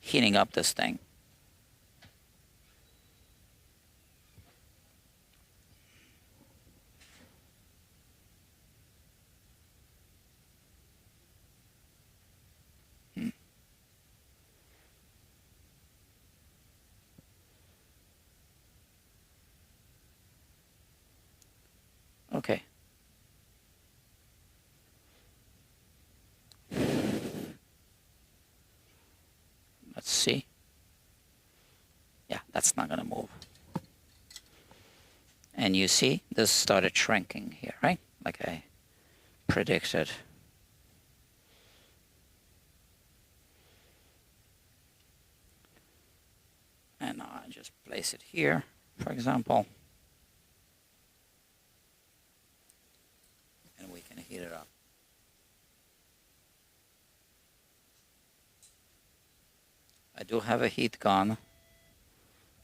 heating up this thing. Okay. Let's see. Yeah, that's not gonna move. And you see, this started shrinking here, right? Like I predicted. And now I just place it here, for example. And we can heat heat it up. I do have a heat gun,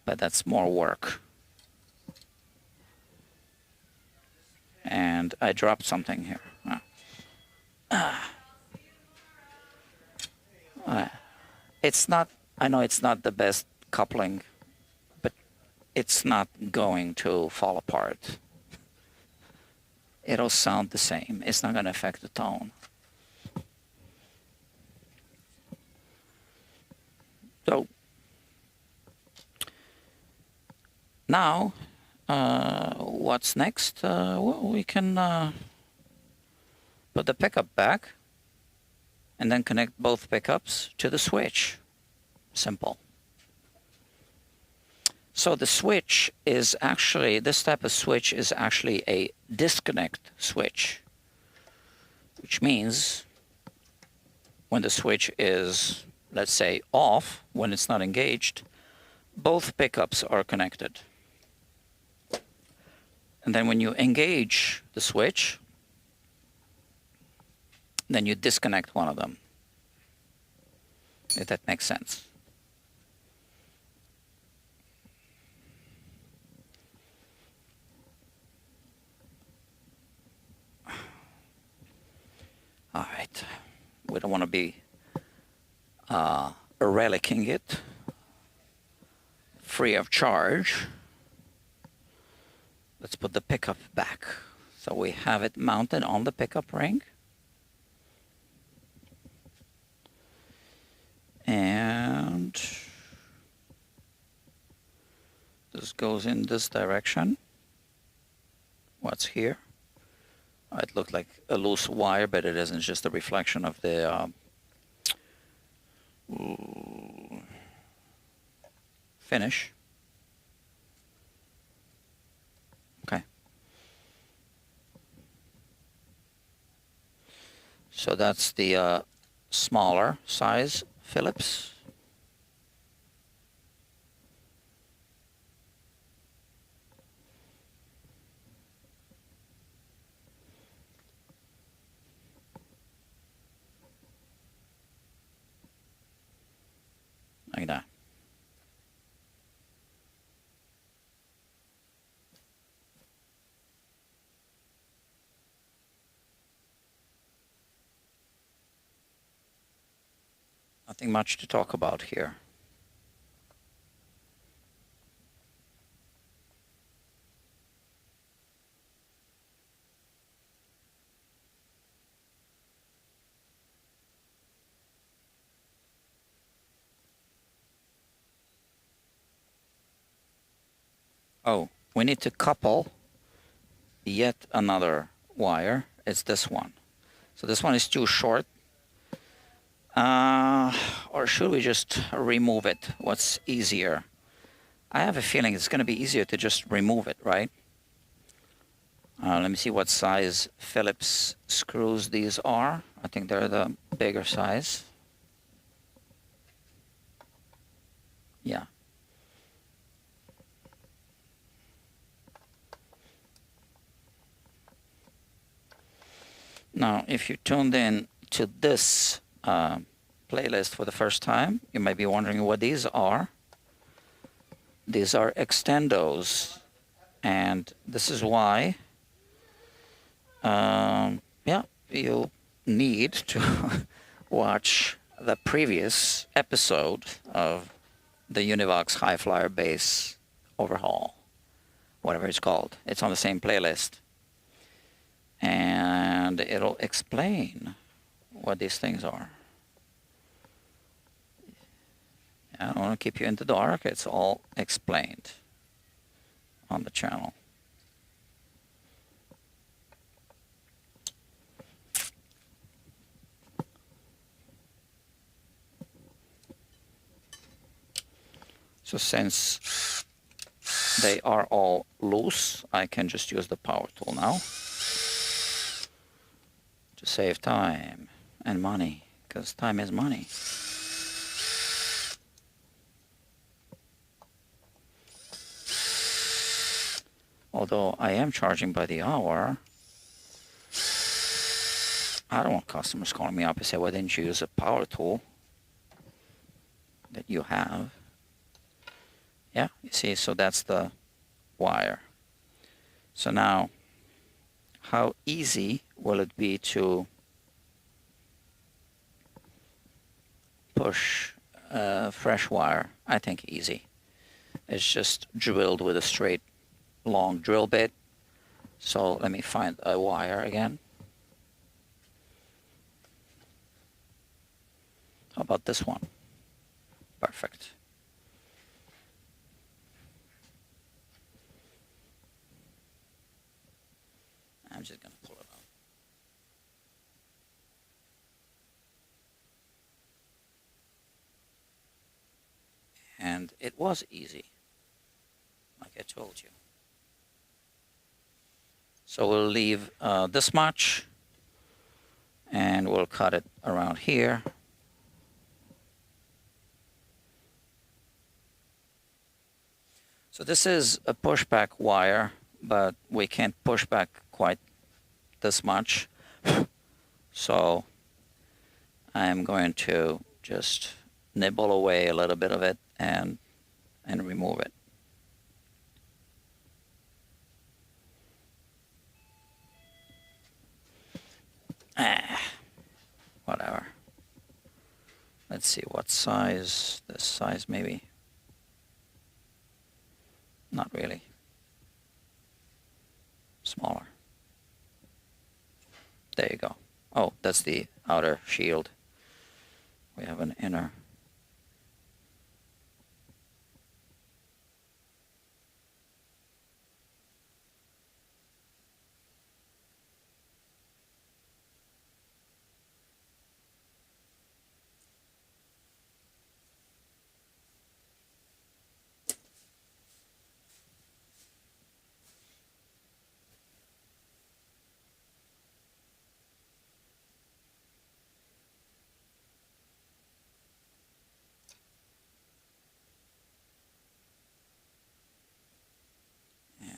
but that's more work. And I dropped something here. It's not, I know it's not the best coupling, but it's not going to fall apart. It'll sound the same. It's not going to affect the tone. So now, what's next? Well, we can put the pickup back and then connect both pickups to the switch. Simple. So the switch is actually, this type of switch is actually a disconnect switch, which means when the switch is, let's say, off, when it's not engaged, both pickups are connected. And then when you engage the switch, then you disconnect one of them, if that makes sense. All right, we don't want to be relicking it free of charge. Let's put the pickup back. So we have it mounted on the pickup ring. And this goes in this direction. What's here? It looked like a loose wire, but it isn't, just a reflection of the finish. Okay. So that's the smaller size Phillips. Like that. Nothing much to talk about here. Oh, we need to couple yet another wire. It's this one. So this one is too short. Or should we just remove it? What's easier? I have a feeling it's going to be easier to just remove it, right? Let me see what size Phillips screws these are. I think they're the bigger size. Yeah. Now, if you tuned in to this playlist for the first time, you might be wondering what these are. These are extendos, and this is why, yeah, you need to watch the previous episode of the UNIVOX Hi-Flyer Bass overhaul, whatever it's called. It's on the same playlist. And it'll explain what these things are. I don't want to keep you in the dark. It's all explained on the channel. So since they are all loose, I can just use the power tool now to save time and money, because time is money. Although I am charging by the hour, I don't want customers calling me up and say, why didn't you use a power tool that you have? Yeah, you see, so that's the wire. So now, how easy will it be to push fresh wire? I think easy. It's just drilled with a straight long drill bit. So let me find a wire again. How about this one? Perfect. I'm just going to pull it out. And it was easy, like I told you. So we'll leave this much, and we'll cut it around here. So this is a pushback wire, but we can't push back quite this much. So I'm going to just nibble away a little bit of it and remove it. Whatever. Let's see what size. This size maybe. Not really. Smaller. There you go. Oh, that's the outer shield. We have an inner.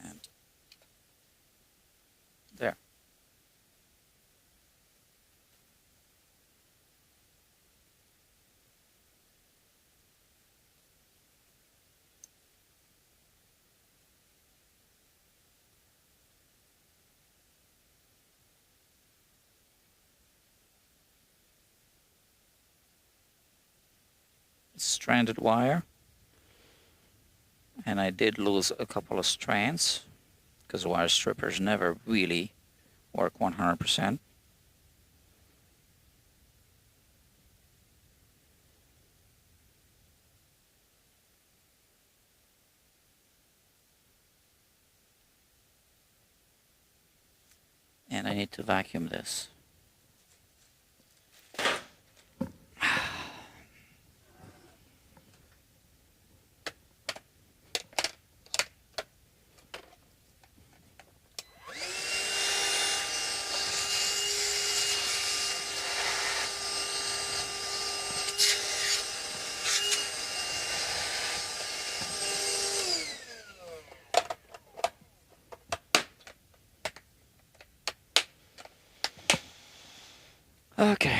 And there. Stranded wire. And I did lose a couple of strands because wire strippers never really work 100%. And I need to vacuum this. Okay.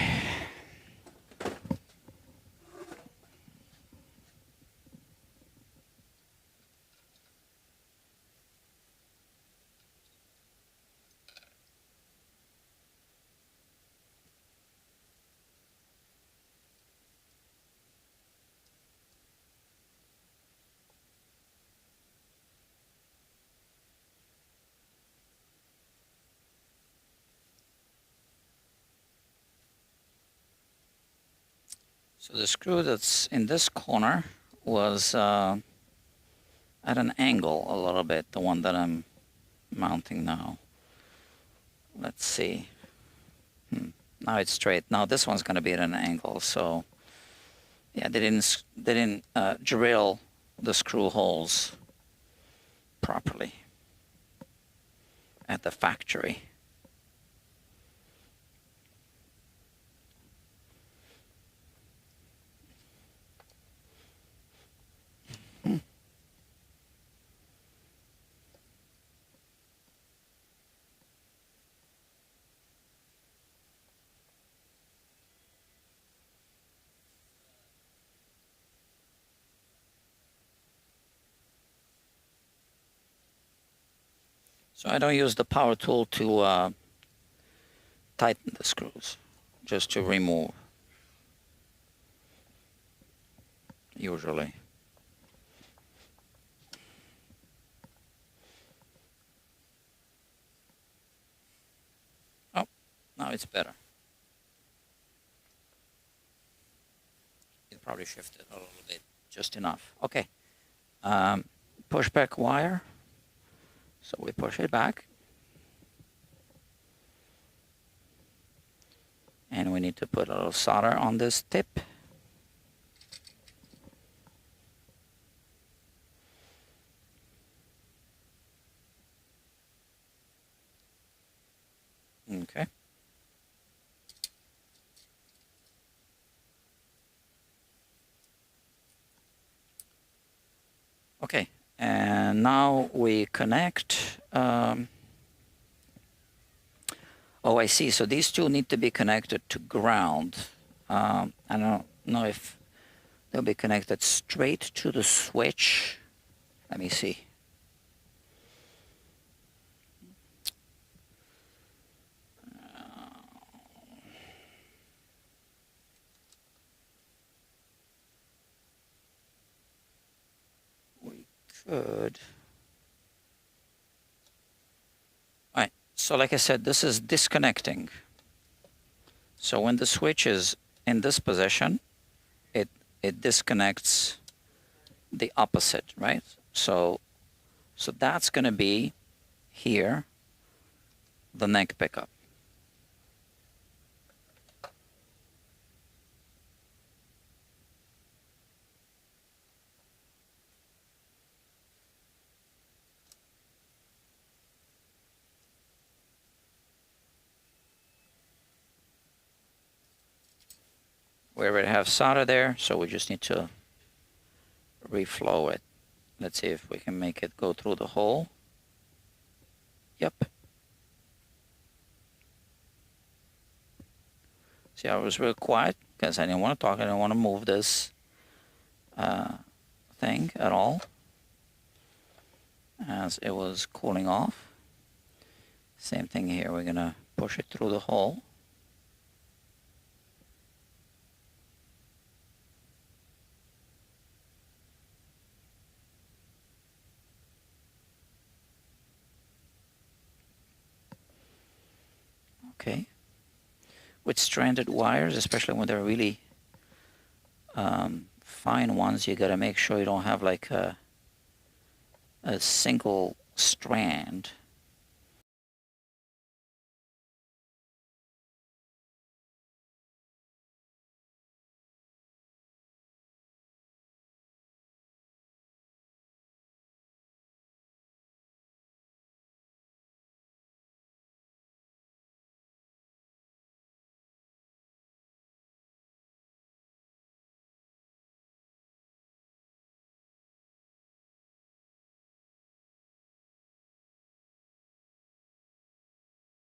So the screw that's in this corner was at an angle a little bit, the one that I'm mounting now. Let's see. Now it's straight. Now this one's going to be at an angle, so yeah, they didn't drill the screw holes properly at the factory. So I don't use the power tool to tighten the screws, just to remove, usually. Oh, now it's better. It probably shifted a little bit, just enough. Okay. Push back wire. So we push it back. And we need to put a little solder on this tip. Okay. Okay, and now we connect. Oh, I see. So these two need to be connected to ground. I don't know if they'll be connected straight to the switch. Let me see. We could. All right. So like I said, this is disconnecting. So when the switch is in this position, it disconnects the opposite, right? So that's going to be here, the neck pickup. We already have solder there, so we just need to reflow it. Let's see if we can make it go through the hole. Yep. See, I was real quiet because I didn't want to talk. I didn't want to move this thing at all as it was cooling off. Same thing here. We're going to push it through the hole. Okay. With stranded wires, especially when they're really fine ones, you got to make sure you don't have like a single strand.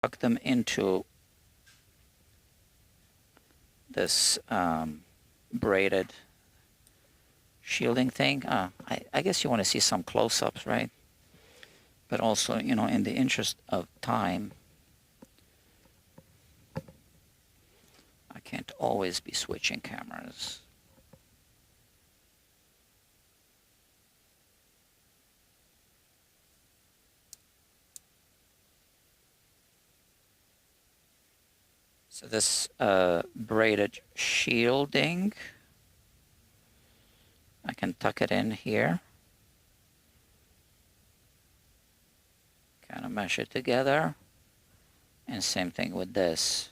Plug them into this braided shielding thing. I guess you want to see some close-ups, right? But also, you know, in the interest of time, I can't always be switching cameras. So this braided shielding, I can tuck it in here. Kind of mesh it together. And same thing with this.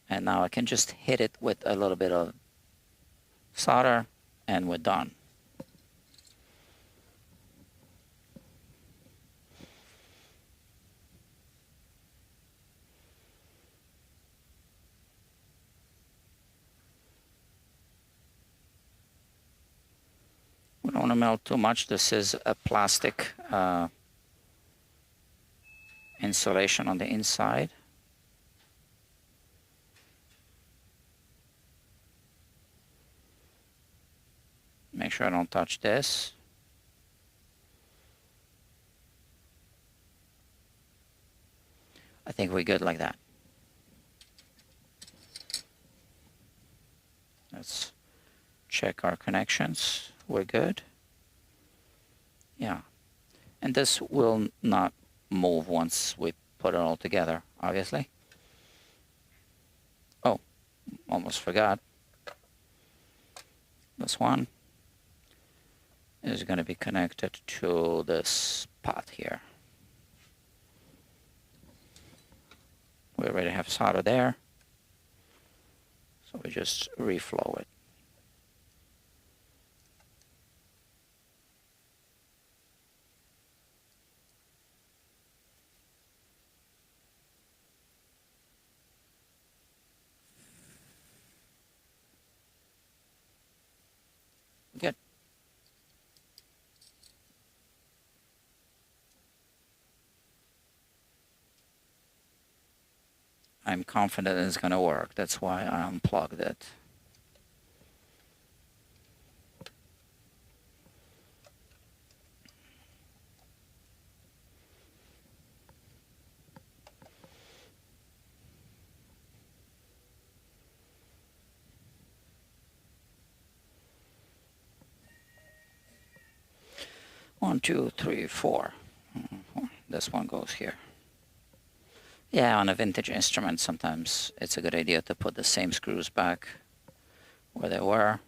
And now I can just hit it with a little bit of solder and we're done. We don't want to melt too much. This is a plastic insulation on the inside. Make sure I don't touch this. I think we're good like that. Let's check our connections. We're good. Yeah. And this will not move once we put it all together, obviously. Oh, almost forgot. This one is going to be connected to this pot here. We already have solder there, so we just reflow it. Good. I'm confident it's going to work. That's why I unplugged it. One, two, three, four. This one goes here. Yeah, on a vintage instrument, sometimes it's a good idea to put the same screws back where they were.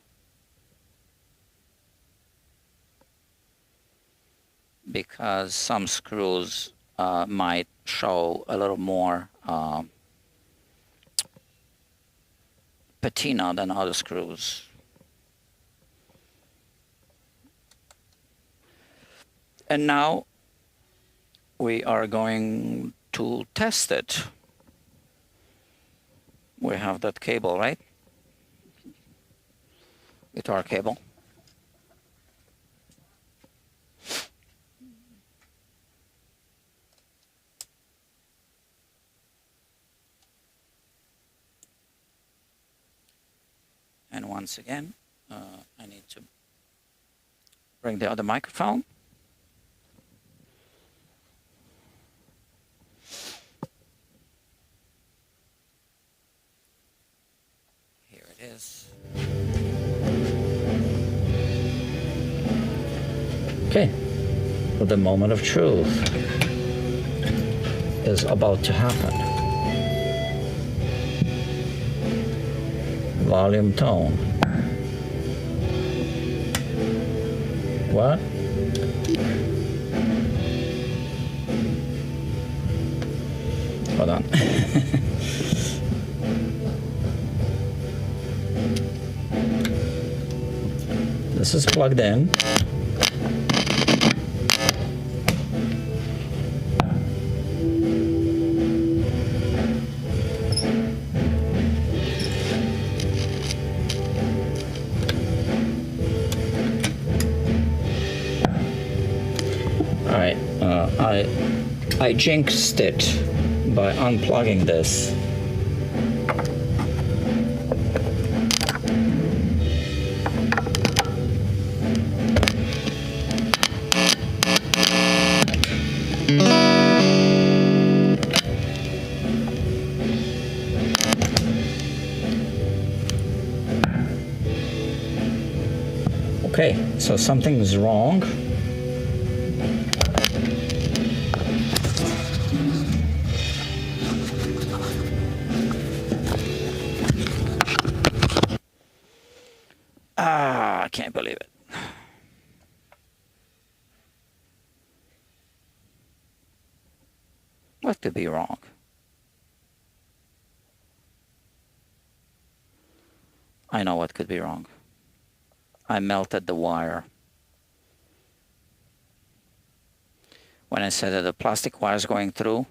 Because some screws might show a little more patina than other screws. And now we are going to test it. We have that cable, right? Guitar cable. And once again, I need to bring the other microphone. Here it is. Okay, well, the moment of truth is about to happen. Volume tone. What? Hold on. This is plugged in. I jinxed it by unplugging this. Okay, so something's wrong. I can't believe it. What could be wrong? I know what could be wrong. I melted the wire. When I said that the plastic wire is going through,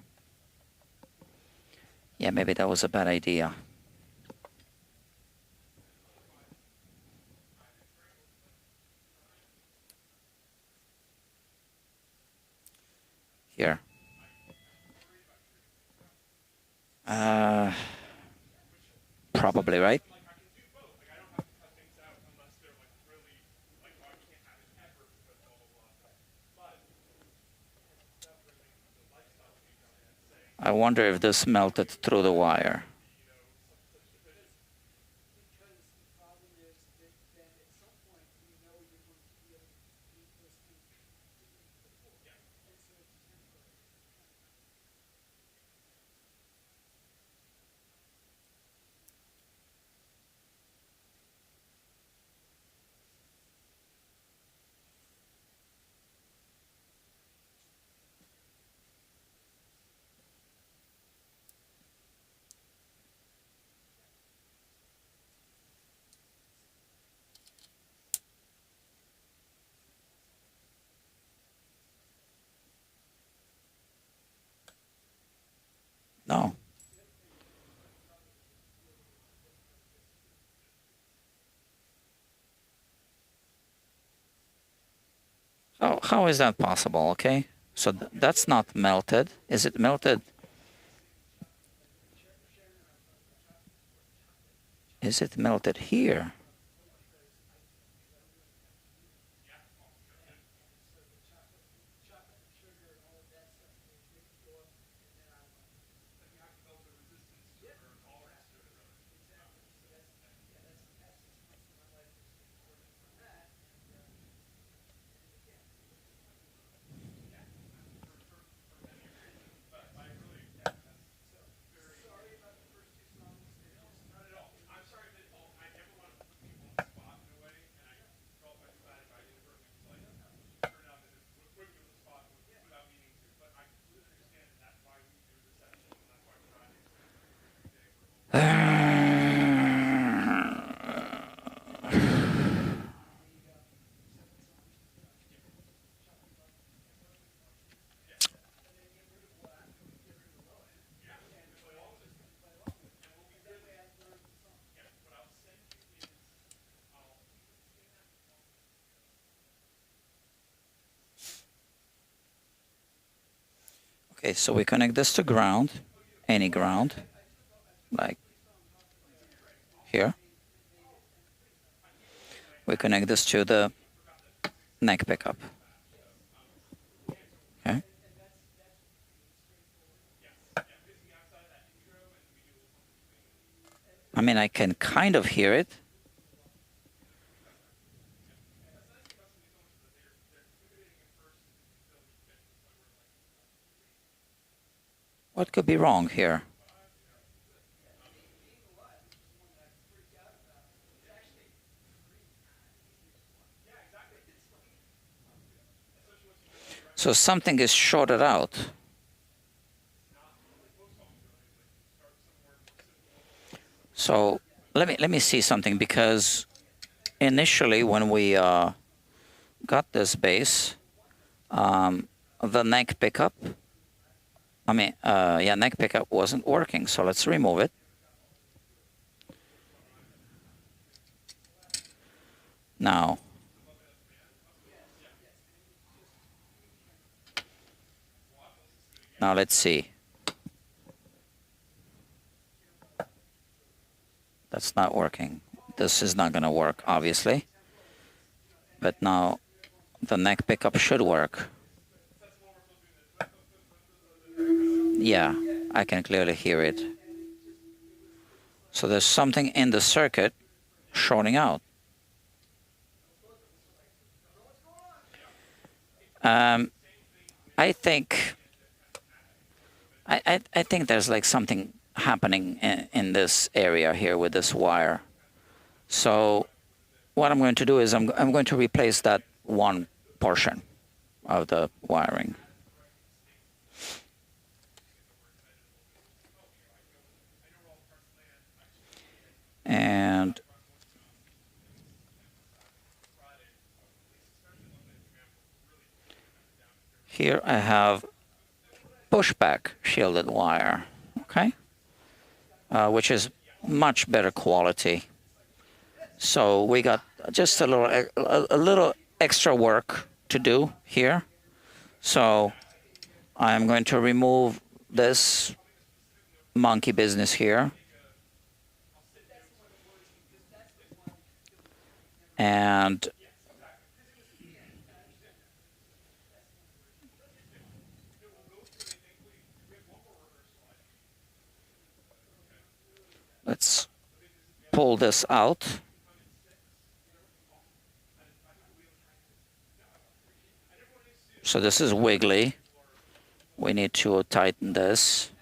yeah, maybe that was a bad idea. Here. Probably, right? I wonder if this melted through the wire. No. So how is that possible? Okay, so that's not melted. Is it melted? Is it melted here? Okay, so we connect this to ground, any ground, like here. We connect this to the neck pickup. Okay. I mean, I can kind of hear it. What could be wrong here? So something is shorted out. So let me see something, because initially when we got this bass, the neck pickup, neck pickup wasn't working. So let's remove it. Now, let's see. That's not working. This is not going to work, obviously. But now the neck pickup should work. Yeah, I can clearly hear it. So there's something in the circuit shorting out. I think I think there's like something happening in this area here with this wire. So what I'm going to do is I'm going to replace that one portion of the wiring. And here I have pushback shielded wire, okay, which is much better quality. So we got just a little extra work to do here. So I'm going to remove this monkey business here. And pull this out. So this is wiggly. We need to tighten this.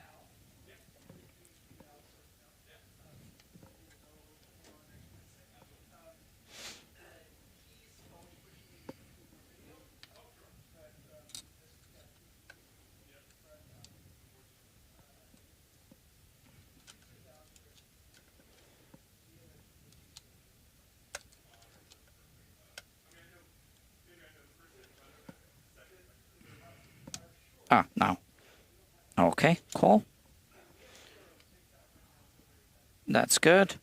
Ah, now. Okay, cool. That's good.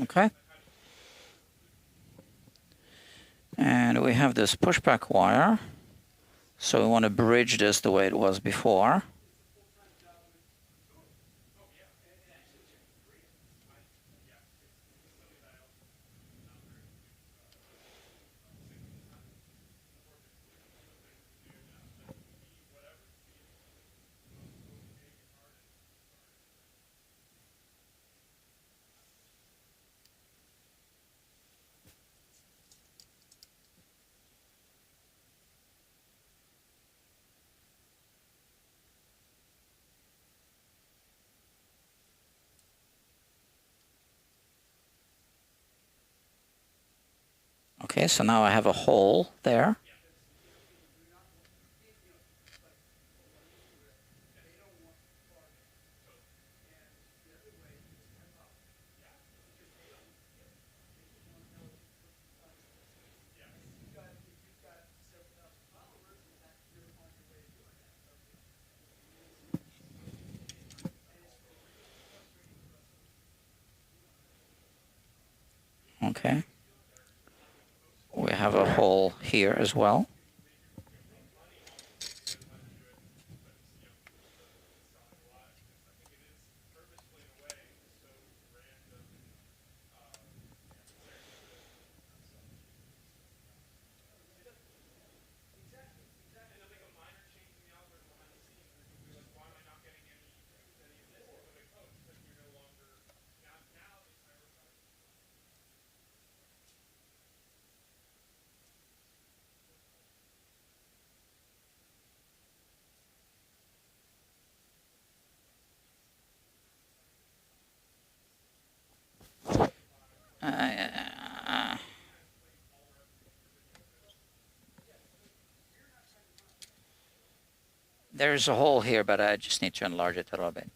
Okay. And we have this pushback wire. So we want to bridge this the way it was before. Okay, so now I have a hole there. Okay. We have a hole here as well. There's a hole here, but I just need to enlarge it a little bit.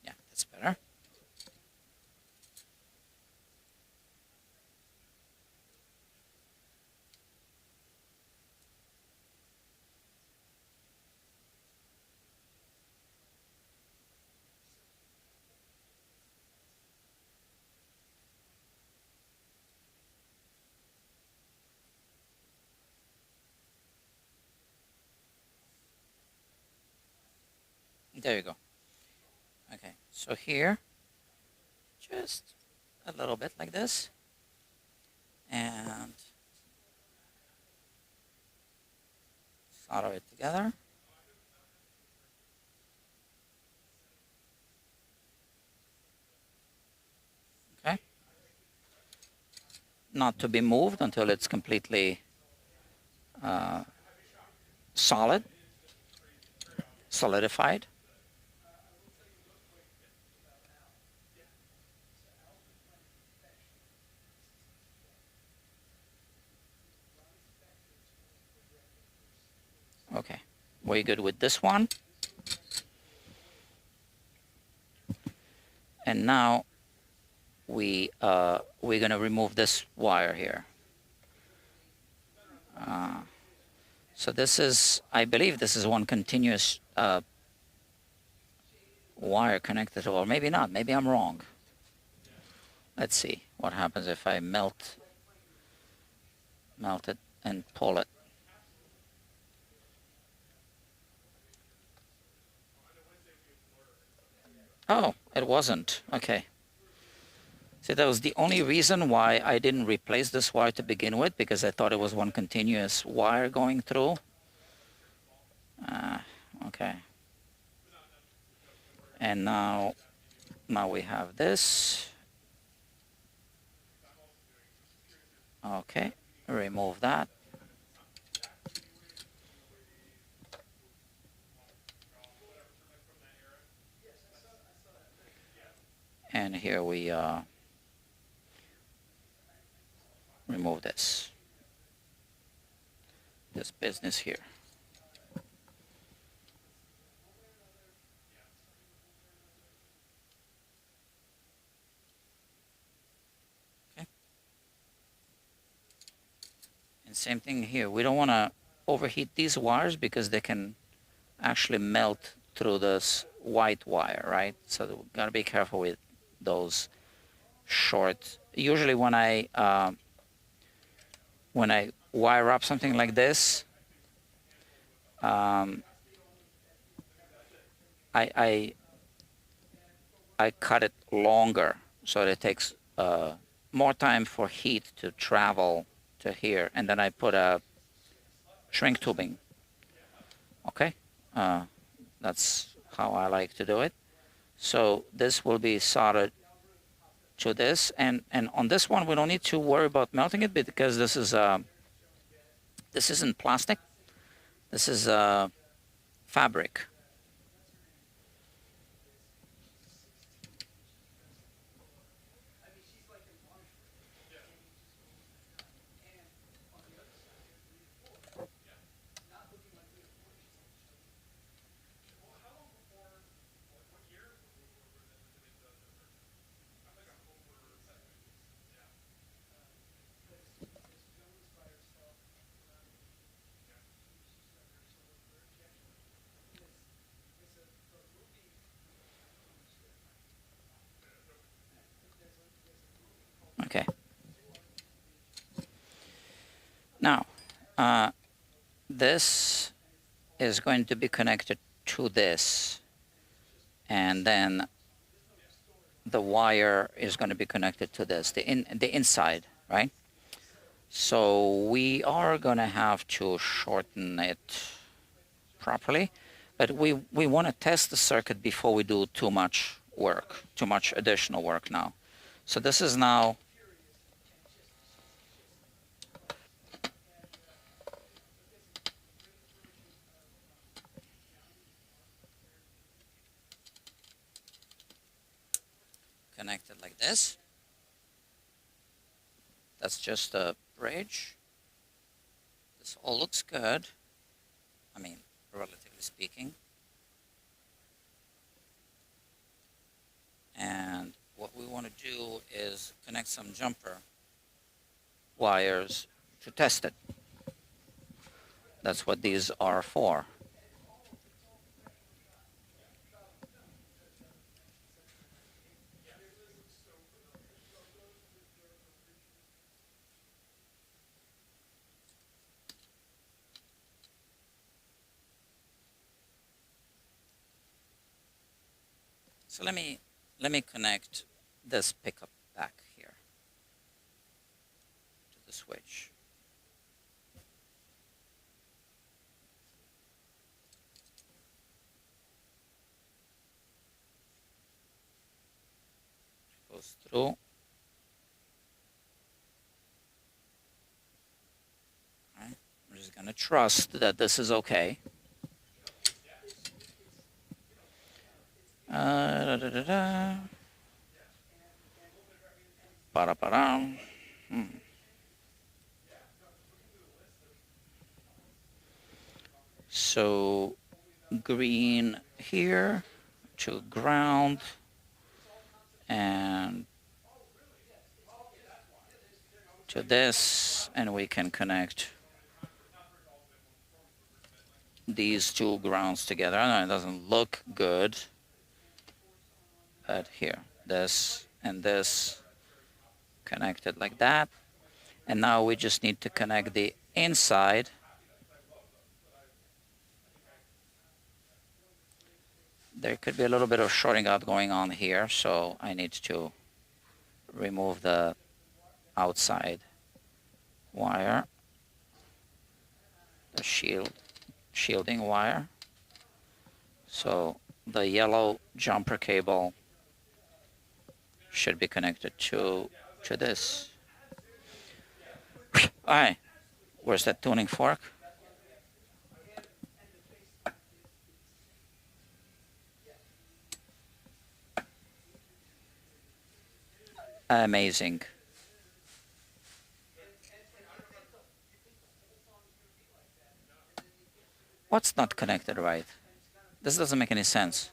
Yeah, that's better. There you go. Okay, so here, just a little bit like this. And solder it together. Okay. Not to be moved until it's completely solid, solidified. Okay, we're good with this one. And now we're gonna remove this wire here. So this is, I believe this is one continuous wire connected, or maybe not, maybe I'm wrong. Let's see what happens if I melt it and pull it. Oh, it wasn't. Okay. See, that was the only reason why I didn't replace this wire to begin with, because I thought it was one continuous wire going through. Okay. And now we have this. Okay, remove that. And here we remove this business here. Okay. And same thing here. We don't want to overheat these wires because they can actually melt through this white wire, right? So we got to be careful with those short. Usually when I wire up something like this, I cut it longer so that it takes more time for heat to travel to here, and then I put a shrink tubing. Okay, that's how I like to do it. So this will be soldered to this, and on this one we don't need to worry about melting it because this isn't plastic. This is fabric. Okay. Now, this is going to be connected to this, and then the wire is going to be connected to this, the inside, right? So we are going to have to shorten it properly, but we want to test the circuit before we do too much work, too much additional work now. So this is now connected like this. That's just a bridge. This all looks good. I mean, relatively speaking. And what we want to do is connect some jumper wires to test it. That's what these are for. So let me connect this pickup back here to the switch. Goes through. Right. I'm just gonna trust that this is okay. Da, da, da, da. Para. So green here to ground, and to this, and we can connect these two grounds together. I know it doesn't look good, but here, this and this connected like that. And now we just need to connect the inside. There could be a little bit of shorting out going on here, so I need to remove the outside wire, the shielding wire. So the yellow jumper cable should be connected to this. Alright, where's that tuning fork? Amazing. What's not connected right? This doesn't make any sense.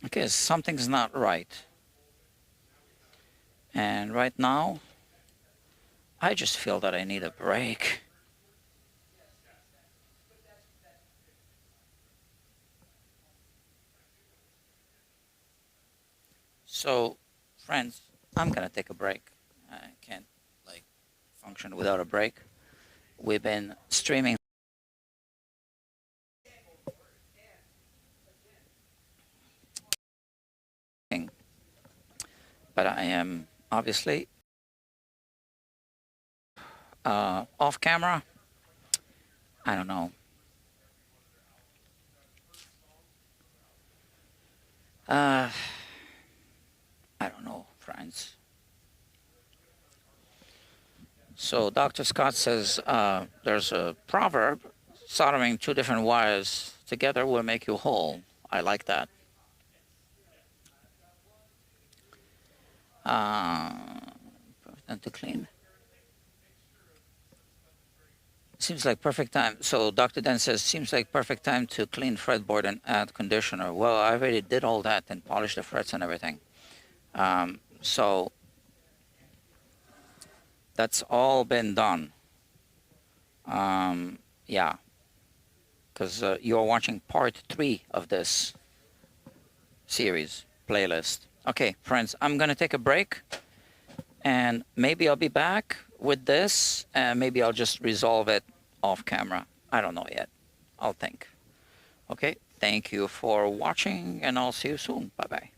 Okay, something's not right. And right now, I just feel that I need a break. So, friends, I'm gonna take a break. I can't like function without a break. We've been streaming, but I am obviously off camera. I don't know. I don't know, friends. So Dr. Scott says there's a proverb, soldering two different wires together will make you whole. I like that. And to clean. Seems like perfect time. So Dr. Dan says, seems like perfect time to clean fretboard and add conditioner. Well, I already did all that and polished the frets and everything. So that's all been done. Yeah, because you're watching part 3 of this series playlist. Okay, friends, I'm gonna take a break, and maybe I'll be back with this, and maybe I'll just resolve it off camera. I don't know yet. I'll think. Okay, thank you for watching, and I'll see you soon. Bye-bye.